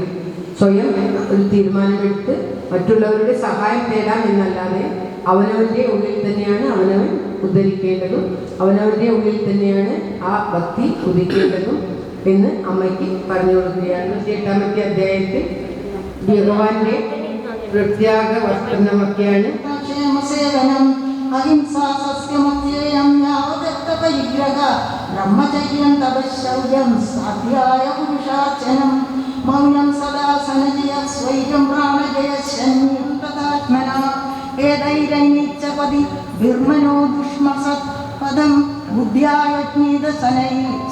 സ്വയം ഒരു തീരുമാനമെടുത്ത് മറ്റുള്ളവരുടെ സഹായം തേടാം എന്നല്ലാതെ അവനവൻ്റെ ഉള്ളിൽ തന്നെയാണ് അവനവൻ ഉദ്ധരിക്കേണ്ടതും അവനവൻ്റെ ഉള്ളിൽ തന്നെയാണ് ആ ഭക്തി ഉദിക്കേണ്ടതും എന്ന് അമ്മയ്ക്ക് പറഞ്ഞു കൊടുക്കുകയാണ്. 8ാമത്തെ അധ്യായത്തിൽ ഭഗവാന്റെ പ്രത്യാഗ വർത്തനമൊക്കെയാണ്. അഹിംസാ സസ്യമധ്യേയം യാവദത്തപരിഗ്രഹ ബ്രഹ്മചര്യം തപശ്ശൗര്യം സ്വാധ്യായ പുരുഷാർച്ചനം മൗനം സദാ സനജയ സ്വൈര്യം പ്രാണജയ ശന്യം തഥാത്മന ഏതൈരൈനിച്ചപതി ബിർമനോ ദുഷ്മസത് പദം ബുദ്ധ്യായജ്ഞീത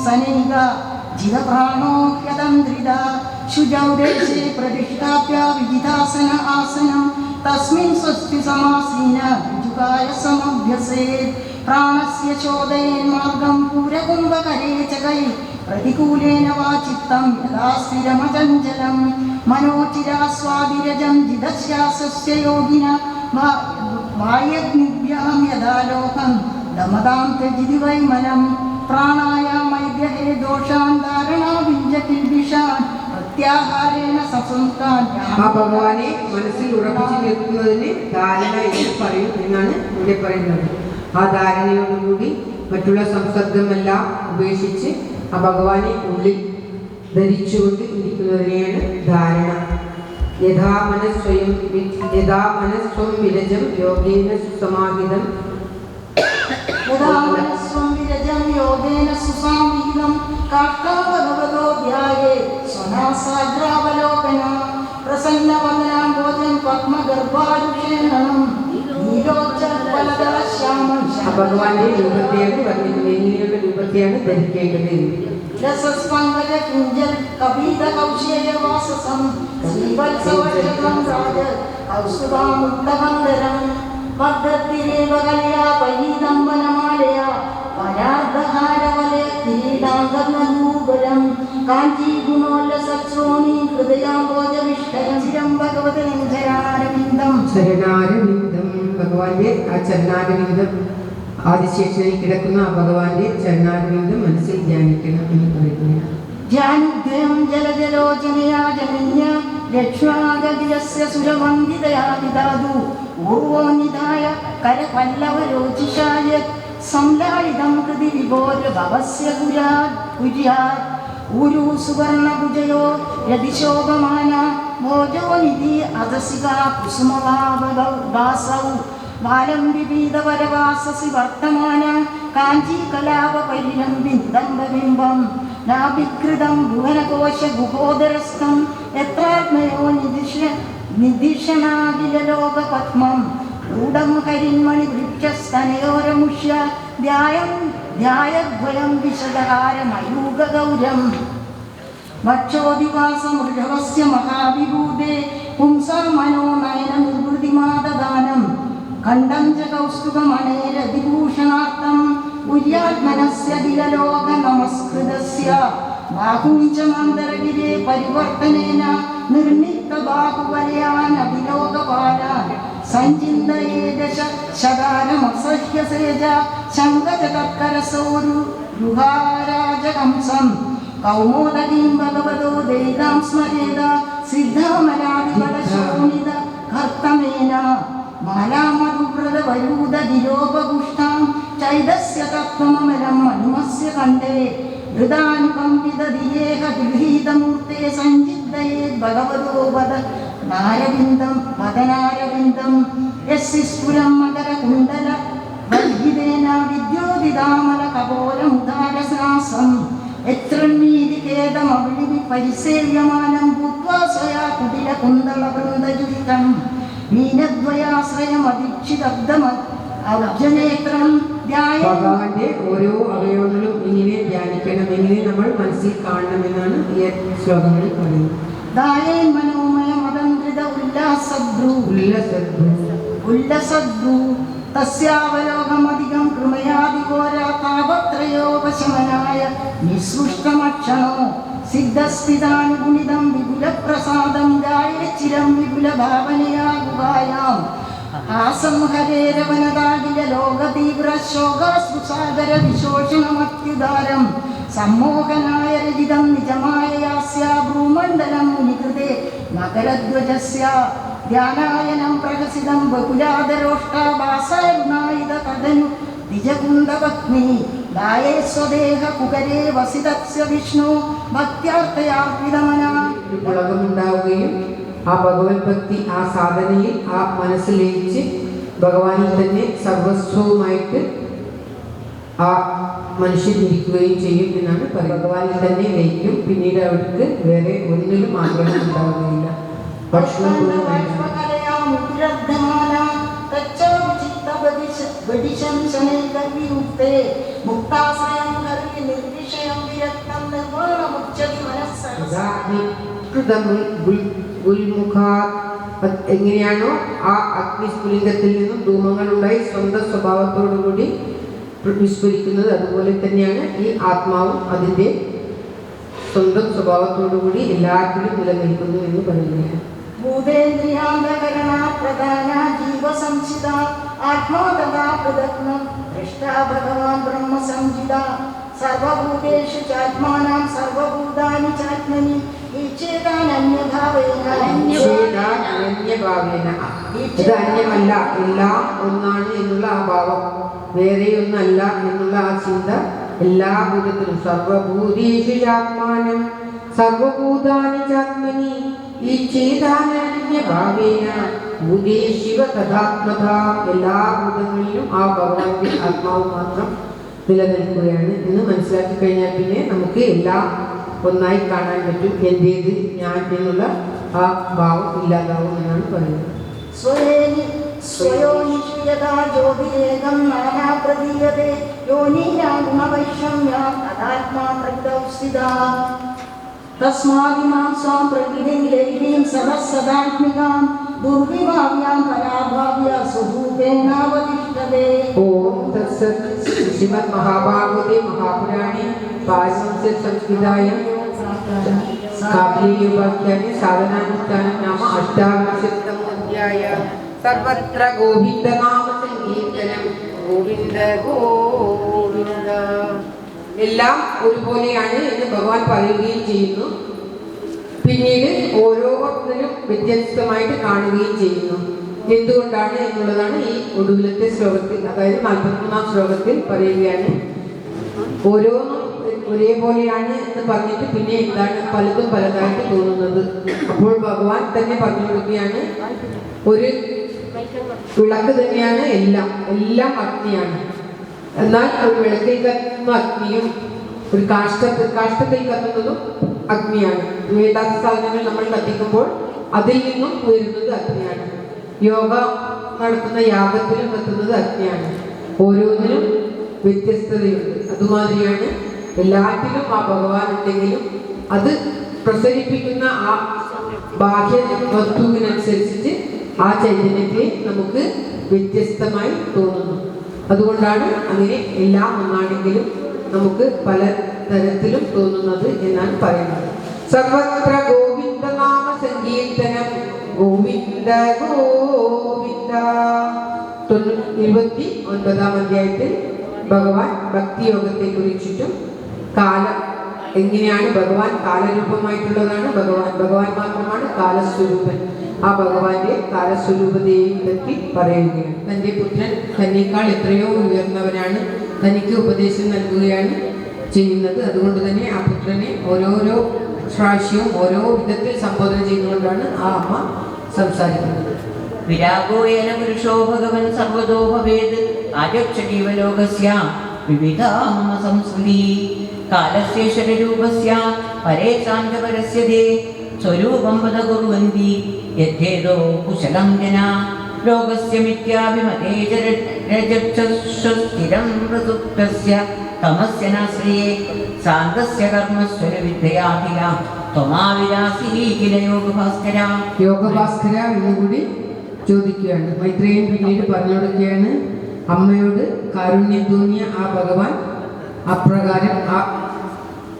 സനൈക ജിതപ്രാണോ ഹ്യതന്ത്രിത ശുചൗദേശേ പ്രതിഷ്ഠാപ്യ വിജിതാസന ആസനം തസ്മിൻ സ്വസ്തി സമാസീന രുജുകായ സമഭ്യസേത് പ്രാണസ്യ ചോദയേൻ മാർഗം പൂരകുംഭകരേ ചകൈ പ്രതികൂലേന വാ ചിത്തം യഥാ സ്ഥിരമചഞ്ചലം മനോചിരാസ്വാദിരജം ജിതസ്യാസസ്യ യോഗിന വായഗ്നിഭ്യാം യഥാ ലോകം ദമതാം ത്യജിതി വൈമനം പ്രാണായാമൈഗ്രഹേ ദോഷാൻ ധാരണാ വിഞ്ചകിൽബിഷാൻ പ്രത്യാഹാരേണ സസംസ്കാൻ. ആ ഭഗവാനെ മനസ്സിൽ ഉറപ്പിച്ചു നിൽക്കുന്നതിന് ധാരണ എന്ന് പറയും എന്നാണ് ഇവിടെ പറയുന്നത്. ആ ധാരണയോടുകൂടി മറ്റുള്ള സംസർഗമെല്ലാം ഉപേക്ഷിച്ച് ആ ഭഗവാനെ ഉള്ളിൽ ധരിച്ചുകൊണ്ട് ഇരിക്കുന്നതിനെയാണ് ധാരണ. യഥാ മനസ്വം വിരജം യോഗേന സുസമാഹിതം യോഗേന സുസാംഹിതം കാഷ്ടാവഗവതോ ധ്യായേ സ്വനാസാഗ്രാവലോകന പ്രസന്നവദനാംബോജം പത്മഗർഭാരുഷേണം നീലോച്ചൽഫലദശ്യാമം. ഭഗവാന്റെ രൂപത്തെയാണ് വർണ്ണിക്കുന്നത്. എങ്ങനെയുള്ള രൂപത്തെയാണ് ധരിക്കേണ്ടത്? രസസ്പങ്കജ കിഞ്ചൽ കപീത കൗശേയവാസസം ശ്രീവത്സവർഷകം രാജ കൗസ്തുഭാമുക്തമന്ദരം മദ്ദത്തിരേവ കല്യാപരീതം വനമാലയ വനാർദ്ധഹാരവലയ കിരീടാംഗമൂപരം കാഞ്ചീഗുണോല്ലസശ്രോണി ഹൃദയാംബോജവിഷ്ടരം ചിരം ഭഗവതം ചരണാരവിന്ദം. ചരണാരവിന്ദം ഭഗവാന്റെ ആ ചരണാരവിന്ദം ആദിശേഷനിൽ കിടക്കുന്ന ആ ഭഗവാന്റെ ചരണാരവിന്ദം മനസ്സിൽ ധ്യാനിക്കണം എന്ന് പറയുന്നു. ധ്യാനുദ്വയം ജലജലോചനയാ ജനന്യ രക്ഷാഗതിരസ്യ സുരവന്ദിതയാ വിദാതു ഊർവോന്നിധായ കരപല്ലവരോചിഷായ സംലാളിതം കൃതി വിഭോരഭവസ്യ കുര്യാത് ഊരു സുവർണഭുജയോ രതിശോഭമാന ഭോജോനിധി അദസികാ കുസുമവാസൗ ബാലം വിപീതവരവാസസി വർത്തമാന കാഞ്ചീകലാപരിരംബിന്ദംബിംബം നാഭികൃതം ഭുവനകോശ ഗുഹോദരസ്ഥം യത്രാത്മയോ നിധിഷണാഖിലലോകപത്മം രൂഢം ഹരിന്മണി വൃക്ഷസ്തനയോരമുഷ്യ ധ്യായദ്വയം വിശദഹാരമയൂകഗൗരം വക്ഷോദിവാസമൃഷവസ്യ മഹാവിഭൂതേ പുംസാ മനോനയന നിർവൃതിമാദദാനം ഖണ്ഡം ച കൗസ്തുഭമണേരതിഭൂഷണാർത്ഥം ഉര്യാത്മനസ്യ ദിലലോക നമസ്കൃതസ്യ ബാഹും ച മന്ദരഗിരേ പരിവർത്തനേന നിർമ്മിത ബാഹുവലയാൻ അഭിലോകപാലാൻ സഞ്ചിന്തയേ ദശ ശകാരമസഹ്യസേജ ശങ്കജകർക്കരസോരു രുഹാരാജകംസം കൗമോദകീം ഭഗവതോ ദൈതാം സ്മരേത സിദ്ധാമരാദിവലശോണിത കർത്തമേന മാലാമധുവ്രതവരൂദഗിരോപപുഷ്ടാം ചൈതസ്യ തത്വമമരം മണിമസ്യ കണ്ഠേ ഹൃദാനുകമ്പിതധിയേഹ ഗൃഹീതമൂർത്തേ സഞ്ചിന്തയേ ഭഗവതോ വദനാരവിന്ദം യസ്സി സ്ഫുരം മകരകുണ്ഡല വൽഹിതേന വിദ്യോതിതാമല കപോലമുദാരസാസം യത്രന്മീതി ഖേദമവിളി പരിസേവ്യമാനം ഭൂത്വാ സ്വയാ കുടില കുന്തളവൃന്ദജുഷ്ടം മീനദ്വയാശ്രയമദീക്ഷിതബ്ദമ ഔജ്ജനേത്രം ധ്യായ. ഭഗവാന്റെ ഓരോ അവയവങ്ങളും ഇങ്ങനെ ധ്യാനിക്കണം, ഇങ്ങനെ നമ്മൾ മനസ്സിൽ കാണണമെന്നാണ് ഈ ശ്ലോകങ്ങളിൽ പറയുന്നത്. ദായേൻ മനോമയ മദന്ത്രിത ഉല്ലാസദ്ഭ്രൂ ഉല്ലസദ്ഭ്രൂ തസ്യാവലോകമധികം കൃമയാദിഘോര താപത്രയോപശമനായ നിസൃഷ്ടമക്ഷണോ സിദ്ധസ്മിതാനുഗുണിതം വിപുലപ്രസാദം ഗായച്ചിരം വിപുലഭാവനയാ ഗുഹായാം ആസംഹരേരവനതാകില ലോകതീവ്രശോകാസുസാഗര വിശോഷണമത്യുദാരം സമ്മോഹനായ രചിതം നിജമായ യാസ്യാ ഭൂമണ്ഡലം മുനികൃതേ മകരധ്വജസ്യ ധ്യാനായനം പ്രഹസിതം ബഹുലാദരോഷ്ടാഭാസാരുണായിത തദനു നിജകുണ്ടപത്നി ദായേ സ്വദേഹ കുകരേ വസിതസ്യ വിഷ്ണു ഭക്ത്യാർത്ഥയാർപ്പിതമനാ. പുളകമുണ്ടാവുകയും ആ ഭഗവത് ഭക്തി ആ സാധനയിൽ ആ മനസ്സിൽ ലയിച്ച് ഭഗവാനിൽ തന്നെ സർവസ്വവുമായിട്ട് ആ മനുഷ്യൻ ഇരിക്കുകയും ചെയ്യും എന്നാണ് പറയുന്നത്. ഭഗവാനിൽ തന്നെ ലയിക്കും. പിന്നീട് അവർക്ക് വേറെ ഒന്നിലും ആഗ്രഹം ഉണ്ടാവുകയില്ല. ഭക്ഷണം പോലും എങ്ങനെയാണോ ആ അഗ്നിസ്ഫുലിംഗത്തിൽ നിന്നും ധൂമങ്ങൾ ഉണ്ടായി സ്വന്തം സ്വഭാവത്തോടുകൂടി വിസ്ഫുരിക്കുന്നത്, അതുപോലെ തന്നെയാണ് ഈ ആത്മാവും അതിൻ്റെ സ്വന്തം സ്വഭാവത്തോടുകൂടി എല്ലാറ്റിലും നിലനിൽക്കുന്നു എന്ന് പറയുകയാണ്. ഭൂതേന്ദ്രിയാന്തകരണ പ്രധാന ജീവസംസിത ആത്മാ തഥാ പൃഥഗ്നം ദൃഷ്ടാ ഭഗവാൻ ബ്രഹ്മസംജിത സർവഭൂതേഷു ചാത്മാനാം സർവഭൂതാനി ചാത്മനി ഈശ്ചേതാനന്യഭാവേന. ഇത് അന്യമല്ല, എല്ലാം ഒന്നാണ് എന്നുള്ള ആ ഭാവം, വേറെയൊന്നല്ല എന്നുള്ള ആ ചിന്ത എല്ലാ ഭൂതത്തിലും സർവഭൂതേഷു ചാത്മാനം സർവഭൂതാനി ചാത്മനി ഈശ്ചേതാനന്യഭാവേന ഭൂതേ ശിവ തഥാത്മത. എല്ലാ ഭൂതങ്ങളിലും ആ ഭഗവാന്റെ ആത്മാവ് മാത്രം നിലനിൽക്കുകയാണ് എന്ന് മനസ്സിലാക്കി കഴിഞ്ഞാൽ പിന്നെ നമുക്ക് എല്ലാം ഒന്നായി കാണാൻ പറ്റും. എൻ്റേത്, ഞാൻ എന്നുള്ള ആ ഭാവം ഇല്ലാതാവും എന്നാണ് പറയുന്നത്. സ്വയോനിഷയതാ ജ്യോതിരേകം നാനാ പ്രതീയതേ യോനീനാ ഗുണവൈഷമ്യാ തദാത്മാ പ്രകൃതൗസ്ഥിതാ തസ്മാദിമാം സ്വാം പ്രകൃതിം ലൈലീം സദസ്സദാത്മികാം ദുർവിഭാവ്യാം പരാഭാവ്യ സ്വരൂപേണാവതിഷ്ഠതേ. ഓം തത്സത്. ശ്രീമദ് മഹാഭാഗവതേ മഹാപുരാണേ പാരമഹംസ്യ സംസ്കൃതായാം കാവ്യേയോപാഖ്യാനെ സാധനാനുഷ്ഠാനം നാമ അഷ്ടാവിംശതിതമോऽധ്യായഃ. സർവത്ര ഗോവിന്ദനാമ സങ്കീർത്തനം ഗോവിന്ദ ഗോവിന്ദ. എല്ലാം ഒരുപോലെയാണ് എന്ന് ഭഗവാൻ പറയുകയും ചെയ്യുന്നു. പിന്നീട് ഓരോരുത്തരും വ്യത്യസ്തമായിട്ട് കാണുകയും ചെയ്യുന്നു. എന്തുകൊണ്ടാണ് എന്നുള്ളതാണ് ഈ ഒടുവിലത്തെ ശ്ലോകത്തിൽ, അതായത് 43-ാം ശ്ലോകത്തിൽ പറയുകയാണ്. ഓരോന്നും ഒരേപോലെയാണ് എന്ന് പറഞ്ഞിട്ട് പിന്നെ എന്താണ് പലതും പലതായിട്ട് തോന്നുന്നത്. അപ്പോൾ ഭഗവാൻ തന്നെ പറഞ്ഞു കൊടുക്കുകയാണ്, ഒരു വിളക്ക് തന്നെയാണ് എല്ലാം, എല്ലാം അഗ്നിയാണ്. എന്നാൽ ഒരു വിളക്കിൽ കത്തുന്ന അഗ്നിയും ഒരു കാഷ്ടത്തിൽ കത്തുന്നതും അഗ്നിയാണ്. വേണ്ടാത്ത സാധനങ്ങൾ നമ്മൾ കത്തിക്കുമ്പോൾ അതിൽ നിന്നും ഉയരുന്നത് അഗ്നിയാണ്. യോഗ നടത്തുന്ന യാഗത്തിലും കത്തുന്നത് അഗ്നിയാണ്. ഓരോന്നിനും വ്യത്യസ്തതയുണ്ട്. അതുമാതിരിയാണ് എല്ലാറ്റിലും ആ ഭഗവാൻ ഉണ്ടെങ്കിലും അത് പ്രസരിപ്പിക്കുന്ന ആ ബാഹ്യ വസ്തുവിനനുസരിച്ചിട്ട് ആ ചൈതന്യത്തെ നമുക്ക് വ്യത്യസ്തമായി തോന്നുന്നു. അതുകൊണ്ടാണ് അങ്ങനെ എല്ലാം ഒന്നാണെങ്കിലും നമുക്ക് പല തരത്തിലും തോന്നുന്നത് എന്നാണ് പറയുന്നത്. സർവത്ര ഗോവിന്ദനാമ സങ്കീർത്തനം ഗോവിന്ദ ഗോവിന്ദ. 29-ാം അധ്യായത്തിൽ ഭഗവാൻ ഭക്തിയോഗത്തെ കുറിച്ചിട്ടും എങ്ങനെയാണ് ഭഗവാൻ കാലരൂപമായിട്ടുള്ളതാണ്. ഭഗവാൻ മാത്രമാണ് കാലസ്വരൂപൻ. ആ ഭഗവാന്റെ കാലസ്വരൂപതയെയും പറ്റി പറയുകയാണ്. തൻ്റെ പുത്രൻ തന്നേക്കാൾ എത്രയോ ഉയർന്നവനാണ്, തനിക്ക് ഉപദേശം നൽകുകയാണ് ചെയ്യുന്നത്. അതുകൊണ്ട് തന്നെ ആ പുത്രനെ ഓരോരോ പ്രാവശ്യവും ഓരോ വിധത്തിൽ സംബോധന ചെയ്തുകൊണ്ടാണ് ആ അമ്മ സംസാരിക്കുന്നത്. വിരാഗോയേന പുരുഷോ ഭഗവൻ സർവതോ ഭവേത് ആചക്ഷ ജീവലോകസ്യ विविधा मम संस्कृति कालस्येश्वररूपस्य परेषां च परस्य ते स्वरूपं वद कुर्वन्ति यद्धेदो कुशलं जना लोकस्य मिथ्याभिमते च रजक्षस्थिरं प्रसुप्तस्य तमस्य नाश्रये शान्तस्य कर्मस्वरविद्ययाधिया त्वमाविलासी किल യോഗഭാസ്കര. യോഗഭാസ്കര എന്നുകൂടി ചോദിക്കുകയാണ്. മൈത്രേയൻ പിന്നീട് പറഞ്ഞു കൊടുക്കുകയാണ്, അമ്മയോട് കാരുണ്യം തോന്നിയ ആ ഭഗവാൻ അപ്രകാരം ആ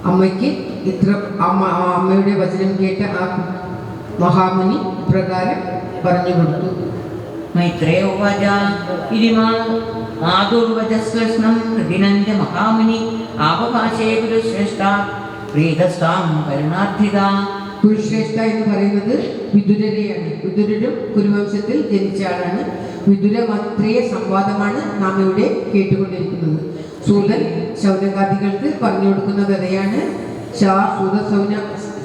അമ്മയ്ക്ക് അമ്മയുടെ വചനം കേട്ട ആ മഹാമുനി ഇപ്രകാരം പറഞ്ഞു കൊടുത്തു. മൈത്രേയ ഉവാച ഇരിമാ മാതുർവചസ്കൃഷ്ണം പ്രതിനന്ദ മഹാമുനി ആപഭാഷേ ഗുരുശ്രേഷ്ഠ പ്രീതസ്താം കരുണാർത്ഥിത. കുരുശ്രേഷ്ഠ എന്ന് പറയുന്നത് വിദുരരെയാണ്. വിദുരരും കുരുവംശത്തിൽ ജനിച്ച ആളാണ്. വിദുര മൈത്രേയ സംവാദമാണ് നാം ഇവിടെ കേട്ടുകൊണ്ടിരിക്കുന്നത്. സൂതൻ ശൗനകാദികൾക്ക് പറഞ്ഞു കൊടുക്കുന്ന കഥയാണ്.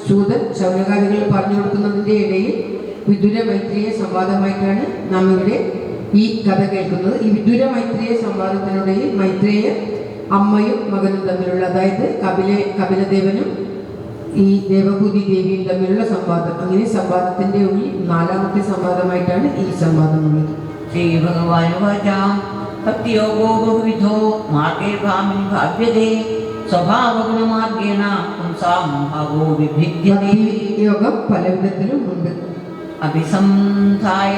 സൂതൻ ശൗനകാദികൾ പറഞ്ഞു കൊടുക്കുന്നതിൻ്റെ ഇടയിൽ വിദുര മൈത്രീയ സംവാദമായിട്ടാണ് നാം ഇവിടെ ഈ കഥ കേൾക്കുന്നത്. ഈ വിദുര മൈത്രീയ സംവാദത്തിനിടയിൽ മൈത്രേയ അമ്മയും മകനും തമ്മിലുള്ള, അതായത് കപിലദേവനും ഈ ദേവഭൂതി ദേവിയും തമ്മിലുള്ള സംവാദം. അങ്ങനെ സംവാദത്തിന്റെ ഉള്ളിൽ 4ാമത്തെ സംവാദമായിട്ടാണ് ഈ സംവാദമുള്ളത്. ശ്രീ ഭഗവാനുവാച ഭക്തിയോഗോ ബഹുവിധോ മാർഗേർഭാമിനി ഭാവ്യതേ സ്വഭാവഗുണമാർഗേണ പുംസാം ഭാവോ വിഭിദ്യതേ. യോഗം പല വിധത്തിലും ഉണ്ട്. അഭിസംധായ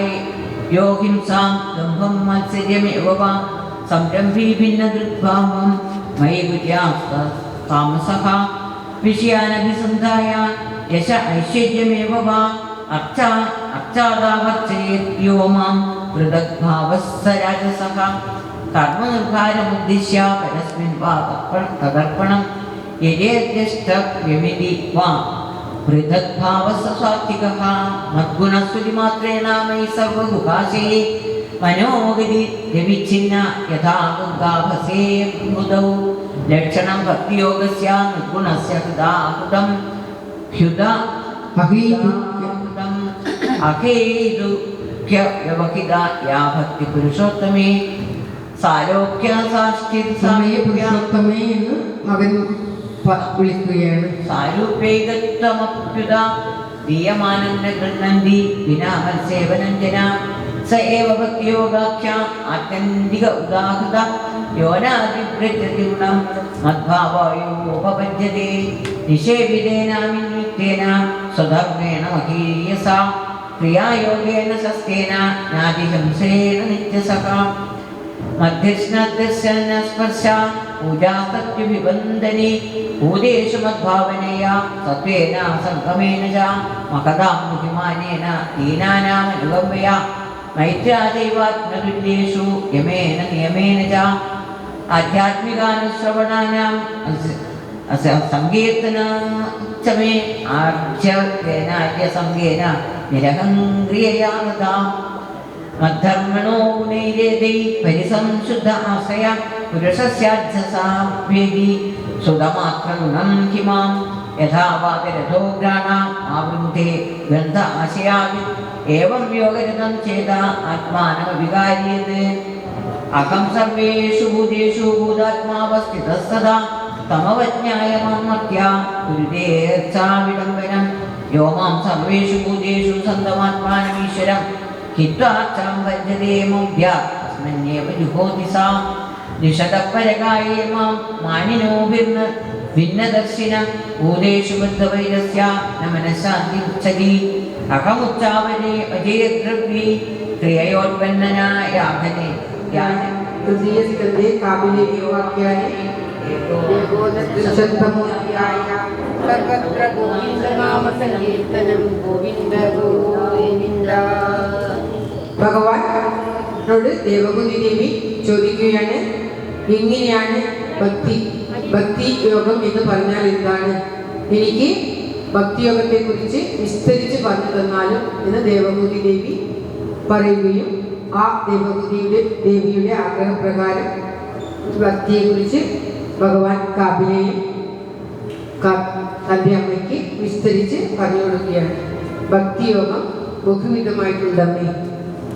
യോഗിംസാം ദംഭം മത്സര്യമേവ വാ സംരംഭീ ഭിന്നദൃഗ്ഭാവം മയി താമസഃ വിഷയാനഭിസന്ധായ യശ ഐശ്വര്യമേവ വാ അർച്ചാദാവർച്ചയേത്യോ മാം പൃഥഗ്ഭാവസ്സ രാജസഃ കർമ്മനിർഭാരമുദ്ദിശ്യ പരസ്മിൻ വാ തദർപ്പണം യജേത്യഷ്ടവ്യമിതി വാ പൃഥഗ്ഭാവസ്സ സാത്വികഃ മദ്ഗുണസ്തുതിമാത്രേണ മയി സർവഗുഹാശയേ മനോഗതി രവിച്ഛിന്ന യഥാ ഗംഗാഭസേ മൃദൗ ലക്ഷണം ഭക്തിയോഗസ്യ നിർഗുണസ്യ ഹൃദാഹൃദം അഖേദുഖ്യ വ്യവഹിത യാ ഭക്തി പുരുഷോത്തമേ സാലോക്യ പുരുഷോത്തമേ എന്ന് മകൻ വിളിക്കുകയാണ്. സാരൂപ്യൈകത്വമപ്യുത ദീയമാനന്ദ ഗൃഹന്തി വിനാ മത്സേവനം ജന സ ഏവ ഭക്തിയോഗാഖ്യ ആത്യന്തിക ഉദാഹൃത യോനാദിവ്രജതി ഗുണം മദ്ഭാവയോപപദ്യതേ നിഷേവിതേനാമിന്യുക്തേന സ്വധർമ്മേണ മഹീയസ ക്രിയായോഗേന സസ്തേന നാദിഹംസേന നിത്യസഖ മധ്യസ്നദർശന സ്പർശ പൂജാസ്തത്വവിബന്ധനെ ഭൂതേഷു മദ്ഭാവനയാ സത്വേന സംഗമേന ച മഹതാം ബുദ്ധിമാനേന ദീനാനാമനുകമ്പയാ മൈത്രാദൈവാത്മതുല്യേഷു യമേന നിയമേന ച ആധ്യാത്മികാനുശ്രവണാനാം സങ്കീർത്തനമേ ആർജ്യസംഗേന നിരഹംക്രിയയാ മദ്ധർമ്മണോ ഗുണൈരേതൈ പരിസംശുദ്ധ ആശയ പുരുഷസ്യാധ്യസാഭ്യേദി സുതമാത്രഗുണം ഹിമാം യഥാ വാതിരഥോ ഘ്രാണാം ആവൃന്ദേ ഗന്ധ ആശയാവി ഏവം യോഗരതം ചേത ആത്മാനമവികാര്യേത് അഹം സർവേഷു ഭൂതേഷു ഭൂതാത്മാവസ്ഥിതഃ സദാ തമവജ്ഞായ മാം മർത്യ ഗുരുദേർച്ചാവിഡംബനം യോ മാം സർവേഷു ഭൂതേഷു സന്തമാത്മാനമീശ്വരം ഹിത്വാർച്ചാം ഭജതേ മുഗ്ധ്യ തസ്മന്യേവ ജുഹോതി സാ നിഷതപരകായേ മാം മാനിനോഭിർന ഭിന്നദർശിനം ഭൂതേഷു ബദ്ധവൈരസ്യ ന മനഃശാന്തി ഉച്ഛതി അഹമുച്ചാവരേ അജയദ്രവ്യേ ക്രിയയോത്പന്നനായാഘനെ തൃതീയ സ്കന്ധേ കാപിലേ വാക്യാനി സർവത്ര ഗോവിന്ദനാമ സങ്കീർത്തനം ഗോവിന്ദ ഗോവിന്ദ. ഭഗവാനോട് ദേവഭൂതി ദേവി ചോദിക്കുകയാണ്, എങ്ങനെയാണ് ഭക്തി യോഗം എന്ന് പറഞ്ഞാൽ എന്താണ്? എനിക്ക് ഭക്തിയോഗത്തെ കുറിച്ച് വിസ്തരിച്ച് പറഞ്ഞു തന്നാലും എന്ന് ദേവഭൂതി ദേവി പറയുകയും ആ ദേവിയുടെ ആഗ്രഹപ്രകാരം ഭക്തിയെക്കുറിച്ച് ഭഗവാൻ കാപിലെയും തൻ്റെ അമ്മയ്ക്ക് വിസ്തരിച്ച് പറഞ്ഞു കൊടുക്കുകയാണ്. ഭക്തിയോഗം ബഹുവിധമായിട്ടുണ്ടമ്മേ,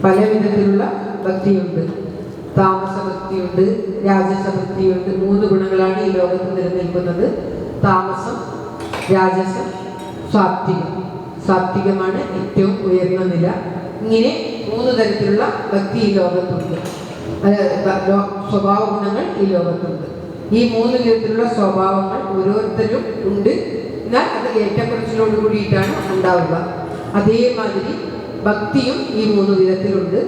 പല വിധത്തിലുള്ള ഭക്തിയുണ്ട്. താമസഭക്തിയുണ്ട്, രാജസഭക്തിയുണ്ട്. 3 ഗുണങ്ങളാണ് ഈ ലോകത്ത് നിലനിൽക്കുന്നത്. താമസം, രാജസം, സാത്വികം. സാത്വികമാണ് ഏറ്റവും ഉയർന്ന നില. ഇങ്ങനെ 3 തരത്തിലുള്ള ഭക്തി ഈ ലോകത്തുണ്ട്. സ്വഭാവ ഗുണങ്ങൾ ഈ ലോകത്തുണ്ട്. ഈ 3 വിധത്തിലുള്ള സ്വഭാവങ്ങൾ ഓരോരുത്തരും ഉണ്ട്. എന്നാൽ അത് ഏറ്റക്കുറച്ചിലോട് കൂടിയിട്ടാണ് ഉണ്ടാവുക. അതേമാതിരി ഭക്തിയും ഈ 3 വിധത്തിലുണ്ട്.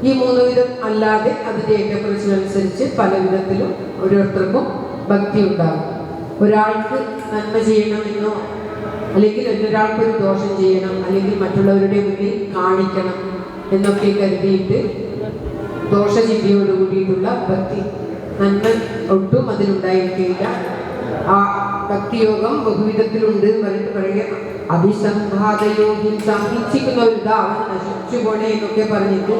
ഈ 3 വിധം അല്ലാതെ അതിൻ്റെ ഏറ്റക്കുറച്ചിലനുസരിച്ച് പല വിധത്തിലും ഓരോരുത്തർക്കും ഭക്തി ഉണ്ടാകും. ഒരാൾക്ക് നന്മ ചെയ്യണമെന്നോ അല്ലെങ്കിൽ ഒരാൾക്കൊരു ദോഷം ചെയ്യണം അല്ലെങ്കിൽ മറ്റുള്ളവരുടെ മുന്നിൽ കാണിക്കണം എന്നൊക്കെ കരുതിയിട്ട് ദോഷചിന്തയോട് കൂടിയിട്ടുള്ള ഭക്തി, നന്മ ഒട്ടും അതിലുണ്ടായിരിക്കില്ല. ആ ഭക്തിയോഗം ബഹുവിധത്തിലുണ്ട് പറഞ്ഞിട്ട് പറയുക, അഭിസംഘാതയോഗി സംഹിച്ചിക്കുന്നവരിതാ അവൻ നശിച്ചു പോണേ എന്നൊക്കെ പറഞ്ഞിട്ട്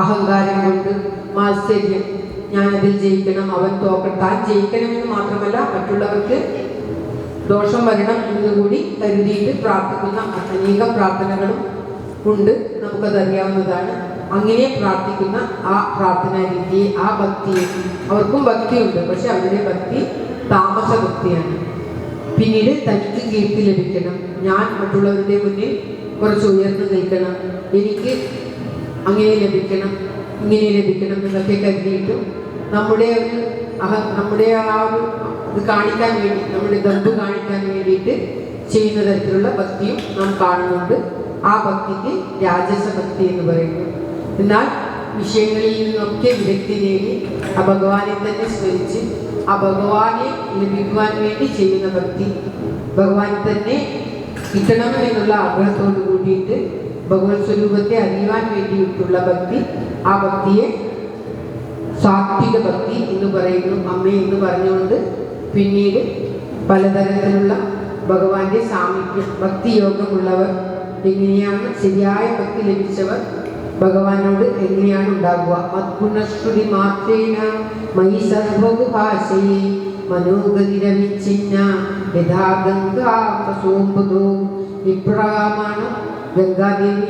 അഹങ്കാരം കൊണ്ട് മാത്സര്യം, ഞാനതിൽ ജയിക്കണം, അവൻ താൻ ജയിക്കണമെന്ന് മാത്രമല്ല മറ്റുള്ളവർക്ക് ദോഷം വരണം എന്നുകൂടി കരുതിയിട്ട് പ്രാർത്ഥിക്കുന്ന അനേകം പ്രാർത്ഥനകളും ഉണ്ട്. നമുക്കതറിയാവുന്നതാണ്. അങ്ങനെ പ്രാർത്ഥിക്കുന്ന ആ പ്രാർത്ഥനാ രീതിയെ, ആ ഭക്തിയെ, അവർക്കും ഭക്തിയുണ്ട്. പക്ഷെ അവരുടെ ഭക്തി താമസ ഭക്തിയാണ്. പിന്നീട് തനിക്ക് കീർത്തി ലഭിക്കണം, ഞാൻ മറ്റുള്ളവരുടെ മുന്നിൽ കുറച്ച് ഉയർന്നു നിൽക്കണം, എനിക്ക് അങ്ങനെ ലഭിക്കണം, ഇങ്ങനെ ലഭിക്കണം എന്നൊക്കെ കരുതിയിട്ടും നമ്മുടെ ആ ഒരു ഇത് കാണിക്കാൻ വേണ്ടി, നമ്മുടെ ദമ്പ് കാണിക്കാൻ വേണ്ടിയിട്ട് ചെയ്യുന്ന തരത്തിലുള്ള ഭക്തിയും നാം കാണുന്നുണ്ട്. ആ ഭക്തിക്ക് രാജസഭക്തി എന്ന് പറയുന്നു. എന്നാൽ വിഷയങ്ങളിൽ നിന്നൊക്കെ വിരക്തി നേടി ആ ഭഗവാനെ തന്നെ സ്മരിച്ച് ആ ഭഗവാനെ ലഭിക്കുവാൻ വേണ്ടി ചെയ്യുന്ന ഭക്തി, ഭഗവാൻ തന്നെ കിട്ടണമെന്നുള്ള ആഗ്രഹത്തോട് കൂടിയിട്ട് ഭഗവത് സ്വരൂപത്തെ അറിയുവാൻ വേണ്ടിയിട്ടുള്ള ഭക്തി, ആ ഭക്തിയെ സാത്വിക ഭക്തി എന്ന് പറയുന്നു. അമ്മ എന്ന് പറഞ്ഞുകൊണ്ട് പിന്നീട് പലതരത്തിലുള്ള ഭഗവാന്റെ സാമീപ്യം, ഭക്തിയോഗമുള്ളവർ എങ്ങനെയാണ്, ശരിയായ ഭക്തി ലഭിച്ചവർ ഭഗവാനോട് എങ്ങനെയാണ് ഉണ്ടാവുക. മദ്ഗുണശ്രുതി മാത്രേണ മയി സർവഭാഷയെ മനോഗതിരവിച്ചിന്ന യഥാ ഗംഗാസോമ്പതോ. ഇപ്രകാരമാണ് ഗംഗാദേവി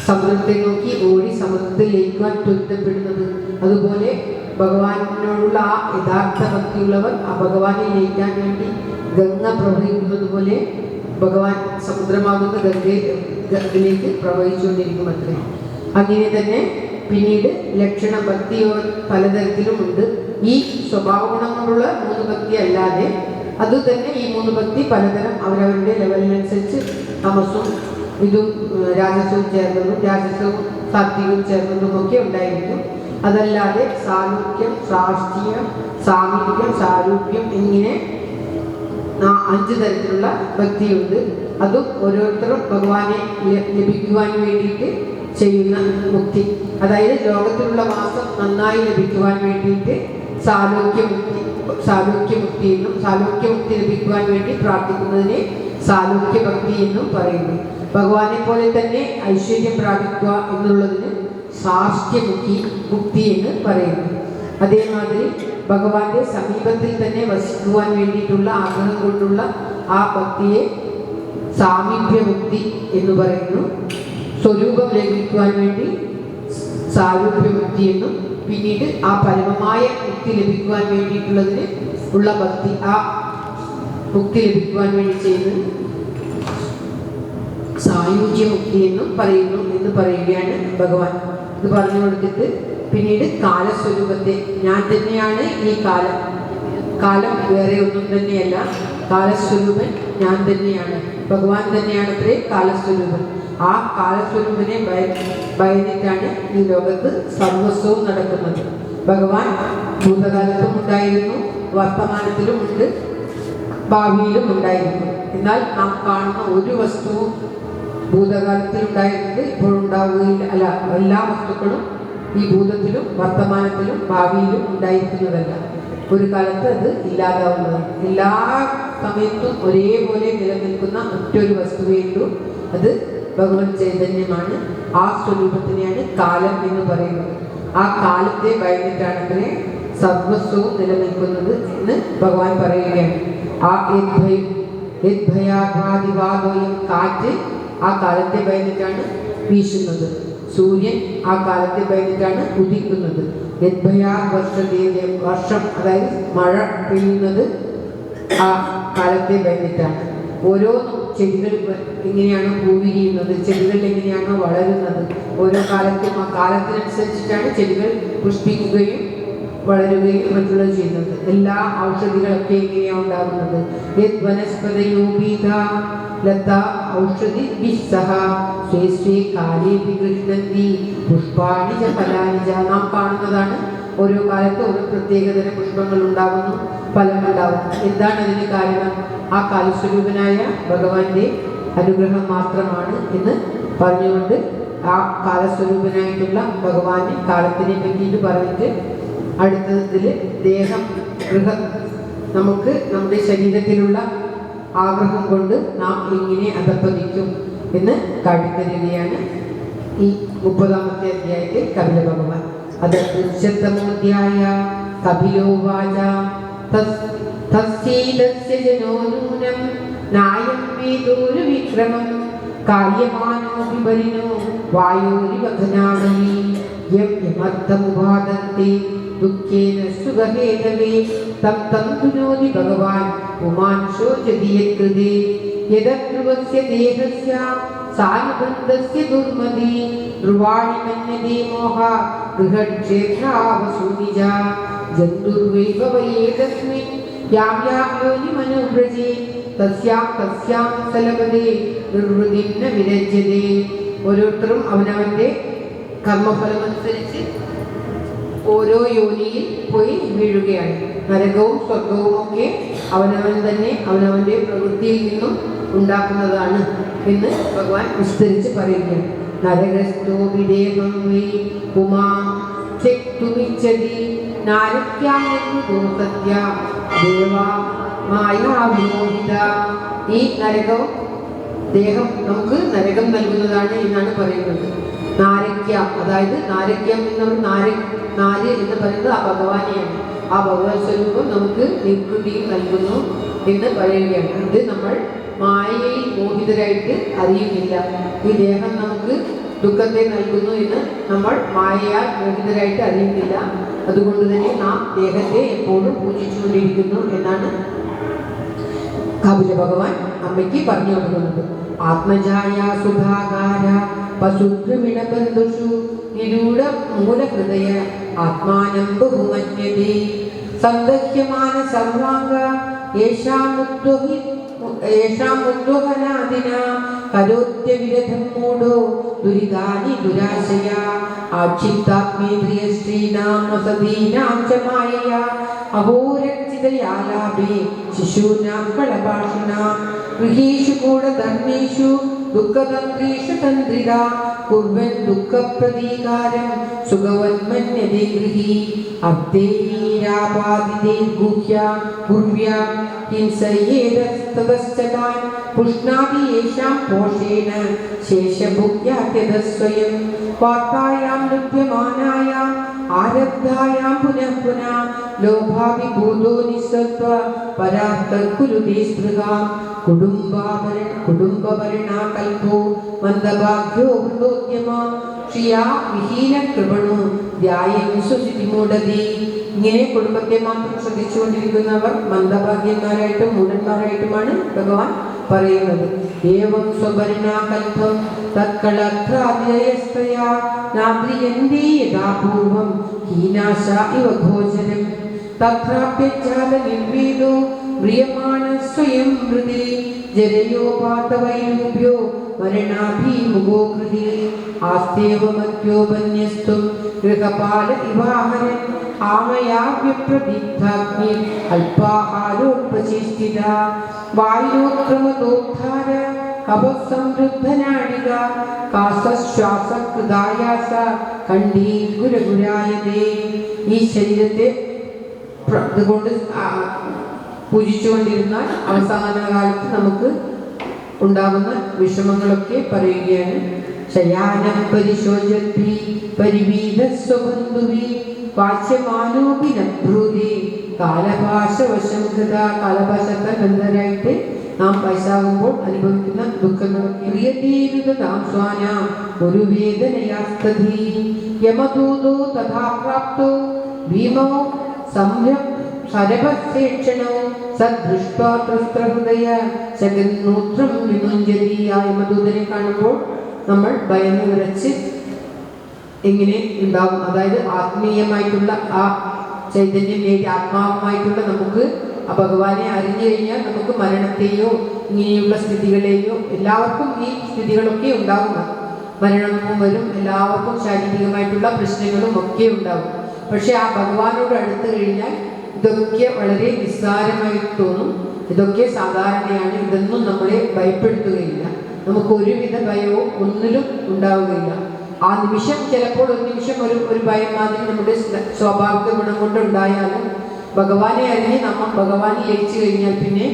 സമുദ്രത്തെ നോക്കി ഓടി സമുദ്രത്തിൽ ലയിക്കുവാൻ ത്വരിതപ്പെടുന്നത്. അതുപോലെ ഭഗവാനോടുള്ള ആ യഥാർത്ഥ ഭക്തിയുള്ളവർ ആ ഭഗവാനെ ലയിക്കാൻ വേണ്ടി ഗംഗ പ്രവഹിക്കുന്നത് പോലെ ഭഗവാൻ സമുദ്രമാകുന്ന ഗംഗയിലേക്ക് പ്രവഹിച്ചുകൊണ്ടിരിക്കും അത്രേ. അങ്ങനെ തന്നെ പിന്നീട് ലക്ഷണ ഭക്തിയോ പലതരത്തിലുമുണ്ട്. ഈ സ്വഭാവ ഗുണം കൊണ്ടുള്ള 3 ഭക്തി അല്ലാതെ അതുതന്നെ ഈ 3 ഭക്തി പലതരം അവരവരുടെ ലെവലിനനുസരിച്ച് തമസും ഇതും രാജസവും ചേർന്നതും രാജസവും സാത്വികവും ചേർന്നതും ഒക്കെ ഉണ്ടായിരിക്കും. അതല്ലാതെ സാരൂപ്യം, സാഷ്ട്യം, സാമീപ്യം, സാരൂപ്യം ഇങ്ങനെ 5 തരത്തിലുള്ള ഭക്തിയുണ്ട്. അതും ഓരോരുത്തരും ഭഗവാനെ ലഭിക്കുവാൻ വേണ്ടിയിട്ട് ചെയ്യുന്ന മുക്തി. അതായത് ലോകത്തിലുള്ള വാസം നന്നായി ലഭിക്കുവാൻ വേണ്ടിയിട്ട് സാലോക്യമുക്തി എന്നും സാലോക്യമുക്തി ലഭിക്കുവാൻ വേണ്ടി പ്രാർത്ഥിക്കുന്നതിനെ സാലോക്യഭക്തി എന്നും പറയുന്നു. ഭഗവാനെ പോലെ തന്നെ ഐശ്വര്യം പ്രാപിക്കുക എന്നുള്ളതിന് സാഷ്ട്യമുക്തി എന്ന് പറയുന്നു. അതേമാതിരി ഭഗവാന്റെ സമീപത്തിൽ തന്നെ വസിക്കുവാൻ വേണ്ടിയിട്ടുള്ള ആഗ്രഹം കൊണ്ടുള്ള ആ ഭക്തിയെ സാമീപ്യമുക്തി എന്ന് പറയുന്നു. സ്വരൂപം ലഭിക്കുവാൻ വേണ്ടി സാരൂപ്യമുക്തി എന്നും, പിന്നീട് ആ പരമമായ മുക്തി ലഭിക്കുവാൻ വേണ്ടിയിട്ടുള്ളതിന് ഉള്ള ഭക്തി, ആ മുക്തി ലഭിക്കുവാൻ വേണ്ടി ചെയ്യുന്നത് സായുജ്യമുക്തി എന്നും പറയുന്നു എന്ന് പറയുകയാണ് ഭഗവാൻ. ഇത് പറഞ്ഞു കൊടുത്തിട്ട് പിന്നീട് കാലസ്വരൂപത്തെ, ഞാൻ തന്നെയാണ് ഈ കാലം, കാലം വേറെ ഒന്നും തന്നെയല്ല, കാലസ്വരൂപൻ ഞാൻ തന്നെയാണ്, ഭഗവാൻ തന്നെയാണ് അത്രേ കാലസ്വരൂപൻ. ആ കാലസ്വരൂപനെ ഭയന്നിട്ടാണ് ഈ ലോകത്ത് സർവസ്വവും നടക്കുന്നത്. ഭഗവാൻ ഭൂതകാലത്തും ഉണ്ടായിരുന്നു, വർത്തമാനത്തിലും ഉണ്ട്, ഭാവിയിലും ഉണ്ടായിരുന്നു. എന്നാൽ നാം കാണുന്ന ഒരു വസ്തുവും ഭൂതകാലത്തിലുണ്ടായിരുന്നത് ഇപ്പോഴുണ്ടാവുകയില്ല. അല്ല, എല്ലാ വസ്തുക്കളും ഈ ഭൂതത്തിലും വർത്തമാനത്തിലും ഭാവിയിലും ഉണ്ടായിരിക്കുന്നതല്ല. ഒരു കാലത്ത് അത് ഇല്ലാതാവുന്നതാണ്. എല്ലാ സമയത്തും ഒരേപോലെ നിലനിൽക്കുന്ന മറ്റൊരു വസ്തുവേണ്ടു, അത് ഭഗവത് ചൈതന്യമാണ്. ആ സ്വരൂപത്തിനെയാണ് കാലം എന്ന് പറയുന്നത്. ആ കാലത്തെ ഭയന്നിട്ടാണ് സർവസ്വവും നിലനിൽക്കുന്നത് എന്ന് ഭഗവാൻ പറയുകയാണ്. ആ യദ്ഭയാഘാതിവാദോയം, കാറ്റ് ആ കാലത്തെ ഭയന്നിട്ടാണ് വീശുന്നത്. സൂര്യൻ ആ കാലത്തെ ഭയന്നിട്ടാണ് ഉദിക്കുന്നത്. യദ്ഭയാ വർഷത്തെ വർഷം, അതായത് മഴ പെയ്യുന്നത് ആ കാലത്തെ ഭയന്നിട്ടാണ്. ഓരോ ചെടികൾ എങ്ങനെയാണോ പൂവിരിയുന്നത്, ചെടികൾ എങ്ങനെയാണോ വളരുന്നത്, ഓരോ കാലത്തും ആ കാലത്തിനനുസരിച്ചിട്ടാണ് ചെടികൾ പുഷ്പിക്കുകയും വളരുകയും മറ്റുള്ളത് ചെയ്യുന്നത്. എല്ലാ ഔഷധികളൊക്കെ എങ്ങനെയാണ് ഉണ്ടാകുന്നത്? യത് വനസ്പതയോപീത ലത ഔഷധി വിസ്സഹ സ്വേ സ്വേ കാലേ വിഗൃഹ്ണന്തി പുഷ്പാണി ച ഫലാനി ച. നാം കാണുന്നതാണ് ഓരോ കാലത്ത് ഓരോ പ്രത്യേകതര പുഷ്പങ്ങൾ ഉണ്ടാകുന്നു, ഫലമുണ്ടാകുന്നു. എന്താണ് അതിന് കാരണം? ആ കാലസ്വരൂപനായ ഭഗവാന്റെ അനുഗ്രഹം മാത്രമാണ് എന്ന് പറഞ്ഞുകൊണ്ട് ആ കാലസ്വരൂപനായിട്ടുള്ള ഭഗവാന്റെ കാലത്തിനെ പറ്റിയിട്ട് പറഞ്ഞിട്ട് അടുത്തതിൽ ദേഹം ഗൃഹം, നമുക്ക് നമ്മുടെ ശരീരത്തിലുള്ള ആഗ്രഹം കൊണ്ട് നാം എങ്ങനെ അധപ്പതിക്കും എന്ന് കാട്ടിത്തരികയാണ് ഈ 30-ാമത്തെ അധ്യായത്തിൽ കപില ഭഗവാൻ. അത് ഉച്ചതമോധ്യായ കപിലോവാച തസ്യൈതസ്യ ജനോ നൂനം നായം വേദോരു വിക്രമം കാര്യമാനോ വിപരിനോ വായോരിവധനാവലി യമർത്ഥമുപാദന്തി ദുഃഖേന സുഖഹേതവേ തം തം തുനോതി ഭഗവാൻ ഉമാൻശോ ജതിയകൃതേ യദധ്രുവസ്യ ദേഹസ്യ സാനുബന്ധസ്യ ദുർമതി ധ്രുവാണി മന്യതേ മോഹ ഗൃഹക്ഷേത്രാവസൂനിജ ജന്തുർവൈവ വയേതസ്മിൻ യാം യാം യോനി മനുവ്രജേ തസ്യാം തസ്യാം സലപദേ നിർവൃതിം ന വിരജ്യതേ. ഓരോരുത്തരും അവനവൻ്റെ കർമ്മഫലമനുസരിച്ച് ഓരോ യോനിയിൽ പോയി വീഴുകയാണ്. നരകവും സ്വർഗവും ഒക്കെ അവനവൻ തന്നെ അവനവൻ്റെ പ്രവൃത്തിയിൽ നിന്നും ഉണ്ടാക്കുന്നതാണ് എന്ന് ഭഗവാൻ വിസ്തരിച്ച് പറയുകയാണ്. നരകസ്തോ വിദേഹം വൈ പുമാം ത്യക്തുമിച്ഛതി നാരക്യാമൃതോ സത്യ ദേവാ മായാവിമോഹിത. ഈ നരകവും ദേഹം നമുക്ക് നരകം നൽകുന്നതാണ് എന്നാണ് പറയുന്നത്. നാരക്യം, അതായത് നാരക്യം എന്നവർ നാര് എന്ന് പറയുന്നത് ആ ഭഗവാനെയാണ്. ആ ഭഗവാൻ സ്വരൂപം നമുക്ക് നിർവൃതിയും നൽകുന്നു എന്ന് പറയുകയാണ്. ഇത് നമ്മൾ മായയിൽ മോഹിതരായിട്ട് അറിയുന്നില്ല. ഈ ദേഹം നമുക്ക് ദുഃഖത്തെ നൽകുന്നു എന്ന് നമ്മൾ മായയാൽ മോഹിതരായിട്ട് അറിയുന്നില്ല. അതുകൊണ്ട് തന്നെ നാം ദേഹത്തെ എപ്പോഴും പൂജിച്ചുകൊണ്ടിരിക്കുന്നു എന്നാണ് കപില ഭഗവാൻ അമ്മയ്ക്ക് പറഞ്ഞു കൊടുക്കുന്നത്. ആത്മജായ സുധാകാര പശുദ്രവിണബന്ധുഷു നിരൂഢ മൂലഹൃദയ ആത്മാനം ബഹുമന്യതേ സന്ദഹ്യമാന സർവാംഗ യേഷാം മുദ്വഹനാദിന കരോത്യ വിരധം മൂഢോ ദുരിതാനി ദുരാശയ ആക്ഷിപ്താത്മേന്ദ്രിയ സ്ത്രീണാം വസതീനാം ച മായയാ അഹോരക്ഷിതയാലാഭേ ശിശൂനാം കളഭാഷിണാം ഗൃഹേഷു കൂടധർമ്മേഷു ദുഃഖതന്ത്രീഷു തന്ത്രിത കുർവൻ ദുഃഖപ്രതീകാരം സുഖവന്മന്യതേ ഗൃഹീ അബ്ദേരാപാദിതേ ഗുഹ്യ കുർവ്യാം ഹിംസയേതസ്തതശ്ചതാൻ പുഷ്ണാതി യേഷാം പോഷേണ ശേഷഭുക്യാത്യതസ്വയം വാർത്തായാം ലഭ്യമാനായാം ആരബ്ധായാം പുനഃ പുനഃ ലോഭാവിഭൂതോ നിസ്സത്വ പരാക്തകുരുതേ സ്പൃഹാം കുടുംബഭരണാകൽപോ മന്ദഭാഗ്യോ വൃതോദ്യമ ക്ഷിയാ വിഹീന കൃപണു ധ്യായം സുചിതിമൂഢതി. ഇങ്ങനെ കുടുംബത്തെ മാത്രം ശ്രദ്ധിച്ചുകൊണ്ടിരിക്കുന്നവർ മന്ദഭാഗ്യന്മാരായിട്ടും മൂഢന്മാരായിട്ടുമാണ് ഭഗവാൻ പറയുന്നത്. ഏവം സ്വഭരണാകൽപം തത്കളത്രാദ്യയസ്തയാ നാദ്രിയന്തേ യഥാപൂർവം ഹീനാശ ഇവ ഗോചരം തത്രാപ്യജാത നിർവേദോ മ്രിയമാണ സ്വയം ഹൃദി ജരയോപാതവൈരൂപ്യോ മരണാഭിമുഖോ ഗൃഹി ആസ്തേവമത്യോപന്യസ്തും ഗൃഹപാല ഇവാഹരൻ ആമയാവ്യപ്രദീപ്താഗ്നി അല്പാഹാരോപചേഷ്ടിത വായുക്രമദോദ്ധാര അപസംവൃദ്ധനാഴിക കാസശ്വാസകൃതായാസ കണ്ഠീ ഗുരഗുരായതേ. ഈ ശരീരത്തെ കൊണ്ട് പൂജിച്ചുകൊണ്ടിരുന്നാൽ അവസാന കാലത്ത് നമുക്ക് ഉണ്ടാകുന്ന വിഷമങ്ങളൊക്കെ പറയുകയാണ്. ശയാനം പരിശോചത്തി പരിവീതസ്വബന്ധുവി വാച്യമാനോപി നഭ്രൂതി കാലഭാഷവശം കൃത. കാലഭാഷത്താൽ ബന്ധരായിട്ട് നാം വയസ്സാകുമ്പോൾ അനുഭവിക്കുന്ന ദുഃഖങ്ങളൊക്കെ പ്രിയതീരുതാം സ്വാനാം ഒരു വേദനയാസ്തധി യമദൂതോ തഥാ പ്രാപ്തോ ഭീമോ സരഭക്ഷണോ സദൃഷ്ട്വാ ത്രസ്ത്രഹൃദയ ശകന്നൂത്രം വിമുഞ്ചതി. ആ യമദൂതനെ കാണുമ്പോൾ നമ്മൾ ഭയന്ന് വിറച്ച് എങ്ങനെ ഉണ്ടാകും? അതായത് ആത്മീയമായിട്ടുള്ള ആ ചൈതന്യം നേടി ആത്മാവുമായിട്ടുള്ള നമുക്ക് ആ ഭഗവാനെ അറിഞ്ഞു കഴിഞ്ഞാൽ നമുക്ക് മരണത്തെയോ ഇങ്ങനെയുള്ള സ്ഥിതികളെയോ, എല്ലാവർക്കും ഈ സ്ഥിതികളൊക്കെ ഉണ്ടാകുക, മരണവും വരും, എല്ലാവർക്കും ശാരീരികമായിട്ടുള്ള പ്രശ്നങ്ങളും ഒക്കെ ഉണ്ടാകും. പക്ഷെ ആ ഭഗവാനോട് അടുത്ത് കഴിഞ്ഞാൽ ഇതൊക്കെ വളരെ നിസ്സാരമായി തോന്നും. ഇതൊക്കെ സാധാരണയാണ്. ഇതൊന്നും നമ്മളെ ഭയപ്പെടുത്തുകയില്ല. നമുക്ക് ഒരുവിധ ഭയവും ഒന്നിലും ഉണ്ടാവുകയില്ല. ആ നിമിഷം ചിലപ്പോൾ ഒരു നിമിഷം ഒരു ഭയം മാതിരി നമ്മുടെ സ്വാഭാവിക ഗുണം കൊണ്ടുണ്ടായാലും ഭഗവാനെ അറിഞ്ഞ് നമ്മൾ ഭഗവാനിൽ ലയിച്ചു കഴിഞ്ഞാൽ പിന്നെ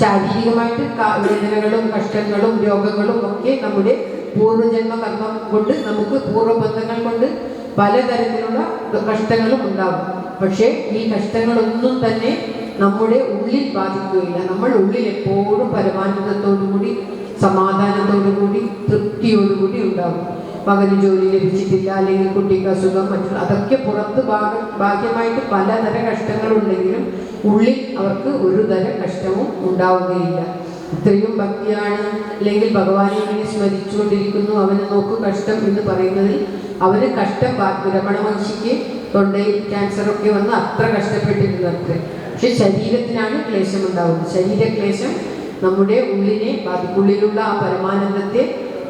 ശാരീരികമായിട്ട് വേദനകളും കഷ്ടങ്ങളും രോഗങ്ങളും ഒക്കെ നമ്മുടെ പൂർവ്വജന്മ കർമ്മം കൊണ്ട്, നമുക്ക് പൂർവ്വബന്ധങ്ങൾ കൊണ്ട് പലതരത്തിലുള്ള കഷ്ടങ്ങളും ഉണ്ടാകും. പക്ഷേ ഈ കഷ്ടങ്ങളൊന്നും തന്നെ നമ്മുടെ ഉള്ളിൽ ബാധിക്കുകയില്ല. നമ്മൾ ഉള്ളിൽ എപ്പോഴും പരമാനന്ദത്തോടുകൂടി, സമാധാനത്തോടുകൂടി, തൃപ്തിയോടുകൂടി ഉണ്ടാകും. മകന് ജോലി ലഭിച്ചിട്ടില്ല, അല്ലെങ്കിൽ കുട്ടിക്ക് അസുഖം, മറ്റുള്ള അതൊക്കെ പുറത്ത് ഭാഗ്യമായിട്ട് പലതര കഷ്ടങ്ങളുണ്ടെങ്കിലും ഉള്ളിൽ അവർക്ക് ഒരു തര കഷ്ടവും ഉണ്ടാവുകയില്ല. ഇത്രയും ഭക്തിയാണ്, അല്ലെങ്കിൽ ഭഗവാനെ ഇങ്ങനെ സ്മരിച്ചുകൊണ്ടിരിക്കുന്നു, അവന് നോക്കൂ കഷ്ടം എന്ന് പറയുന്നതിൽ അവന് കഷ്ടം രമണ മഹർഷിക്ക് തൊണ്ടയിൽ ക്യാൻസറൊക്കെ വന്ന് അത്ര കഷ്ടപ്പെട്ടിരുന്നത്രേ. പക്ഷെ ശരീരത്തിനാണ് ക്ലേശം ഉണ്ടാവുന്നത്. ശരീരക്ലേശം നമ്മുടെ ഉള്ളിനെ ബാധിക്കും. ഉള്ളിലുള്ള ആ പരമാനന്ദത്തെ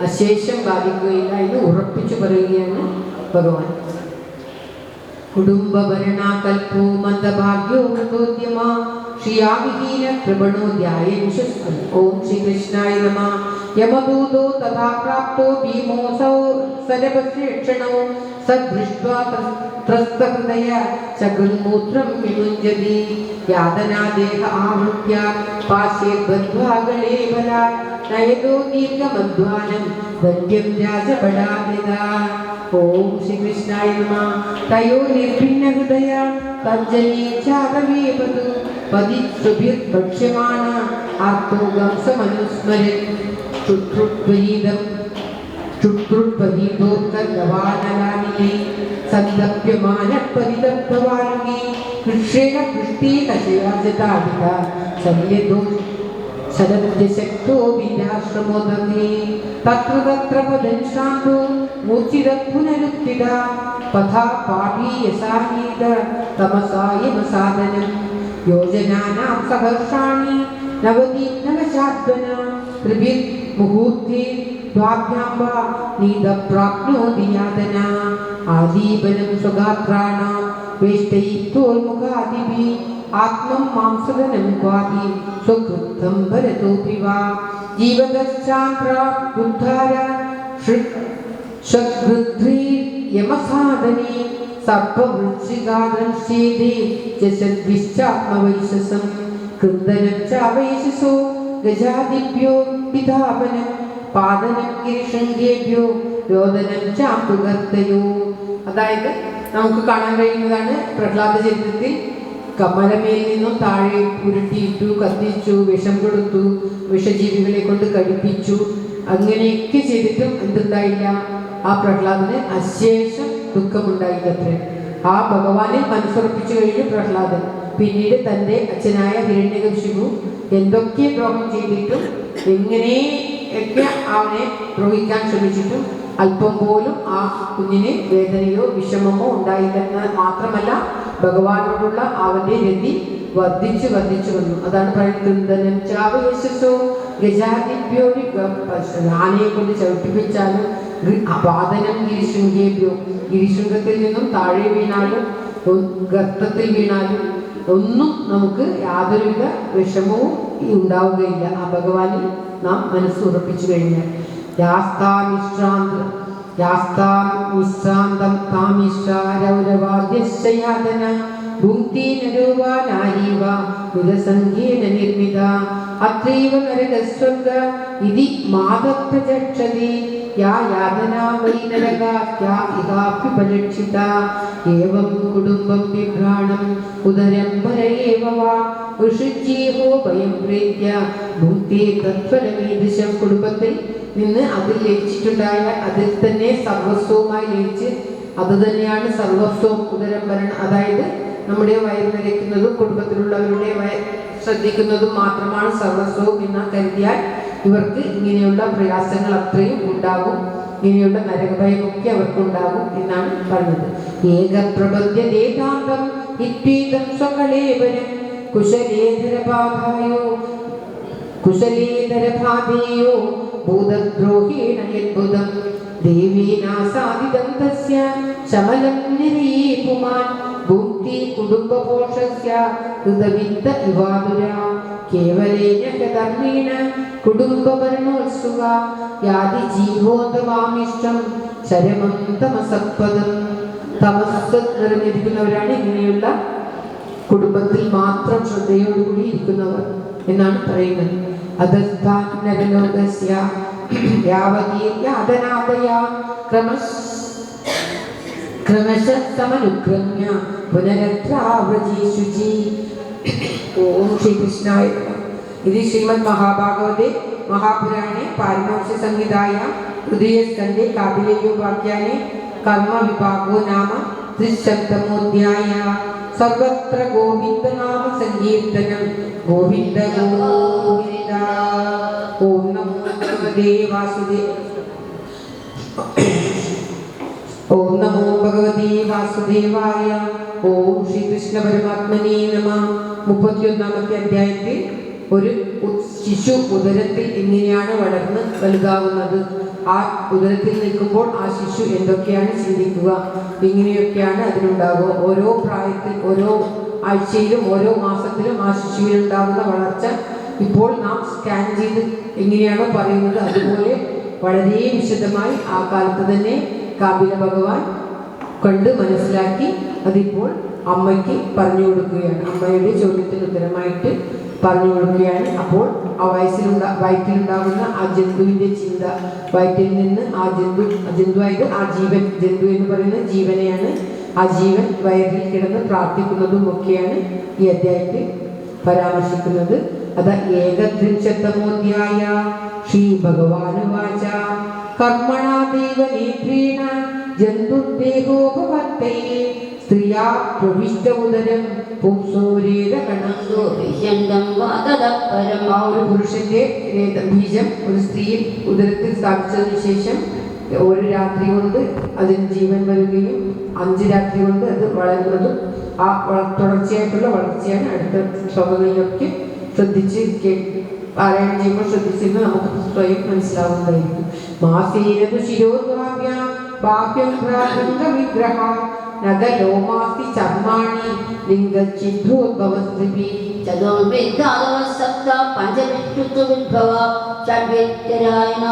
അശേഷം ബാധിക്കുകയില്ല എന്ന് ഉറപ്പിച്ചു പറയുകയാണ് ഭഗവാൻ. കുടുംബഭരണാകൽപ്പോ മന്ദഭാഗ്യോ മൃതോദ്യമ ശ്രിയാവിഹീന കൃപണോദ്യായേഷു. ഓം ശ്രീകൃഷ്ണായ നമഃ. യമദൂതോ തഥാ പ്രാപ്തോ ഭീമോസൗ സരഭക്ഷണോ സദൃഷ്ട്വാ ത്രസ്തഹൃദയ ശകുന്മൂത്രം വിമുഞ്ചതി. യാതനാദേഹ ആവൃത്യ പാശ്യേ ബദ്ധ്വാ ഗളേ ബലാത് നയതോ ദീർഘമധ്വാനം ദണ്ഡ്യം രാജപടാദിതാ. ഓം ശ്രീകൃഷ്ണായ നമഃ. തയോ നിർഭിന്ന ഹൃദയ തജ്ജനീച്ചാകവേപതു പതിസുഭിർഭക്ഷ്യമാണ ആർത്തോഗം സമനുസ്മരൻ ചുട്രുത്വരീതം ചുട്രുത്വരീതോർഗവാനലാനിലേ സന്തപ്യമാന പരിതപ്തവാരുകി കൃഷ്ണേന കൃഷ്ണീ കശയാജതാദിത ശല്യദോ ശരദ്യശക്തോ വീരാശ്രമോദമേ തത്ര തത്ര പദം ശാന്തോ മൂർച്ഛിത പുനരുത്ഥിത പഥാ പാപീ യസാനീത തമസായവ സാധനം യോജനാനാം സഹർഷാണി നവതി നവശാദ്വന ത്രിഭിർ മുഹൂർത്തേ ദ്വാഭ്യാം വാ നീത പ്രാപ്നോതി യാതന ആദീപനം സ്വഗാത്രാണാം വേഷ്ടയിത്വോൽമുഖാദിഭിः ആത്മം മാംസദനം ക്വാദി സ്വകൃത്തം ഭരതോപി വാ ജീവതശ്ചാപ്രാബുദ്ധാര ഷഡ്വൃദ്ധ്രീ യമസാദനേ സർപ്പവൃശ്ചികാദംശേദേ ജസദ്വിശ്ചാത്മവൈശസം കൃന്ദനം ചാവൈശസോ ഗജാദിഭ്യോ വിധാപനം പാദനം ഗിരിശൃംഗേഭ്യോ രോദനം ചാമ്പുഗർത്തയോ. അതായത് നമുക്ക് കാണാൻ കഴിയുന്നതാണ് പ്രഹ്ലാദ ചരിത്രത്തിൽ കമലമേൽ നിന്നും താഴെ ഉരുട്ടിയിട്ടു, കത്തിച്ചു, വിഷം കൊടുത്തു, വിഷജീവികളെ കൊണ്ട് കടിപ്പിച്ചു. അങ്ങനെയൊക്കെ ചെയ്തിട്ടും എന്തുണ്ടായില്ല? ആ പ്രഹ്ലാദന് അശേഷം ദുഃഖമുണ്ടായില്ലത്രേ. ആ ഭഗവാനെ മനസ്സുറപ്പിച്ചു കഴിഞ്ഞു പ്രഹ്ലാദൻ. പിന്നീട് തൻ്റെ അച്ഛനായ ഹിരണ്യകശിപു എന്തൊക്കെ ദ്രോഹം ചെയ്തിട്ടും, എങ്ങനെയൊക്കെ അവനെ ദ്രോഹിക്കാൻ ശ്രമിച്ചിട്ടും അല്പം പോലും ആ കുഞ്ഞിന് വേദനയോ വിഷമമോ ഉണ്ടായില്ലെന്ന് മാത്രമല്ല, ഭഗവാനോടുള്ള അവന്റെ രതി വർദ്ധിച്ചു വന്നു. അതാണ് പറയുന്നത്, ചാവയശസ്സോ ഗജാദിഭ്യോടി ആനയെ കൊണ്ട് ചവിട്ടിപ്പിച്ചാലും പാദനം ഗിരിശൃംഗേഭ്യോ, ഗിരിശൃംഗത്തിൽ നിന്നും താഴെ വീണാലും ഗർത്തത്തിൽ വീണാലും ഒന്നും നമുക്ക് യാതൊരുവിധ വിഷമവും ഉണ്ടാവുകയില്ല ആ ഭഗവാനിൽ നാം മനസ്സുറപ്പിച്ചു കഴിഞ്ഞാൽ. യാസ്താമിശ്രാന്തം താമിശ്രാരൗരവാദ്യശ്ചയാതന ഭുങ്ക്തി നരോവാ നാരീവ വിരസംഖ്യേന നിർമ്മിത അത്രൈവ നരകസ്വർഗ ഇതി മാതപ്രചക്ഷതി യാ യാതനാ വൈ നരകാസ്യ ഇഹാപ്യുപലക്ഷിത ഏവം കുടുംബം വിഭ്രാണം ഉദരം പരയേവ വാ വിഷുജീവോ ഭയം പ്രീത്യ ഭുക്തി തത്ഫലമീദൃശം. കുടുംബത്തിൽ നിന്ന് അതിൽ ലയിച്ചിട്ടുണ്ടായ അതിൽ തന്നെ സർവസ്വവുമായി ലയിച്ച് അത് തന്നെയാണ് സർവസ്വം. ഉദരം ഭരണം, അതായത് നമ്മുടെ വയറ് നിറയ്ക്കുന്നതും കുടുംബത്തിലുള്ളവരുടെ ശ്രദ്ധിക്കുന്നതും മാത്രമാണ് സർവസ്വവും എന്ന് കരുതിയാൽ ഇവർക്ക് ഇങ്ങനെയുള്ള പ്രയാസങ്ങൾ അത്രയും ഉണ്ടാകും, ഇങ്ങനെയുള്ള നരകഭയമൊക്കെ അവർക്കുണ്ടാകും എന്നാണ് പറഞ്ഞത്. ഏകപ്രപദ്യേകാന്തം ഇത്വീതം സ്വകളേവരം കുശലേതരഭാധേയോ ഭൂതദ്രോഹേണ യദ്ഭുതം ദേവീനാസാദിതം തസ്യ ശമലം നിരയേ പുമാൻ ഭുക്തി കുടുംബപോഷസ്യ ഹൃദവിത്ത ഇവാതുരാ കേവലേന കർമ്മേണ കുടുംബഭരണോത്സുക യാതി ജീവോന്തമാമിഷ്ടം ശരമം തമസപ്പദം. തമസ് നിറഞ്ഞിരിക്കുന്നവരാണ് ഇങ്ങനെയുള്ള കുടുംബത്തിൽ മാത്രം ശ്രദ്ധയോടുകൂടി ഇരിക്കുന്നവർ എന്നാണ് പറയുന്നത്. അധസ്ഥാനലോകസ്യ യാവതീയാതനാദയാ ക്രമശമനുക്രമ്യ പുനരത്രാവ്രജീശുചി. ഓം ശ്രീകൃഷ്ണായ. ഇത് ശ്രീമദ് മഹാഭാഗവതേ മഹാപുരാണേ പാരമോക്ഷ സംഹിതായാം തൃതീയസ്കന്ധേ കാപിലയോപാഖ്യാനെ കർമ്മവിഭാഗോ നാമ ത്രിശബ്ദമോധ്യായ. സർവത്ര ഗോവിന്ദനാമ സങ്കീർത്തനം. ഗോവിന്ദ ഗോവിന്ദ. ഓം നമോ ഭഗവതേ വാസുദേവായ. ഓം നമോ ഭഗവതേ വാസുദേവായ. ഓം ശ്രീകൃഷ്ണ പരമാത്മനേ നമഃ. 31-ാമത്തെ അധ്യായത്തിൽ ഒരു ശിശു ഉദരത്തിൽ എങ്ങനെയാണ് വളർന്ന് വലുതാവുന്നത്, ആ ഉദരത്തിൽ നിൽക്കുമ്പോൾ ആ ശിശു എന്തൊക്കെയാണ് ചിന്തിക്കുക, ഇങ്ങനെയൊക്കെയാണ് അതിനുണ്ടാവുക. ഓരോ പ്രായത്തിൽ, ഓരോ ആഴ്ചയിലും ഓരോ മാസത്തിലും ആ ശിശുവിനുണ്ടാകുന്ന വളർച്ച ഇപ്പോൾ നാം സ്കാൻ ചെയ്ത് എങ്ങനെയാണോ പറയുന്നത് അതുപോലെ വളരെ വിശദമായി ആ കാലത്ത് തന്നെ കാപില ഭഗവാൻ കണ്ട് മനസ്സിലാക്കി അതിപ്പോൾ അമ്മയ്ക്ക് പറഞ്ഞു കൊടുക്കുകയാണ്. അമ്മയുടെ ചോദ്യത്തിന് ഉത്തരമായിട്ട് പറഞ്ഞു കൊടുക്കുകയാണ്. അപ്പോൾ ആ വയറ്റിലുണ്ടാകുന്ന ആ ജന്തുവിൻ്റെ ചിന്ത, വയറ്റിൽ നിന്ന് ആ ജന്തുവായിട്ട് ആ ജീവൻ, ജന്തു എന്ന് പറയുന്ന ജീവനെയാണ്, ആ ജീവൻ വയറിൽ കിടന്ന് പ്രാർത്ഥിക്കുന്നതും ഒക്കെയാണ് ഈ അധ്യായത്തിൽ പരാമർശിക്കുന്നത്. അത് ഏകത്രിംശത്തമോധ്യായ. ശ്രീ ഭഗവാനുവാച കർമ്മണാ ദൈവനേത്രേണ ജന്തുദേഹോപവർത്തയേ സ്ത്രീയാ പ്രവിഷ്ട ഉദരം ആ ഒരു പുരുഷന്റെ ബീജം ഒരു സ്ത്രീയിൽ ഉദരത്തിൽ സ്ഥാപിച്ചതിനു ശേഷം ഒരു രാത്രി കൊണ്ട് അതിന് ജീവൻ വരികയും 5 രാത്രി കൊണ്ട് അത് വളരുന്നതും ആ തുടർച്ചയായിട്ടുള്ള വളർച്ചയാണ്. അടുത്ത ശ്ലോകങ്ങളിലൊക്കെ ശ്രദ്ധിച്ച് പാരായണം ചെയ്യുമ്പോൾ ശ്രദ്ധിച്ചിരുന്ന് നമുക്ക് സ്വയം മനസ്സിലാവുന്നതായിരിക്കും. മാസേനതു ശിരോദ്വാപ്യ ബാഹ്യം വിഗ്രഹ നഗലോമാസ്തി ചർമാണി ലിംഗഛിദ്രോദ്ഭവസ്ത്രിഭി ചതുർവിദ്ധാദവസപ്ത പഞ്ചവിഷ്ണുത്വവിദ്ഭവ ഷഡ്വിദ്യരായണ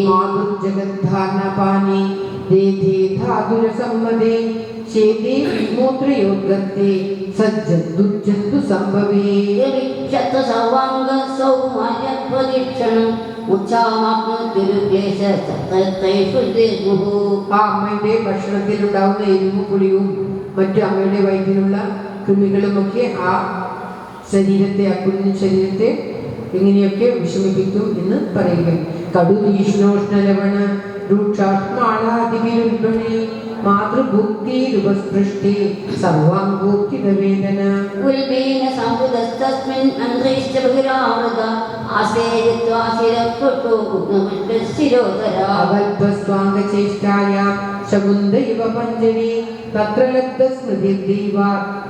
മാതുർജഗദ്ധാരണപാനി ദേധേ ധാതുരസമ്മതേ ചേതേ വിമൂത്രയോദ്ഗത്തെ സജ്ജന്തുജന്തു സംഭവേ സർവാംഗ സൗമാര്യപ്രദീക്ഷണം ആ അമ്മയുടെ ഭക്ഷണത്തിൽ ഉണ്ടാവുന്ന എരിവും പുളിയും മറ്റു അമ്മയുടെ വയറ്റിലുള്ള കൃമികളുമൊക്കെ ആ ശരീരത്തെ, ആ കുഞ്ഞു ശരീരത്തെ എങ്ങനെയൊക്കെ വിഷമിപ്പിക്കും എന്ന് പറയുക. കടുതീഷ്ണോഷ്ണലവണ രൂക്ഷാത്മാളാദിവിരുൽബണേ മാതൃഭുക്തിരുപസ്പൃഷ്ടി സർവാംഗോക്തിതവേദന ഉൽബേന സമുദസ്തസ്മിൻ അന്ത്രേശ്ച ബഹിരാവൃത ആസേരിത്വാശിരക്കൊട്ടു കുഗ്നമുഷ്ടശിരോധര അവൽപസ്വാംഗചേഷ്ടായാ ശകുന്ത ഇവ പഞ്ചമി തത്ര ലബ്ധസ്മൃതിർദൈവ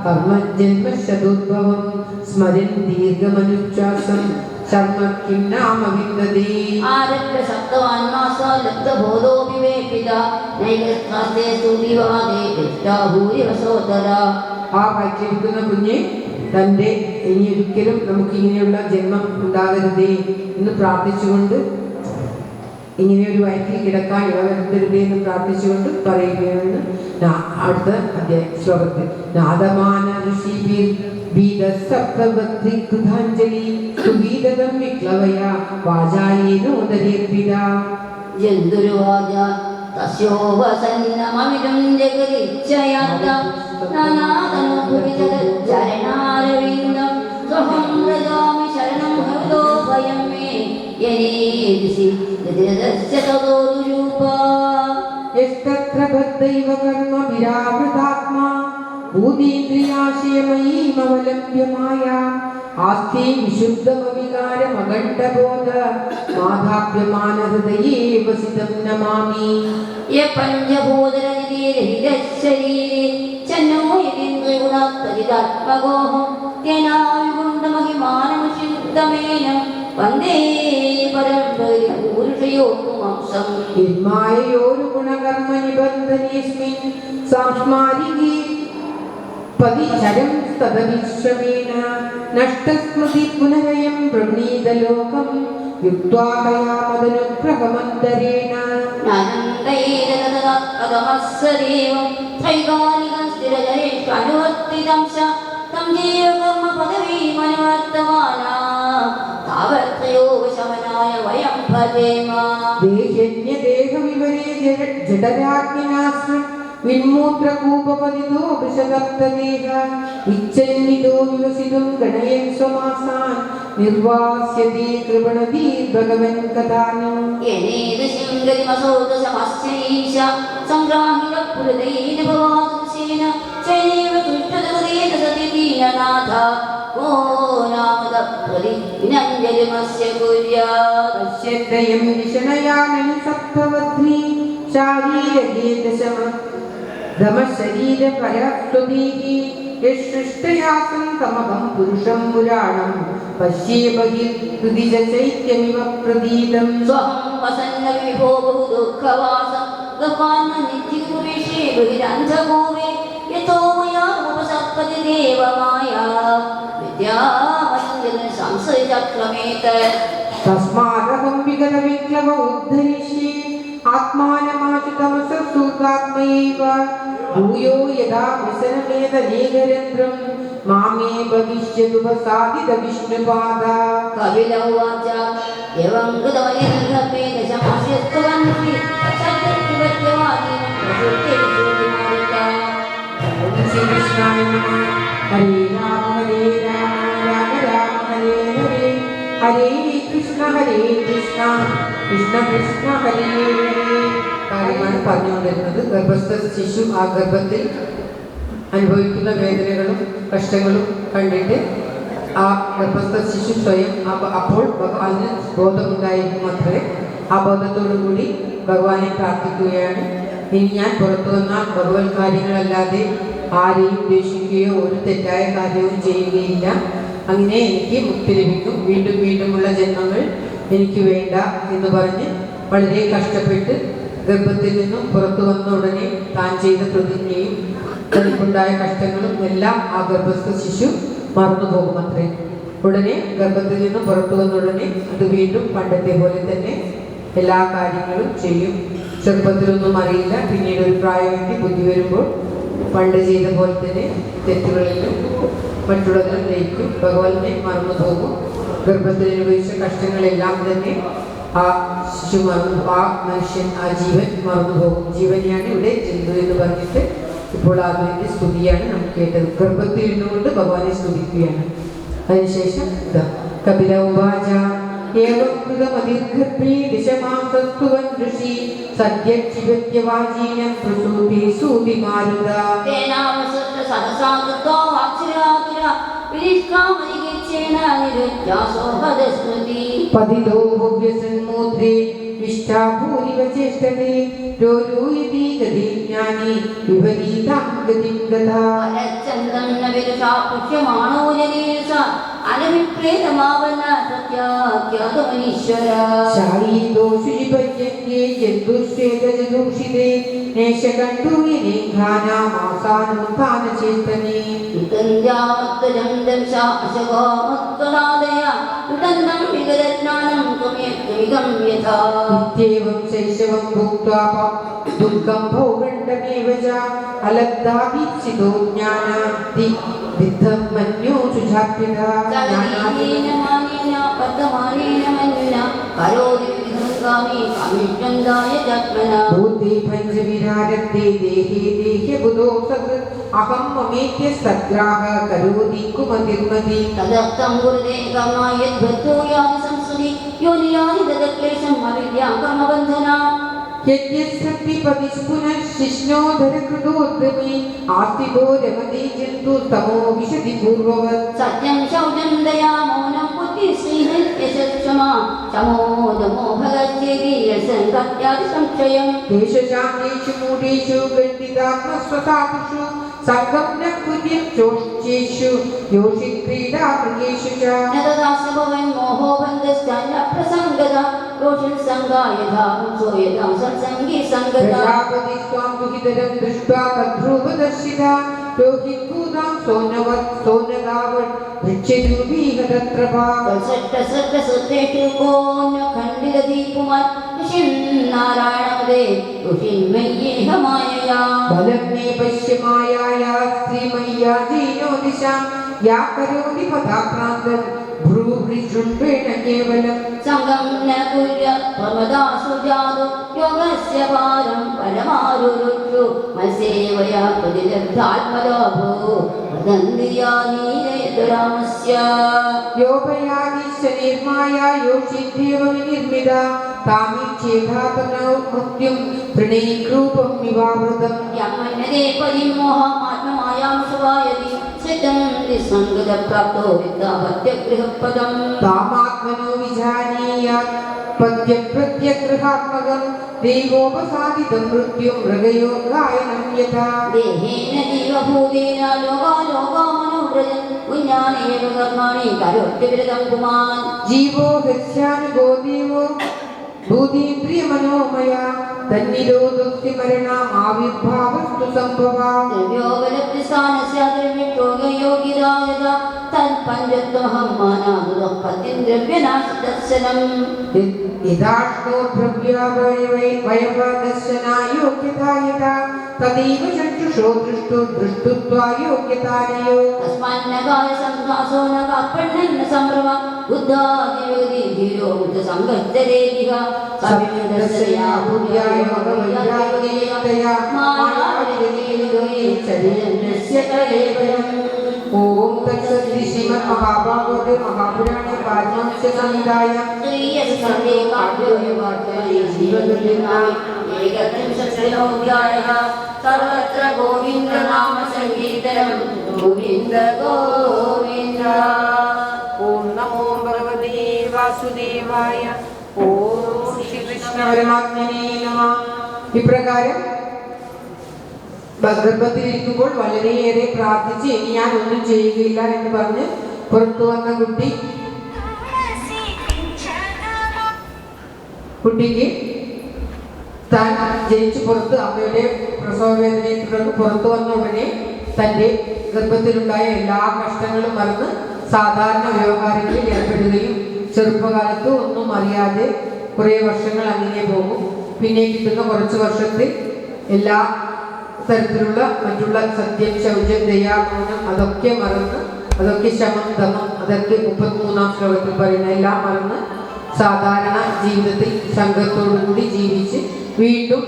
കർമ്മജന്മശതോദ്ഭവം സ്മരൻ ദീർഘമനുച്ഛ്വാസം ശർമ്മ കിം നാമ വിന്ദതി ആരഭ്യ സപ്തവാന്മാസ ലബ്ധബോധോ വിവേകിത നൈകസ്ത്രാസ്തേ സുവിവാദേ ഇഷ്ടാഭൂരിവസോദര. ആ വയറ്റിലിരിക്കുന്ന കുഞ്ഞ് തൻ്റെ ഇനിയൊരിക്കലും നമുക്ക് ഇങ്ങനെയുള്ള ജന്മം ഉണ്ടാകരുതേ എന്ന് പ്രാർത്ഥിച്ചുകൊണ്ട്, ഇങ്ങനെയൊരു വയറ്റിൽ കിടക്കാൻ ഇടവരുത്തരുതേ എന്ന് പ്രാർത്ഥിച്ചുകൊണ്ട് പറയുകയാണ് അടുത്ത ശ്ലോകത്തിൽ. നാദമാന ഋഷിഭിർ വീതസപ്തവദ്രികൃതാഞ്ജലി സുവീതം വിക്ലവയ വാചായേനോദരേർവിദ ജന്തുരുവാച തസ്യോപസന്നമമിദം ജഗതിച്ഛയാത്ത നാനാതനുഭുവിചരണാരവിന്ദം സ്വഹം വ്രജാമി ശരണം ഹൃദോ ഭയം മേ യനീദിസി ഗതിരദസ്യ തതോ ദുരൂപാ യസ്തത്ര ബദ്ധൈവ കർമ്മ വിരാമൃതാത്മാ ഭൂതീന്ദ്രിയാശയമയീമവലംബ്യമായ ആസ്തി വിശുദ്ധമവികാരമഖണ്ഡബോധ മാധാപ്യമാനഹൃദയേ വസിതം നമാമി യ പഞ്ചഭൂതരനിധിരഹിതശരീരേ ചന്നോ യതീന്ദ്രഗുണാത്മകോഹം ജ്ഞാനാവിഗുണ്ടമഹിമാനമശുദ്ധമേനം വന്ദേ പരംപുരുഷയോർമാംസം യന്മായയോരു ഗുണകർമ്മ നിബന്ധനേസ്മിൻ സാംസ്മാരികീ പതിചരം തദവിശ്രമേന നഷ്ടസ്മൃതി പുനരയം പ്രവണീതലോകം യുക്ത്വാ കയാമദനുഗ്രഹമന്തരേണ ജ്ഞാനന്തൈരതമസ്സദേവം ത്രൈകാലികം സ്ഥിരജരേഷ്വനുവർത്തിതം സ തം ജീവകർമ്മ പദവീമനുവർത്തമാന താവത്രയോ ശമനായ വയം ഭജേമ ദേഹന്യദേഹവിവരേ ജഡരാജ്ഞനാശ്ര വിന്മൂത്രകൂപപതിതോ വൃഷദപ്തദേഹ ഇച്ഛന്നിതോ വിവസിതും ഗണയൻ സ്വമാസാൻ നിർവാസ്യതേ കൃപണതീ ഭഗവൻ കഥാനി യനേദശം ഗതിമസോദശമസ്യൈഷ സംഗ്രാഹിതപുരതൈന ഭവാദംശേന ചൈനൈവ തുഷ്ടതകതേന സതി ദീനനാഥ ഓ നാമദപ്രതി വിനഞ്ജലിമസ്യ കുര്യാത് പശ്യദ്വയം വിഷണയാനൻ സപ്തവധ്നി ശാരീരകേതശമ ധമശരീരപരസ്തുതീഹി യസൃഷ്ടയാസം തമഹം പുരുഷം പുരാണം പശ്യേ ബഹിർഹൃദി ചൈത്യമിവ പ്രതീതം സ്വഹം വസന്ന വിഭോ ബഹു ദുഃഖവാസം ഗവാന്ന നിത്യകുവേഷേ ബഹിരന്ധഭൂമേ യതോ മയാ ഉപസപ്പതി ദേവമായ വിദ്യാമഞ്ജന സംശയചക്രമേത തസ്മാദഹം വിഗതവിക്ലവ ഉദ്ധരിഷ്യേ ആത്മാനമാചുതമസൂർഗാത്മൈവ ഭൂയോ യഥാ വ്യസനമേതനേകരന്ത്രം മാമേ ഭവിഷ്യതുപസാദിത വിഷ്ണുപാദ കപില ഉവാച എവം കൃതമനിർഘമേ ദശമാസ്യസ്ത്വന്തി സത്യവാദീനം പ്രസൃത്യേ സൂതിമാരുത ഓം ശ്രീ കൃഷ്ണായ നമഃ. ഹരേ രാമ ഹരേ രാമ രാമ രാമ ഹരേ ഹരേ ഹരേ കൃഷ്ണ കൃഷ്ണ കൃഷ്ണ ഹരേ ഹരേ കാര്യമാണ് പറഞ്ഞുകൊണ്ടിരുന്നത്. ഗർഭസ്ഥ ശിശു ആ ഗർഭത്തിൽ അനുഭവിക്കുന്ന വേദനകളും കഷ്ടങ്ങളും കണ്ടിട്ട് ആ ഗർഭസ്ഥ ശിശു സ്വയം അപ്പോൾ ഭഗവാന് ബോധമുണ്ടായിരിക്കും. അത്രേ ആ ബോധത്തോടുകൂടി ഭഗവാനെ പ്രാർത്ഥിക്കുകയാണ്. ഇനി ഞാൻ പുറത്തു വന്ന ഭഗവത് കാര്യങ്ങളല്ലാതെ ആരെയും ദ്വേഷിക്കുകയോ ഒരു തെറ്റായ കാര്യവും ചെയ്യുകയില്ല. അങ്ങനെ എനിക്ക് മുക്തി ലഭിക്കും. വീണ്ടും വീണ്ടുമുള്ള ജന്മങ്ങൾ എനിക്ക് വേണ്ട എന്ന് പറഞ്ഞ് വളരെ കഷ്ടപ്പെട്ട് ഗർഭത്തിൽ നിന്നും പുറത്തു വന്ന ഉടനെ താൻ ചെയ്ത പ്രതിജ്ഞയും തനിക്കുണ്ടായ കഷ്ടങ്ങളും എല്ലാം ആ ഗർഭസ്ഥ ശിശു മറന്നു പോകുമത്രേ. ഉടനെ ഗർഭത്തിൽ നിന്നും പുറത്തു വന്ന ഉടനെ അത് വീണ്ടും പണ്ടത്തെ പോലെ തന്നെ എല്ലാ കാര്യങ്ങളും ചെയ്യും. ചെറുപ്പത്തിലൊന്നും അറിയില്ല. പിന്നീട് ഒരു പ്രായമെത്തി ബുദ്ധി വരുമ്പോൾ പണ്ട് ചെയ്ത പോലെ തന്നെ തെറ്റുകളിലും മറ്റുള്ളവരും ലയിക്കും. ഭഗവാനെ മറന്നു പോകും. ഗർഭത്തിൽ അനുഭവിച്ച കഷ്ടങ്ങളെല്ലാം തന്നെ ആ ശിശു മറന്നു, ആ മനുഷ്യൻ, ആ ജീവൻ മറന്നു പോകും. ജീവനെയാണ് ഇവിടെ ജന്തു എന്ന് പറഞ്ഞിട്ട് ഇപ്പോൾ അതിൻ്റെ സ്തുതിയാണ് നമുക്ക് കേട്ടത്. ഗർഭത്തിൽ ഇരുന്നുകൊണ്ട് ഭഗവാനെ സ്തുതിക്കുകയാണ്. അതിനുശേഷം കപില ഉവാച ഏവകൃതമതിർഗർഭേ ദിശമാസസ്തുവൻ ഋഷി സദ്യക്ഷിവത്യവാചീനം പ്രസൂതി സൂതിമാരുത തേനാവസത്ര സഹസാകൃതോ വാക്സിരാതുര വിനിഷ്കാമരികേന നിരുദ്യാസോഹദസ്മൃതി പതിതോ ഭവ്യസന്മൂത്രേ വിഷ്ഠാഭൂരിവ ചേഷ്ടതേ രോരൂയതി ഗതി ജ്ഞാനി വിപരീതാം ഗതിം ഗതാ അലച്ചന്ദ്രൻ വിരുഷാ പുഷ്യമാണോ ജനേസ അനഭിപ്രേതമാവന പ്രത്യാഖ്യാതമനീശ്വര ശായീതോ ശുചിപര്യന്യേ ജന്തുശ്വേതജദൂഷിതേ നേശകണ്ഠൂയിനെ ഘാനാമാസാനുധാനചേതനേ ും ഇത്യേവം ശൈശവം ഭുക്ത്വാ ദുഃഖം ഭോഗണ്ഡമേവ ച അലബ്ധാഭീപ്സിതോ ജ്ഞാനാദി വിദ്ധം മന്യോ സുജാപ്യതാ ഭൂതി പഞ്ചവിരാരത്തെ ദേഹേ ദേഹ്യ ബുധോ സത് അഹം മമേത്യ സദ്ഗ്രാഹ കരോതി കുമതിർമതി തദർത്ഥം ഗുരുദേ കർമായദ്ഭൂയാദി സംസ്കൃതി യോനിയാദി ദദക്ലേശം അവിദ്യാ കർമ്മബന്ധന യജ്ഞസക്തി പതിഷ്പുനഃ ശിഷ്ണോധരകൃതോദ്യമി ആസ്തിതോ രമതി ജന്തു തമോ വിശതി പൂർവവത് സത്യം ശൗചം ദയാ മൗനം ബുദ്ധി ശ്രീഹി യശക്ഷമാ ചമോദമോ ഭഗച്ഛേതി യസംഗത്യാദി സംശയം ദേശശാന്തേഷു മൂഢേഷു ഗണ്ഡിതാത്മസ്വസാധുഷു സംഘം ന കുര്യം ചോഷ്യേഷു യോഷി ക്രീഡാമൃഗേഷു ച നദദാസ്യ ഭവൻ മോഹോ ബന്ധശ്ച പ്രസംഗത രോഷിൽ സംഗായഥാ സോയതാ സത്സംഗീ സംഗത പ്രജാപതി സ്വാം ദുഹിതരം ദൃഷ്ട്വാ തദ്രൂപദർശിതാ രോഹിഭൂതാം സോനദാവൻ വൃക്ഷരൂപീഹ തത്രഭാ സൃഷ്ടസൃഷ്ടസൃഷ്ടേഷു കോന്യ ഖണ്ഡിതദീപുമത് ഋഷിം നാരായണമദേ ഋഷിന്മയ്യേഹ മായയാ ബലം മേ പശ്യ മായായാ ശ്രീമയ്യാ ജീനോ ദിശാം യാ കരോതി പദാക്രാന്തം ഭ്രൂഹൃശൃംഭേണ കേവലം സംഗം ന കുര്യ പ്രമദാസു ജാതു യോഗസ്യ പാരം പരമാരുരുച്ചു മത്സേവയാ പ്രതിലബ്ധാത്മലാഭോ വദന്തിയാ നീരയതുരാമസ്യ യോപയാദിശ്ച നിർമായാ യോഷിദ്ധ്യേവ വിനിർമ്മിത താമീച്ഛേദാപനോ മൃത്യും പ്രണീക്രൂപം വിവാവൃതം യമന്നതേ പരിമോഹം ആത്മമായാം ശുഭായതി സിദ്ധം നിസ്സംഗത പ്രാപ്തോ വിദ്യാപത്യഗൃഹപദം താമാത്മനോ വിജാനീയാത് പദ്യപ്രത്യഗൃഹാത്മകം ദൈവോപസാദിതം മൃത്യും മൃഗയോ ഗായനം യഥാ ദേഹേന ജീവഭൂതേന ലോകാലോകാമനുവ്രജൻ ഉജ്ഞാനേവ കർമാണി കരോത്യവിരതം പുമാൻ ജീവോ ഹസ്യാനുഗോ ദേവോ ഭൂതീന്ദ്രിയമനോമയ തന്നിരോധസ്യ മരണാം ആവിർഭാവസ്തു സംഭവാ ദ്രവ്യോപലബ്ധിസ്ഥാനസ്യ ദ്രവ്യയോഗയോഗ്യതായത തൽപഞ്ചത്വഹം മാനാദുഃഖത്തിൻ ദ്രവ്യനാശദർശനം യഥാഷ്ണോ ദ്രവ്യാവയവദർശനായോഗ്യതായത തദൈവ ചക്ഷുഷോ ദൃഷ്ടുത്വായോഗ്യതാനയോ തസ്മാന്നകായ സംഘാസോ ന കാർപ്പണ്യൻ സംഭ്രമ ബുദ്ധാദിയോഗി ധീരോ ബുദ്ധ സംഘജ്ജരേതിഹ സവിദർശയാ ഭുവ്യായ ഭഗവദ്യായ മായാവിരേയോയേ ചരിതന്യസ്യ ഓം തത്സദ് ശ്രീമദ് മഹാഭാഗവതേ മഹാപുരാണേ പാരമഹംസ്യ സംഹിതായാം ശ്രീയസ്കന്ധേ കാവ്യോയവാക്യമേ ജീവദുർഗായ ഏകത്രിംശശ്ലോക്യായഃ സർവത്ര ഗോവിന്ദനാമ സങ്കീർത്തനം ഗോവിന്ദ ഗോവിന്ദ. ഓം നമോ ഭഗവതേ വാസുദേവായ. ഓം ശ്രീകൃഷ്ണ പരമാത്മനേ നമഃ. ഇപ്രകാരം ഗർഭത്തിലിരിക്കുമ്പോൾ വളരെയേറെ പ്രാർത്ഥിച്ച് ഇനി ഞാൻ ഒന്നും ചെയ്യുകയില്ല എന്ന് പറഞ്ഞ് പുറത്തു വന്ന കുട്ടിക്ക് താൻ ജനിച്ചു പുറത്ത് അമ്മയുടെ പ്രസവ വേദനയെ തുടർന്ന് പുറത്തു വന്ന ഉടനെ തൻ്റെ ഗർഭത്തിലുണ്ടായ എല്ലാ കഷ്ടങ്ങളും മറന്ന് സാധാരണ വ്യവഹാരങ്ങളിൽ ഏർപ്പെടുകയും ചെറുപ്പകാലത്ത് ഒന്നും അറിയാതെ കുറേ വർഷങ്ങൾ അങ്ങനെ പോകും. പിന്നെ കിട്ടുന്ന കുറച്ച് വർഷത്തിൽ എല്ലാ തരത്തിലുള്ള മറ്റുള്ള സത്യം, ശൗചം, ദയാമൗനം അതൊക്കെ മറന്ന്, അതൊക്കെ ശമം, ദമം, അതൊക്കെ 33-ാം ശ്ലോകത്തിൽ പറയുന്ന എല്ലാം മറന്ന് സാധാരണ ജീവിതത്തിൽ സംഘത്തോടുകൂടി ജീവിച്ച് വീണ്ടും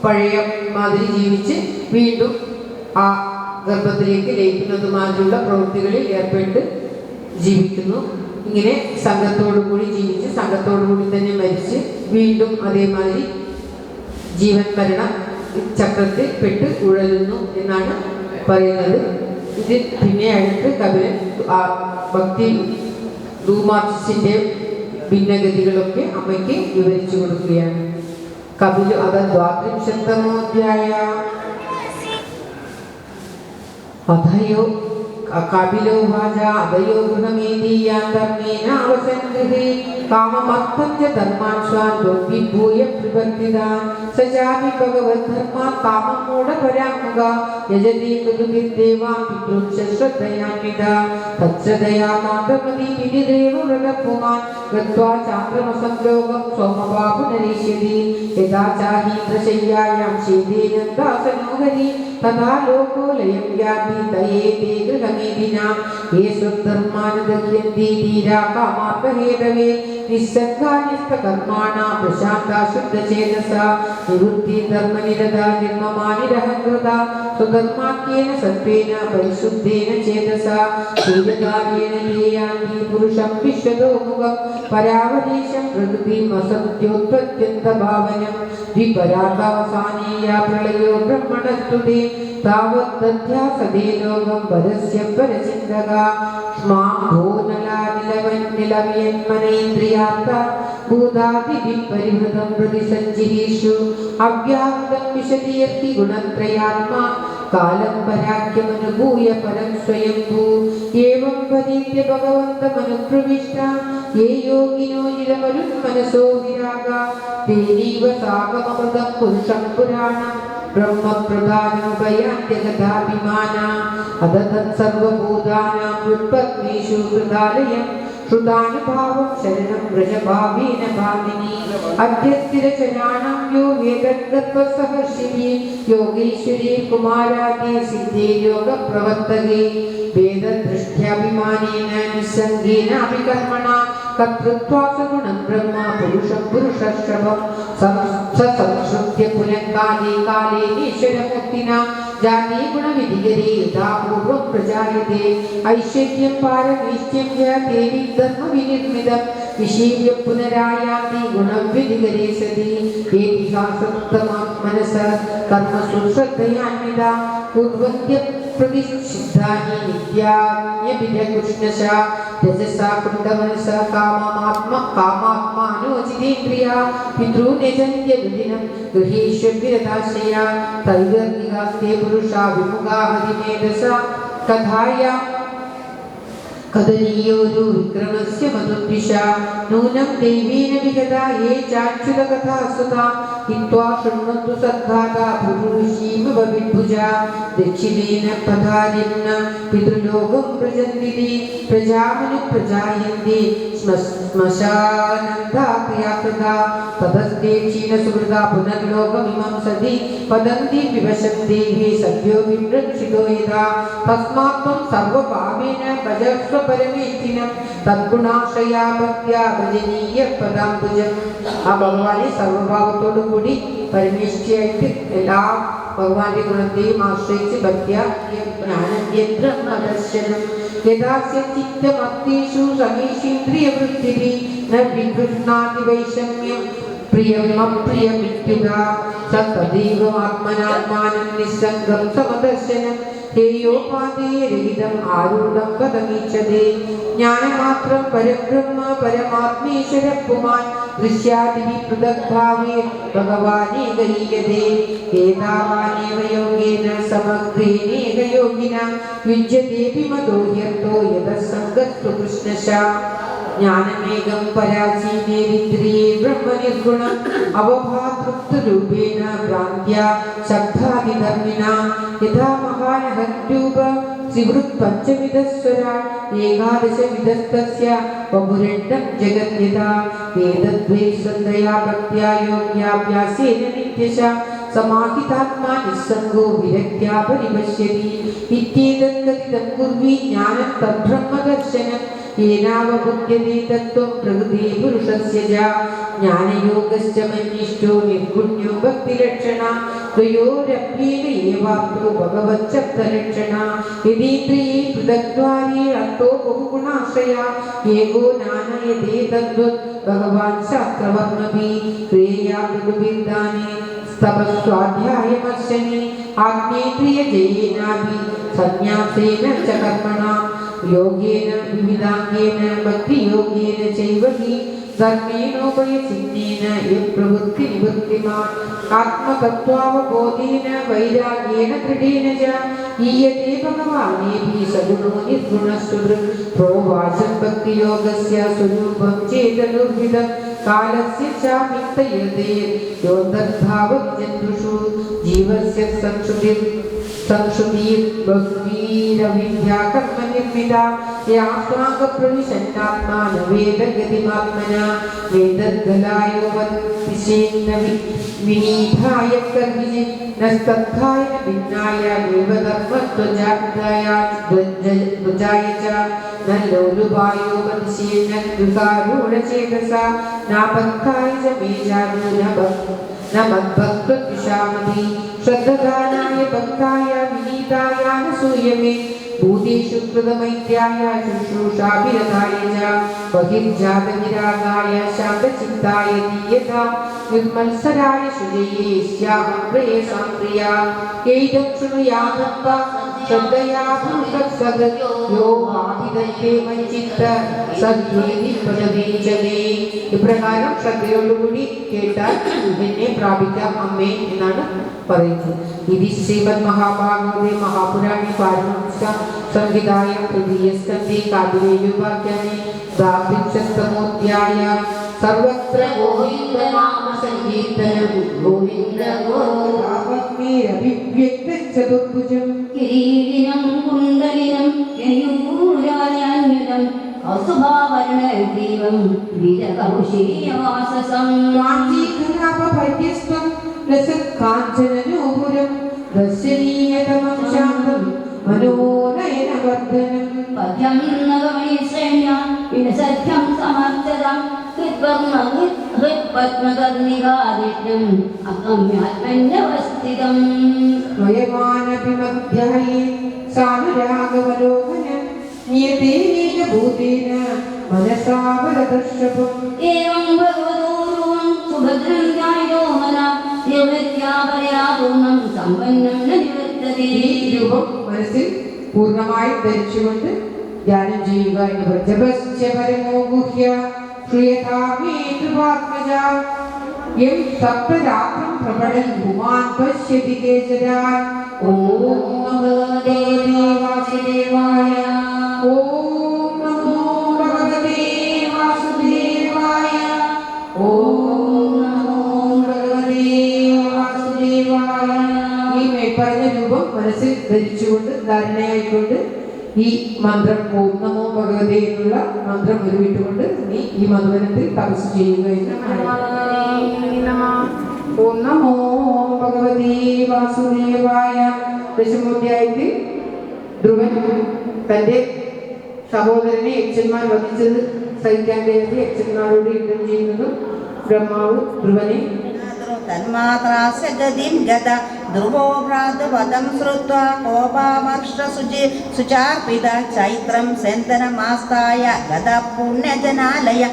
പഴയ മാതിരി ജീവിച്ച് വീണ്ടും ആ ഗർഭത്തിലേക്ക് ലയിക്കുന്നതുമാതിരിയുള്ള പ്രവൃത്തികളിൽ ഏർപ്പെട്ട് ജീവിക്കുന്നു. ഇങ്ങനെ സംഘത്തോടുകൂടി ജീവിച്ച് സംഘത്തോടുകൂടി തന്നെ മരിച്ച് വീണ്ടും അതേമാതിരി ജീവൻ മരണ ചക്രത്തിൽ പെട്ട് ഉഴലുന്നു എന്നാണ് പറയുന്നത്. ഇത് പിന്നെ അടുത്ത് കപിലൻ ആ ഭക്തി ധൂമാർച്ചിന്റെ ഭിന്നഗതികളൊക്കെ അമ്മയ്ക്ക് വിവരിച്ചു കൊടുക്കുകയാണ്. കപില അത് 23-ാമോധ്യായ. അധയോ കപിലോ വാച അധയോ ഗൃഹമേതീയാന്തർമേനാവസൻ ഗൃഹേ കാമമർത്ഥം ച ധർമാൻ സ്വാൻ വിഭൂയ പ്രവർത്തിതാൻ സജാതി ഭഗവദ്ധർമാ കാമമൂഢപരാമുഖ യജതി കൃതുഭിർദേവാ പിതൃശ്രദ്ധയാന്വിത തത്സദയാ കാന്തമതി വിധിദേവ വ്രതപുമാൻ ഗത്വാ ചാന്ദ്രമസം ലോകം സോമബാഹുനരീഷ്യതി യഥാ ചാഹീന്ദ്രശയ്യായാം ശീതേനന്ദാസനോഹരി തഥാ ലോകോ ലയം യാതി തയേതേ ഗൃഹമേദിനാം യേ സ്വധർമാനദഹ്യന്തി ധീരാ കാമാർത്ഥഹേതവേ നിസ്സംഗാനിഷ്ടകർമാണ പ്രശാന്ത ശുദ്ധചേതസ നിവൃത്തി ധർമ്മനിരത നിർമ്മമാനിരഹംകൃത സ്വധർമാഖ്യേന സത്വേന പരിശുദ്ധേന ചേതസ സൂര്യകാര്യേണ യേയാന്തി പുരുഷം വിശ്വതോമുഖം പരാവരീശം പ്രകൃതിം അസത്യോത്പത്യന്തഭാവനം ദ്വിപരാകാവസാനീയ പ്രളയോ ബ്രഹ്മണസ്തുതേ താവത് ദധ്യാസദേ ലോകം പരസ്യ പരചിന്തക സ്മാം ഭൂനലാനിലവൻ നിലവിയന്മനേന്ദ്രിയാത്ത ഭൂതാദിവിപരിവൃതം പ്രതിസഞ്ചിരീഷു അവ്യാഹൃതം വിശദീയർത്തി ഗുണത്രയാത്മാ കാലം പരാഖ്യമനുഭൂയ പരം സ്വയംഭൂ ഏവം പരീത്യ ഭഗവന്തമനുപ്രവിഷ്ട യേ യോഗിനോ നിലവരും മനസോ വിരാഗ തേനീവ സാഗമമൃതം പുരുഷം പുരാണം ബ്രഹ്മപ്രധാനോപയാന്ത്യഗതാഭിമാന അതതത് സർവഭൂതാനാം വ്യുത്പത്മീഷു കൃതാലയം ശ്രുതാനുഭാവം ശരണം വ്രജഭാവേന ഭാവിനി അദ്യസ്ഥിരചരാണം യോ വേദഗത്വസഹർഷിനി യോഗീശ്വരീ കുമാരാദി സിദ്ധേ യോഗപ്രവർത്തകേ വേദദൃഷ്ട്യാഭിമാനേന നിസ്സംഗേന അഭികർമ്മണ കർത്തൃത്വാസഗുണം ബ്രഹ്മ പുരുഷം പുരുഷശ്രവം സംശ്രുത്യ പുനഃകാലേ കാലേ ഈശ്വരമുക്തിന ജാതി ഗുണവിധികരേ യഥാ പൂർവം പ്രജായതേ ഐശ്വര്യം പാരമീശ്യം ദേവി ധർമ്മവിനിർമ്മിതം വിശീല്യ പുനരായാതി ഗുണം വിധികരേ സതി ഏതിഹാസമുക്തമാത്മനസ കർമ്മസു ശ്രദ്ധയാന്വിത പൂർവ്വത്യ പ്രതിഷ്ഠാനി നിത്യാന്യഭിരകൃഷ്ണശ രജസാ കുണ്ഡമനസ കാമാത്മാനോചിതേന്ദ്രിയ പിതൃനജന്യദിനം ഗൃഹീഷ്വവിരതാശയ തൈവർഗികാസ്തേ പുരുഷാ വിമുഖാ ഹരിമേധസ കഥായാ കദനീയോരു വിക്രമസ്യ മധുദ്വിഷ നൂനം ദൈവേന വിഗതാ യേ ചാച്യുതകഥാ സുതാ ഹിത്വാ ശൃണ്വന്തു സദ്ഘാതാ ഭൂഷീമ ഭവിദ്ഭുജ ദക്ഷിണേന പദാരിന്ന പിതൃലോകം പ്രജന്തിതി പ്രജാമനു പ്രജായന്തി ശ്മശാനന്ദാ ക്രിയാകൃതാ തതസ്തേ ക്ഷീണസുഹൃതാ പുനർലോകമിമം സതി പദന്തി വിവശം ദേവി സദ്യോ വിവൃക്ഷിതോ യഥാ തസ്മാത്ത്വം സർവഭാവേന ഭജസ്വ പരമേഷ്ഠിനം തദ്ഗുണാശ്രയാ ഭക്ത്യാ ഭജനീയ പദാംബുജം. ആ ഭഗവാനെ സർവഭാവത്തോടു കൂടി പരമേഷ്ഠിയായിട്ട് എല്ലാ ഭഗവാന്റെ ഗുണത്തെയും ആശ്രയിച്ച് ഭക്ത്യാ ജ്ഞാനേന്ദ്രദർശനം യഥാസ്യ ചിത്തമക്തേഷു സമീഷീന്ദ്രിയവൃത്തിഭിः ന വികൃഷ്ണാതി വൈഷമ്യം പ്രിയം അപ്രിയമിത്യുത സ തദൈവ ആത്മനാത്മാനം നിസ്സംഗം സമദർശനം ഹേയോപാധേയരഹിതം ആരൂഢം പദമീക്ഷതേ ജ്ഞാനമാത്രം പരബ്രഹ്മ പരമാത്മീശ്വര പുമാൻ ദൃശ്യാദിവി പൃഥഗ്ഭാവേ ഭഗവാനേകൈയതേ ഏതാവാനേവ യോഗേന സമഗ്രേണേകയോഗിന യുജ്യതേപി മതോ യത്തോ യതസംഗസ്തു കൃഷ്ണശ ജ്ഞാനമേകം പരാചീനേ വിദ്രിയേ ബ്രഹ്മനിർഗുണം അവഭാതൃപ്തരൂപേണ ഭ്രാന്ത്യാ ശബ്ദാദിധർമ്മിണ യഥാ മഹാനഹരൂപ സിവൃത് പഞ്ചവിധസ്വരാ ഏകാദശവിധസ്തസ്യ വപുരണ്ഡം ജഗദ്യഥാ ഏതദ്വൈ ശ്രദ്ധയാ ഭക്ത്യാ യോഗ്യാഭ്യാസേന നിത്യശ സമാഹിതാത്മാ നിസ്സംഗോ വിരക്ത്യാ പരിപശ്യതി ഇത്യേതത് കഥിതം കുർവീ ജ്ഞാനം തദ്ബ്രഹ്മദർശനം യേനാവബുദ്ധ്യതേ തത്വം പ്രകൃതി പുരുഷസ്യ ച ജ്ഞാനയോഗശ്ച മന്യിഷ്ഠോ നിർഗുണ്യോ ഭക്തിലക്ഷണ ദ്വയോരപ്യേന ഏവാപ്തോ ഭഗവച്ഛബ്ദലക്ഷണ യതീന്ദ്രിയേ പൃഥഗ്ദ്വാരേ അർത്ഥോ ബഹുഗുണാശ്രയ ഏകോ നാനയതേ തദ്വത് ഭഗവാൻ ശാസ്ത്രവർണ്ണഭിः ക്രിയയാ പ്രകൃതിർദാനേ തപസ്വാധ്യായമർശനെ ആഗ്നേന്ദ്രിയജയേനാഭി സന്യാസേന ച കർമ്മണ യോഗേന വിവിധാംഗേന ഭക്തിയോഗേന ചൈവ ഹി ധർമ്മേണോപയചിഹ്നേന യത്പ്രവൃത്തി നിവൃത്തിമാൻ ആത്മതത്വാവബോധേന വൈരാഗ്യേന ദൃഢേന ച ഈയതേ ഭഗവാനേഭി സഗുണോ നിർഗുണസ്വദൃക് പ്രോവാചം ഭക്തിയോഗസ്യ സ്വരൂപം ചേതനുർവിദം कालस्य चापित्तयते योऽन्तर्भावविजन्तुषु जीवस्य संश्रुतिर् बह्वीरविद्याकर्मनिर्मिता यास्वाङ्गप्रविशन्नात्मा न वेदगतिमात्मना वेदद्गलायोपदिशेन्न विनीताय कर्मिजित् न स्तब्धाय न भिन्नाय देवधर्मध्वजाय च न लोलुपायोपदिशेन्न विकारूढचेतसा नापन्थाय च मे चारु न मद्भक्तद्विषामति श्रद्धदानाय भक्ताय विनीताय न सूयमे भूतेषु कृतमैत्र्याय शुश्रूषाभिरताय च बहिर्जातविरागाय शान्तचित्ताय दीयतां निर्मत्सराय शुजये स्याहं प्रेयसां प्रिया एदं शृणुयामत्वा श्रद्धया पुरुषसद् यो वाभिदन्ते मच्चित्त സദ്യേതി പദവീജനേ. ഇപ്രകാരം ശ്രദ്ധയോടുകൂടി കേട്ടാൽ എന്നെ പ്രാപിക്കാം അമ്മേ എന്നാണ് പറയുന്നത്. ഇത് ശ്രീമദ് മഹാഭാഗവതേ മഹാപുരാണേ പാരമഹംസ സംഹിതായാം തൃതീയസ്കന്ധേ കാതിരേയോപാഖ്യാനേ ദ്വാവിംശത്തമോധ്യായ സർവത്ര ഗോവിന്ദനാമ സങ്കീർത്തനം ഗോവിന്ദ ഗോവിന്ദ കിരീടിനം കുണ്ടലിനം യൂരാന്യുതം അസുഭാവരണദീപം വിരകൗശീയവാസസം കാഞ്ചീകലാപഭര്യസ്ത്വം രസകാഞ്ചനനോപുരം ദർശനീയതമം ശാന്തം മനോനയനവർദ്ധനം പദ്യം നഗമണിശ്രേണ്യ വിനസഖ്യം സമർത്ഥതം ഹൃത്പത്മകർണികാദിഷ്ണം അഗമ്യാത്മന്യവസ്ഥിതം സ്വയമാനഭിമധ്യഹേ സാനുരാഗവലോകനം നിയതേന ഭൂതേന മനസാവരദർശപം ഏവം ഭഗവതോരുവം സുഭദ്രം ധ്യായോ മനാ നിവൃത്യാപരയാപൂർണം സമ്പന്നം ന നിവർത്തതേ. ഈ രൂപം മനസ്സിൽ പൂർണ്ണമായി ധരിച്ചുകൊണ്ട് ധ്യാനം ചെയ്യുക എന്ന് പറഞ്ഞു. ജപസ്യ പരമോ ഗുഹ്യ ശ്രീയതാമേ കൃപാത്മജ യം സപ്തരാത്രം പ്രപടൻ ഭുമാൻ പശ്യതി കേശരാ. ഓം നമോ ഭഗവതേ വാസുദേവായ. ഓം നമോ ഭഗവതേ വാസുദേവായ. ഓം നമോ ഭഗവതേ വാസുദേവായ. ഈ മേൽപ്പറഞ്ഞ രൂപം മനസ്സിൽ ധരിച്ചുകൊണ്ട് ധാരണയായിക്കൊണ്ട് ഈ മന്ത്രം ഓം നമോ ഭഗവതേ എന്നുള്ള മന്ത്രം ഉരുവിട്ടുകൊണ്ട് നീ ഈ മധുവനത്തിൽ തപസ് ചെയ്യുക എന്ന് ഓം നമോ ഭഗവതേ വാസുദേവായ. ദശമോധ്യായത്തിൽ ധ്രുവൻ തന്റെ സഹോദരനെ യക്ഷന്മാർ വധിച്ചത് സഹിക്കാൻ കഴിയാതെ യക്ഷന്മാരോട് യുദ്ധം ചെയ്യുന്നതും ബ്രഹ്മാവ് ധ്രുവനെ തന്മാത്രാസ്യ ഗതിം ഗത ധ്രുവോ ഭ്രാതൃവദം ശ്രുത്വാ കോപാമർഷസുചാർപ്പിത ചൈത്രം സെന്തനമാസ്തായ ഗത പുണ്യജനാലയ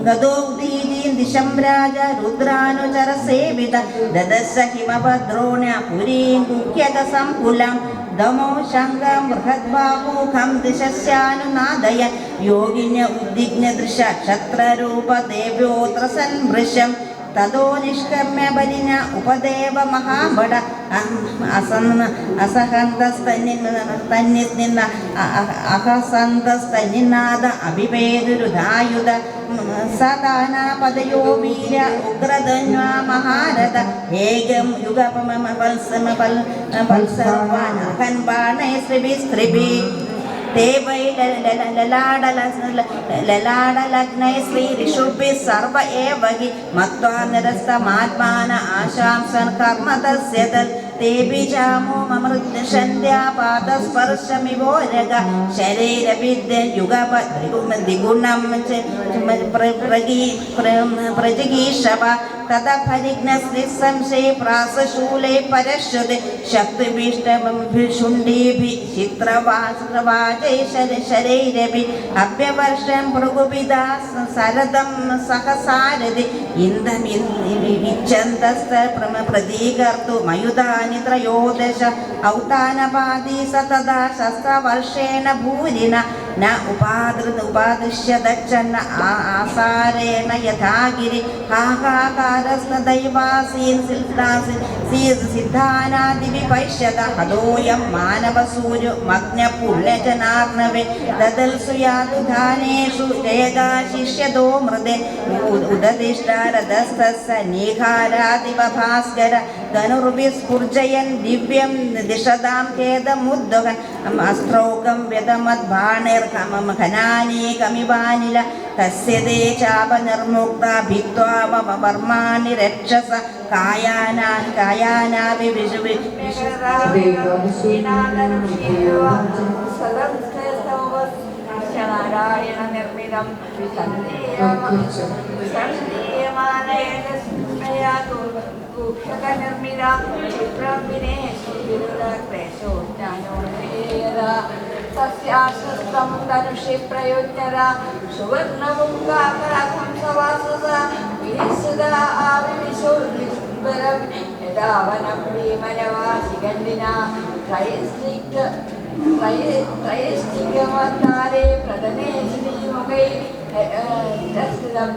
ഗതോദീജീം ദിശം രാജ രുദ്രാനുചരസേവിത ദദശ ഹിമഭദ്രോണ പുരീം കുഹ്യത സംകുലം ദമോ ശങ്കം ബൃഹദ്ബാഹൂഖം ദിശസ്യാനുനാദയ യോഗിന്യ ഉദ്വിഗ്ന ദൃശ ക്ഷത്രരൂപ ദേവ്യോത്ര സൻവൃശം തതോ നിഷ്കർമ്മ്യ ബലിന ഉപദേവ മഹാബട അഹസന്തസ്തന്നിനാദ അഭിവേദുരുധായുധ സദാനാപദയോ വീര ഉഗ്രധന്വാ മഹാരഥ ഏകം യുഗപമ പൽസർവാനഹൻ ബാണേ സ്ത്രിഭി ते वै ललाडलग्नै श्रीरिषुभिः सर्व एव हि मत्वा निरस्तमात्मान आशांसन् कर्म तस्य तत् तेभिजामो ममृद्शन्द्यापादस्पर्शमिवोरग शरीरविद्युगपद्रिगुणं प्रजिगीषव ततः परिघ्नस्त्रिसंशये प्रासशूले परश्रुते शक्तिभीष्टभिषुण्डीभिः चित्रवाजै शरैरभिः अभ्यवर्षं भृगुविदा सरदं सहसारथि इन्दमिच्छन्दस्त प्रतीकर्तु मयुधानि वर्षाणि त्रयोदश औतानपादी स तदा शस्त्रवर्षेण भूरिण न उपादृश्य दच्छन्न आसारेण यथा गिरि हाहाकारस्तदैवासीन् सिद्धानादिविपश्यत हदोऽयं मानवसूर्यो मग्नपुण्यजनार्णवे ददल्सु यातु धानेषु जयगाशिष्यतो मृदे उदतिष्ठारदस्तस्य निघारादिव भास्कर धनुर्विस्फुर्जयन् दिव्यं दिशदां खेदमुद्वहन् अस्त्रौकं व्यदमद्बाणैर्घमं घनानीकमिवानिल तस्य ते चापनिर्मुक्ता भिक्त्वा वर्माणि रक्षस कायानापि നാരായണ നിർമ്മിതം നിർമ്മിത സസ്യാശ്വസ്തം ധനുഷി പ്രയോജ്ഞത സുവർണമുഖാകരഥം സവാസത വിഹിസുത ആവിവിശോദ്വിസ്ബരം യഥാവനം ഭീമനവാസികണ്ഡിന ത്രയസ്തികമത്താരേ പ്രദനേ ശ്രീമുഖൈ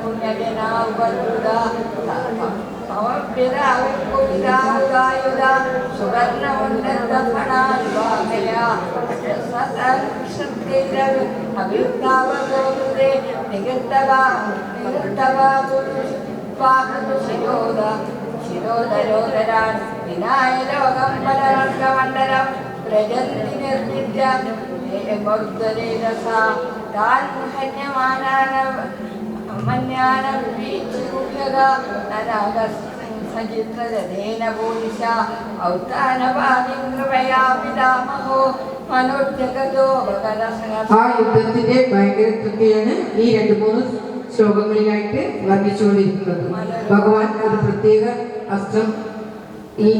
പുണ്യജനാ ഉപരുത സമഭ്യതായുധ സുവർണമുന്നതഫണായുവാകയ അഭിയുക്താവേ നികൃത്തവാഹുശിരോധ ശിരോധരോധരാൻ വിനായ ലോകം പലവർഗമണ്ഡലം പ്രജന്തി നിർമ്മിച്ച താൻ സചിത്രജേന പൂരിശ ഔത്താനപാദിം കൃപയാ പിതാമഹോ മനോജഗതോ ആ യുദ്ധത്തിന്റെ ഭയങ്കരത്വത്തെയാണ് ഈ 2-3 ശ്ലോകങ്ങളിലായിട്ട് വർണ്ണിച്ചുകൊണ്ടിരിക്കുന്നത്. ഭഗവാൻ ഒരു പ്രത്യേക അസ്ത്രം ഈ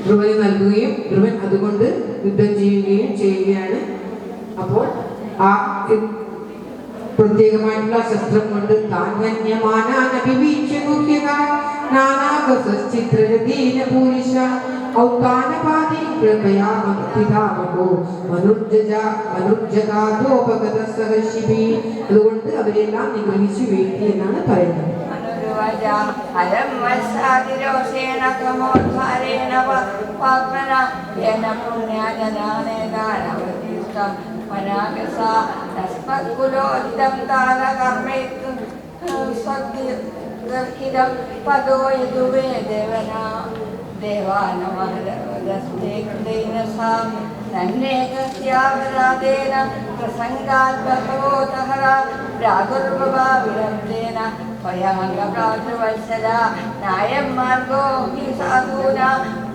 ധ്രുവന് നൽകുകയും ധ്രുവൻ അതുകൊണ്ട് യുദ്ധം ചെയ്യുകയാണ്. അപ്പോൾ ആ പ്രത്യേകമായിട്ടുള്ള ശസ്ത്രം കൊണ്ട് അതുകൊണ്ട് അവരെല്ലാം നിഗ്രഹിച്ചു വീഴ്ത്തി എന്നാണ് പറയുന്നത്.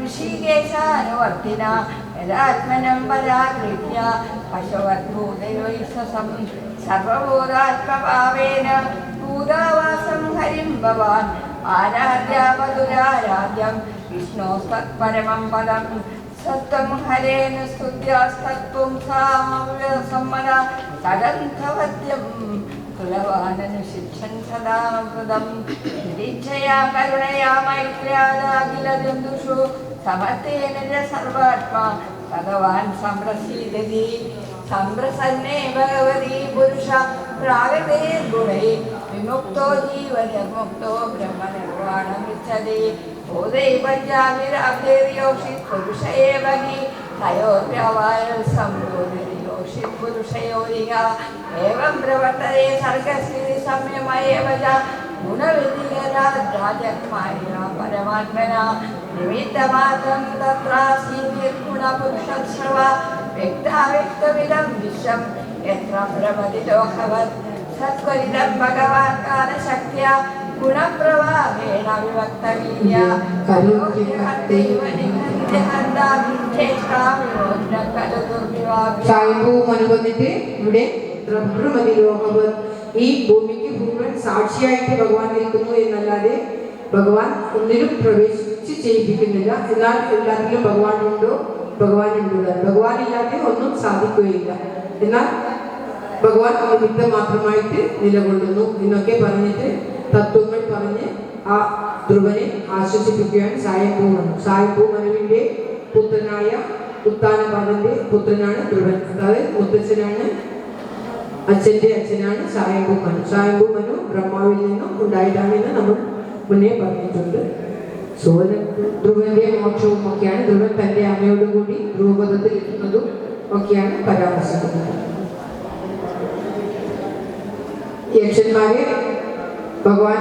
ഋഷികേശാനുവർത്തിന യഥാത്മനം പരാകൃത്യ പശവദ്ഭൂതൈവൈസം സർവഭൂതാത്മഭാവേന ഭൂതാവാസം ഹരിം ഭവാൻ ആരാധ്യാപതുരാരാധ്യം വിഷ്ണോസ്തത്പരമം പദം സത്വം ഹരേന സ്തുത്യാസ്തത്വം സാമസമ്മത തദന്തവദ്യം കുലവാനനുശിക്ഷൻ സദാമൃതം നിരീക്ഷയാ കരുണയാ മൈത്ര്യാദാഖില ജന്തുഷു സമത്തേന സർവാത്മാ ഭഗവാൻ സംപ്രസീദതി സംപ്രസന്നേ ഭഗവതി പുരുഷ പ്രാഗതേ ഗുണൈ വിമുക്തോ ജീവനിർമുക്തോ ബ്രഹ്മനിർവാണമിച്ഛതി ഭൂതൈ പഞ്ചാമിരാഭേര്യോഷിത് പുരുഷ ഏവ ഹി തയോർവ്യവായ സംബോധിര്യോഷിത് പുരുഷയോരിക ഏവം പ്രവർത്തതേ സർഗസ്ഥിതി സംയമയേവ ച ഗുണവിധികരാജന്മാരിണ പരമാത്മന നിമിത്തമാത്രം തത്രാസീനിർഗുണപുരുഷശ്രവ വ്യക്താവ്യക്തമിദം വിശ്വം യത്ര ഭ്രമതി ലോകവത് സത്വരിതം ഭഗവാൻ കാലശക്തിയ ഗുണപ്രവാഹേണ വിഭക്തവീര്യ സായംഭൂമൻ വന്നിട്ട് ഇവിടെ ഈ ഭൂമിക്ക് മുഴുവൻ സാക്ഷിയായിട്ട് ഭഗവാൻ നിൽക്കുന്നു എന്നല്ലാതെ ഭഗവാൻ ഒന്നിലും പ്രവേശിച്ച് ചെയ്യിപ്പിക്കുന്നില്ല. എന്നാൽ എല്ലാത്തിലും ഭഗവാൻ ഉണ്ടോ, ഭഗവാൻ ഉണ്ടോ, ഭഗവാൻ ഇല്ലാതെ ഒന്നും സാധിക്കുകയില്ല. എന്നാൽ ഭഗവാൻ നിമിത്തം മാത്രമായിട്ട് നിലകൊള്ളുന്നു എന്നൊക്കെ പറഞ്ഞിട്ട് തത്വങ്ങൾ പറഞ്ഞ് ആ ധ്രുവനെ ആശ്വസിപ്പിക്കുകയാണ് സായംഭൂമനു. സായംഭൂമനുവിന്റെ ഉത്താനപാദന്റെ പുത്രനാണ് ധ്രുവൻ. അതായത് മുത്തച്ഛനാണ്, അച്ഛൻ്റെ അച്ഛനാണ് സ്വയംഭൂ മനു. സ്വയംഭൂ മനു ബ്രഹ്മാവിൽ നിന്നും ഉണ്ടായതാണെന്ന് നമ്മൾ മുന്നേ പറഞ്ഞിട്ടുണ്ട്. ധ്രുവന്റെ മോക്ഷവും ഒക്കെയാണ്, ധ്രുവൻ തൻ്റെ അമ്മയോടുകൂടി ധ്രുവപദത്തിൽ എത്തുന്നതും ഒക്കെയാണ് പരാമർശിക്കുന്നത്. യക്ഷന്മാരെ ഭഗവാൻ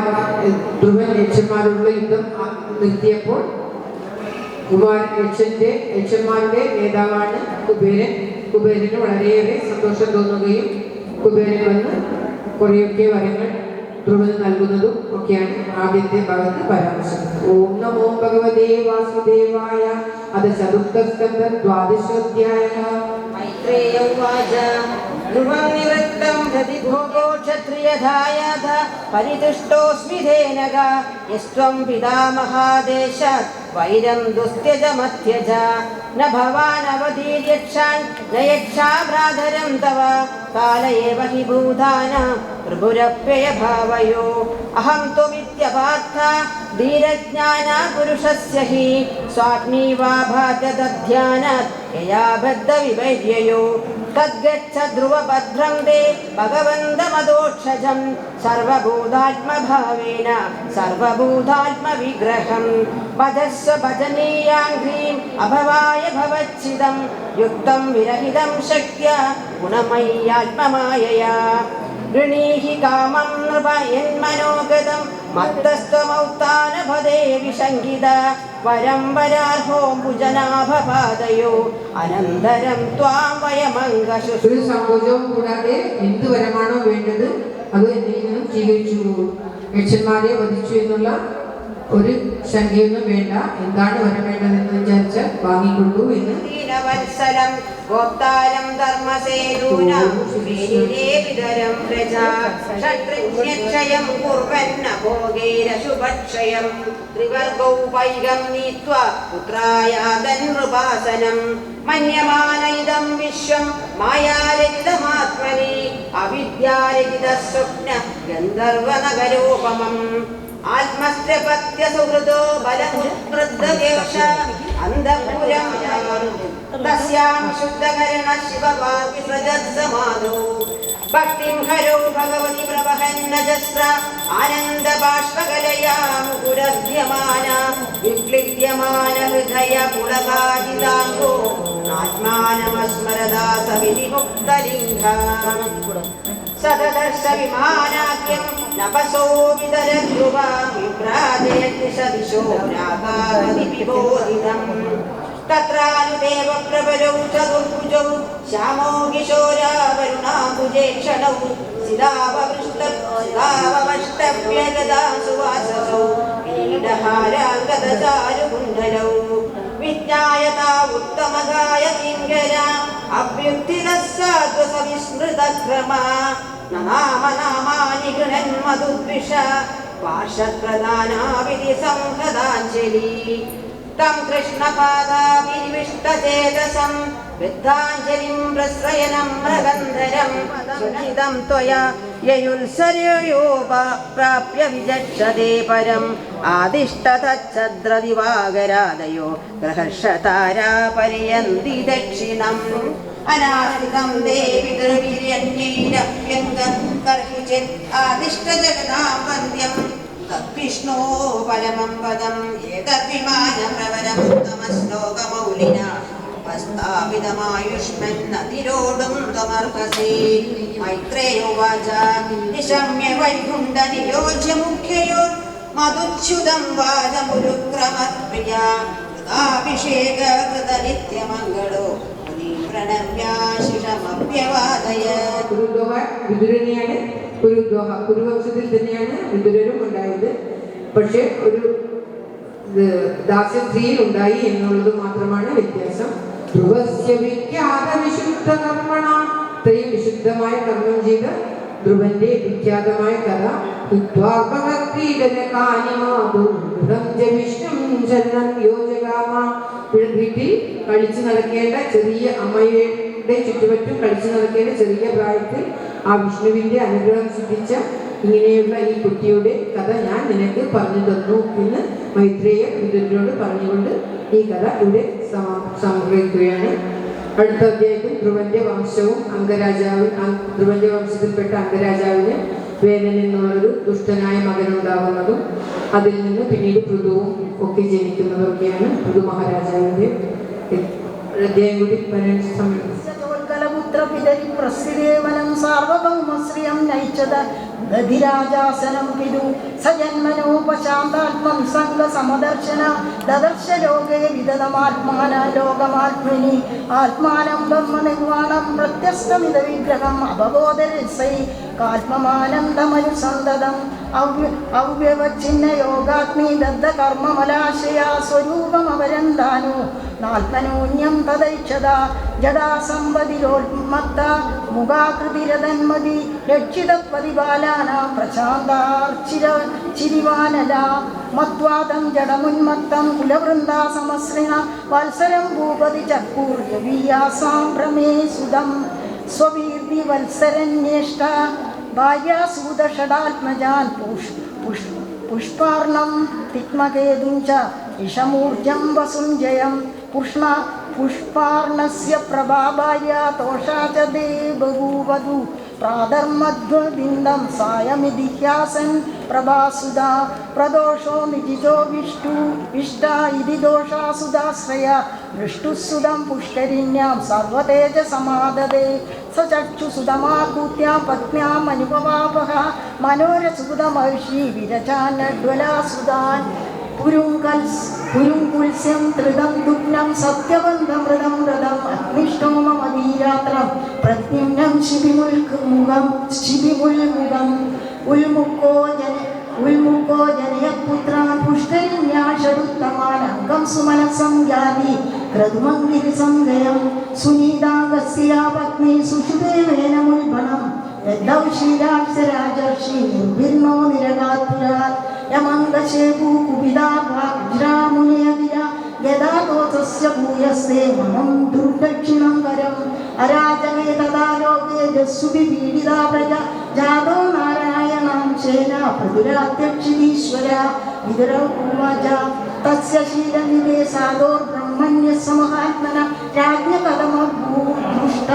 ധ്രുവൻ യക്ഷന്മാരോടുള്ള യുദ്ധം നിർത്തിയപ്പോൾ യക്ഷന്മാരുടെ നേതാവാണ് കുബേരൻ. കുബേരന് വളരെയേറെ സന്തോഷം തോന്നുകയും കുബേരൻ വന്ന് കുറേയൊക്കെ വരങ്ങൾ ധ്രുവന് നൽകുന്നതും ഒക്കെയാണ് ആദ്യത്തെ ഭാഗത്ത് പരാമർശിക്കുന്നത്. ഓം നമോ ഭഗവതേ വാസുദേവായ. അത് ചതുർത്ഥസ്കന്ധ 12ാധ്യായ. മൈത്രേയ ഉവാച ധ്രുവം നിവൃത്തം പ്രതിഭോഗോ ക്ഷത്രിയധായാത പരിതുഷ്ടോസ്മി ധേനക യസ്ത്വം പിതാമഹാദേശാത് വൈരം ദുസ്ത്യജമത്യജ ന ഭവാൻ അവധീര്യക്ഷാൻ ന യക്ഷാഭ്രാതരം തവ കാല ഏവ ഹി ഭൂതാന ത്രിപുരപ്യയ ഭാവയോ അഹം ത്വമിത്യപാർത്ഥ ധീരജ്ഞാന പുരുഷസ്യ ഹി സ്വാഗ്നീവാ ഭാദ്യതധ്യാനാത് യയാ ബദ്ധവിപര്യയോ തദ്ഗച്ഛ ധ്രുവഭദ്രം ദേ ഭഗവന്തമദോക്ഷജം സർവഭൂതാത്മഭാവേന സർവഭൂതാത്മവിഗ്രഹം ഭജസ്വ ഭജനീയാംഘ്രീം അഭവായ ഭവച്ഛിദം യുക്തം വിരഹിതം ശക്യ ഗുണമയ്യാത്മമായയാ ഋണീഹി കാമം നൃപ യന്മനോഗതം മത്തസ്ത്വമൗത്താനപദേ വിശങ്കിത വരം വരാർഹോംബുജനാഭപാദയോ അനന്തരം ത്വാം വയമംഗശു. ഒരു സങ്കോചവും കൂടാതെ എന്ത് വരമാണോ വേണ്ടത് അത് എന്നിൽ നിന്നും സ്വീകരിച്ചു. യക്ഷന്മാരെ വധിച്ചു എന്നുള്ള ഒരു ശങ്കയൊന്നും വേണ്ട. എന്താണ് വരം വേണ്ടതെന്ന് വിചാരിച്ച് വാങ്ങിക്കൊണ്ടു എന്ന്. ദീനവത്സലം ഗോപ്താരം ധർമ്മസേതൂനാം ശ്രീനിരേവിതരം പ്രജാ ക്ഷത്രിജ്ഞക്ഷയം കുർവന്ന ഭോഗേരശുഭക്ഷയം ത്രിവർഗൗപൈകം നീത്വാ പുത്രായാതൻ നൃപാസനം മന്യമാനൈദം വിശ്വം മായാരഹിതമാത്മനി അവിദ്യാരഹിത സ്വപ്ന ഗന്ധർവനഗരോപമം ആത്മസ്ത്രപത്യ സുഹൃദോ ബലമുദ്വൃദ്ധകേശ അന്തഃപുരം തസ്യാം ശുദ്ധകരണ ശിവവാപി സജത്സമാധോ ഭക്തിം ഹരോ ഭഗവതി പ്രവഹന്നജസ്ര ആനന്ദബാഷ്പകലയാ മുകുരദ്യമാന വിക്ലിദ്യമാന ഹൃദയ പുളകാജിതാംഗോ ആത്മാനമസ്മരദാ സവിനിമുക്തലിംഗ സദർശ വിമാനാഖ്യം നപസോ വിതരധ്രുവ വിഭ്രാജയതി സദിശോ രാഗാവതി വിബോധിതം തത്രാനുദേവ പ്രബലൗ ചതുർഭുജൗ ശ്യാമോ കിശോരാവരുണാംബുജേ ക്ഷണൗ സിതാവഷ്ടവ്യഗദാ സുവാസസൗ കിരീടഹാരാംഗദചാരുകുണ്ഡലൗ വിജ്ഞായതാ ഉത്തമകായ കിങ്കര അഭ്യുക്തിരസ്സാദ്വസവിസ്മൃതക്രമ നാമനാമാനി ഗൃഹന്മധുദ്വിഷ പാർഷപ്രധാനാവിധി സംഹൃതാഞ്ജലി തം കൃഷ്ണപാദാവിനിവിഷ്ടചേതസം വൃദ്ധാഞ്ജലിം പ്രശ്രയണം മൃഗന്ധരം സുഖിതം ത്വയാ യയുത്സര്യോപാപ്യ വിചക്ഷതേ പരം ആദിഷ്ടതച്ഛദ്രദിവാകരാദയോ ഗ്രഹർഷതാരാ പരിയന്തി ദക്ഷിണം അനാശ്രിതം ദേവി ദ്രവിര്യന്യൈരഭ്യംഗം കർഹിചിത് ആദിഷ്ടജഗതാം വന്ദ്യം തദ്വിഷ്ണോ പരമം പദം ഏതദ്വിമാനപ്രവരമുത്തമശ്ലോകമൗലിന സ്ഥാപിതമായുഷ്മന്നതിരോടും ത്വമർഹസി. മൈത്രേയോവാച നിശമ്യ വൈകുണ്ഠനിയോജ്യ മുഖ്യയോർ മധുച്യുതം വാചമുരുക്രമപ്രിയ കൃതാഭിഷേക കൃതനിത്യമംഗളോ പ്രണമ്യാശിഷമഭ്യവാദയ. വിദുരനെയാണ് കുരുവംശത്തിൽ തന്നെയാണ് വിദുരനും ഉണ്ടായത്. പക്ഷെ ഒരു ദാസ്യസ്ത്രീയിൽ ഉണ്ടായി എന്നുള്ളത് മാത്രമാണ് വ്യത്യാസം. ധ്രുവസ്യ വിഖ്യാത വിശുദ്ധ കർമ്മണ, ഇത്രയും വിശുദ്ധമായ കർമ്മം ചെയ്ത ധ്രുവന്റെ വിഖ്യാതമായ കഥ. വീട്ടിൽ കളിച്ചു നടക്കേണ്ട ചെറിയ അമ്മയുടെ ചുറ്റുപറ്റും കളിച്ചു നടക്കേണ്ട ചെറിയ പ്രായത്തിൽ ആ വിഷ്ണുവിന്റെ അനുഗ്രഹം സിദ്ധിച്ച ഇങ്ങനെയുള്ള ഈ കുട്ടിയുടെ കഥ ഞാൻ നിനക്ക് പറഞ്ഞു തന്നു എന്ന് മൈത്രേയ വിദുരനോട് പറഞ്ഞുകൊണ്ട് ഈ കഥ ഇവിടെ സമർപ്പിക്കുകയാണ്. അടുത്ത അധ്യായത്തിൽ ധ്രുവന്റെ വംശവും ധ്രുവന്റെ വംശത്തിൽപ്പെട്ട അംഗരാജാവിന് വേനൽ നിന്നുള്ളൊരു ദുഷ്ടനായ മകനുണ്ടാകുന്നതും അതിൽ നിന്ന് പിന്നീട് പൃഥുവും ഒക്കെ ജനിക്കുന്നതൊക്കെയാണ് പൃഥു മഹാരാജാവിന്റെ അധ്യായം കൂടി പ്രസ്ഥിതേവനം സാർവഭൗമശ്രിയം നയിച്ചത് ഗതിരാജാസനം പിതു സജന്മനോപശാന്താത്മം സംഘസമദർശന ദദർശ ലോകേ വിദതമാത്മാന ലോകമാത്മനി ആത്മാനം ബ്രഹ്മനിർവാണം പ്രത്യസ്തമിത വിഗ്രഹം അവബോധരസൈ കാത്മമാനന്ദമനുസന്തതം അവ്യവച്ഛിന്ന യോഗാഗ്നി ദഗ്ധ കർമ്മമലാശയ സ്വരൂപമവരന്താനു നാൽപ്പനൂന്യം തദൈക്ഷത ജഡാസമ്പതിരോന്മത്ത മുഖാകൃതിരതന്മതി രക്ഷിത പ്രതിപാലാനാം പ്രശാന്താർച്ചിരിവാനല മദ്വാദം ജഡമുന്മത്തം കുലവൃന്ദാ സമശ്രിണ വത്സരം ഭൂപതി ചക്കൂർയവീയാസാം ഭ്രമേ സുതം സ്വവീർതി വത്സരന്യേഷ്ട ഭാര്യാസൂതഷടാത്മജാൻ പുഷ്പാർണം തിക്മകേതും ച ഇഷമൂർജം വസുഞ്ജയം പുഷ്പാർണസ്യ പ്രഭാഭാര്യ തോഷാ ച ബഭൂവധു പ്രാതർമധ്വബിന്ദം സായമിതിഹ്യാസൻ പ്രഭാസുധാ പ്രദോഷോ നിജിജോ വിഷ്ട ഇതി ദോഷാസുധാശ്രയ ദൃഷ്ടുസുതം പുഷ്കരിണ്യാം സർവതേജസമാദദേ സചക്ഷുസുതമാകൂത്യാം പത്ന്യാം അനുപവാപഹ മനോരസുതമഹിഷി വിരചാനഡ്വലാസുതാൻ പുരുങ്കുൽസ്യം ത്രിദം ദുഗ്നം സത്യവന്തമൃതം വ്രതം അഗ്നിഷ്ടോമമീരാത്രം പ്രത്യുമ്നം ശിബിമുൽമുഖം ഉൽമുക്കോ ജനയപുത്രാൻ പുഷ്കരിണ്യാഷടുത്തമാൻ അംഗം സുമനസം യാതി ക്രതുമംഗിരിസംഗയം സുനീതാംഗസ്യ പത്നി സുഷുദേവേന മുൽബണം യദ്ദൗശീലാക്ഷരാജർഷി നിർഭിന്നോ നിരകാതുരാത് യമംഗശേഭൂ കുപിതാഗ്രാമുനിയതിര യഥാതോസസ്യ ഭൂയസ്തേ മനം ദുർദക്ഷിണം കരം അരാജകേ തഥാ ലോകേ ജസ്സുഭി പീഡിതാ പ്രജ ജാതോ നാരായണാംശേന പ്രതിരാധ്യക്ഷിതീശ്വര വിതുരവാച തസ്യ ശീലനിവേശാദോർബ്രഹ്മണ്യസമഹാത്മന രാജ്ഞകഥമഭൂഷ്ട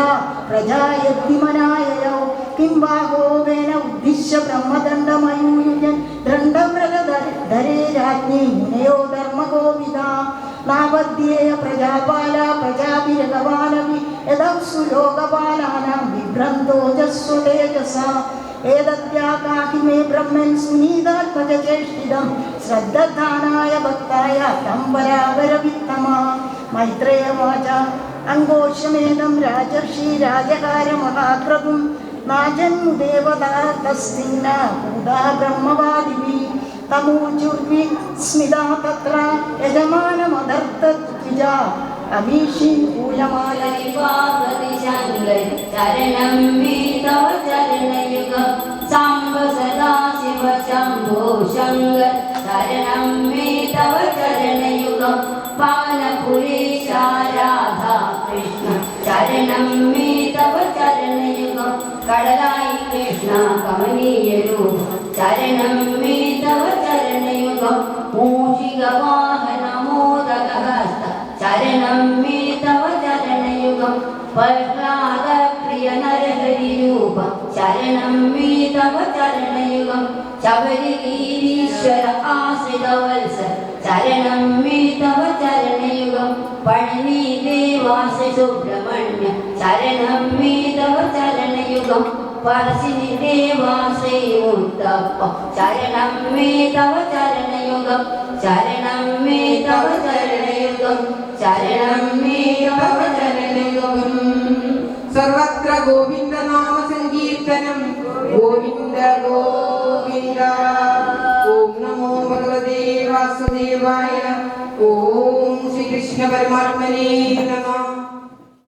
പ്രജായദ്ധിമനായയൗ കിം ബാഹോവേന ഉദ്ദിശ്യ ബ്രഹ്മദണ്ഡമയൂയുജൻ ദണ്ഡവ്രതധരേ രാജ്ഞി മുനയോ ധർമ്മഗോവിദ നാവദ്യേയ പ്രജാപാല പ്രജാഭിരഗവാനവി യദൗസു ലോകപാലാനാം വിഭ്രന്തോജസ്വ തേജസ ഏതദ്യാകാഹി മേ ബ്രഹ്മൻ സുനീതാത്മജചേഷ്ടിതം ശ്രദ്ധധാനായ ഭക്തായ തം പരാവരവിത്തമാ മൈത്രേയവാച അങ്കോഷമേദം രാജർഷി രാജകാരമഹാക്രതും നാജന്മുദേവതാസ്തിന്ന ഭൂതാ ബ്രഹ്മവാദിവി തമൂചുർവി സ്മിതാ തത്ര യജമാനമദർത്തദ്വിജ അമീഷി കൂലമായ ചരണം മേ തവ ചരണയുഗം സാംബ സദാശിവ ശംഭോ ശങ്കർ ചരണം മേ തവ ചരണയുഗം പാലപുരീശ രാധാ കൃഷ്ണ ചരണം മേ തവ ചരണയുഗം കടലായി കൃഷ്ണ കമനീയ രൂപ ചരണം മേ തവ ചരണയുഗം മൂഷിക വാഹന മോദകഹസ്ത ചരണം മേ തവ ചരണയുഗം പ്രഹ്ലാദ പ്രിയ നരഹരി രൂപ ചരണം മേ തവ ചരണയുഗം ശബരിഗീരീശ്വര ആശ്രിത വത്സ ചരണം മേ തവ ചരണയുഗം പഴനി ദേവാസ സുബ്രഹ്മണ്യ ചരണം മേ തവ ചരണയുഗം പരശിനി ദേവാസേ മുത്തപ്പ ചരണം മേ തവ ചരണയുഗം ശരണം മേ തവ ചരണയുഗം ശരണം മേ തവ ചരണയുഗം സർവത്ര ഗോവിന്ദ നാമ സങ്കീർത്തനം ഗോവിന്ദ ഗോവിന്ദ ഓം നമോ ഭഗവതേ വാസുദേവായ ഓം ശ്രീകൃഷ്ണ പരമാത്മനേ നമഃ.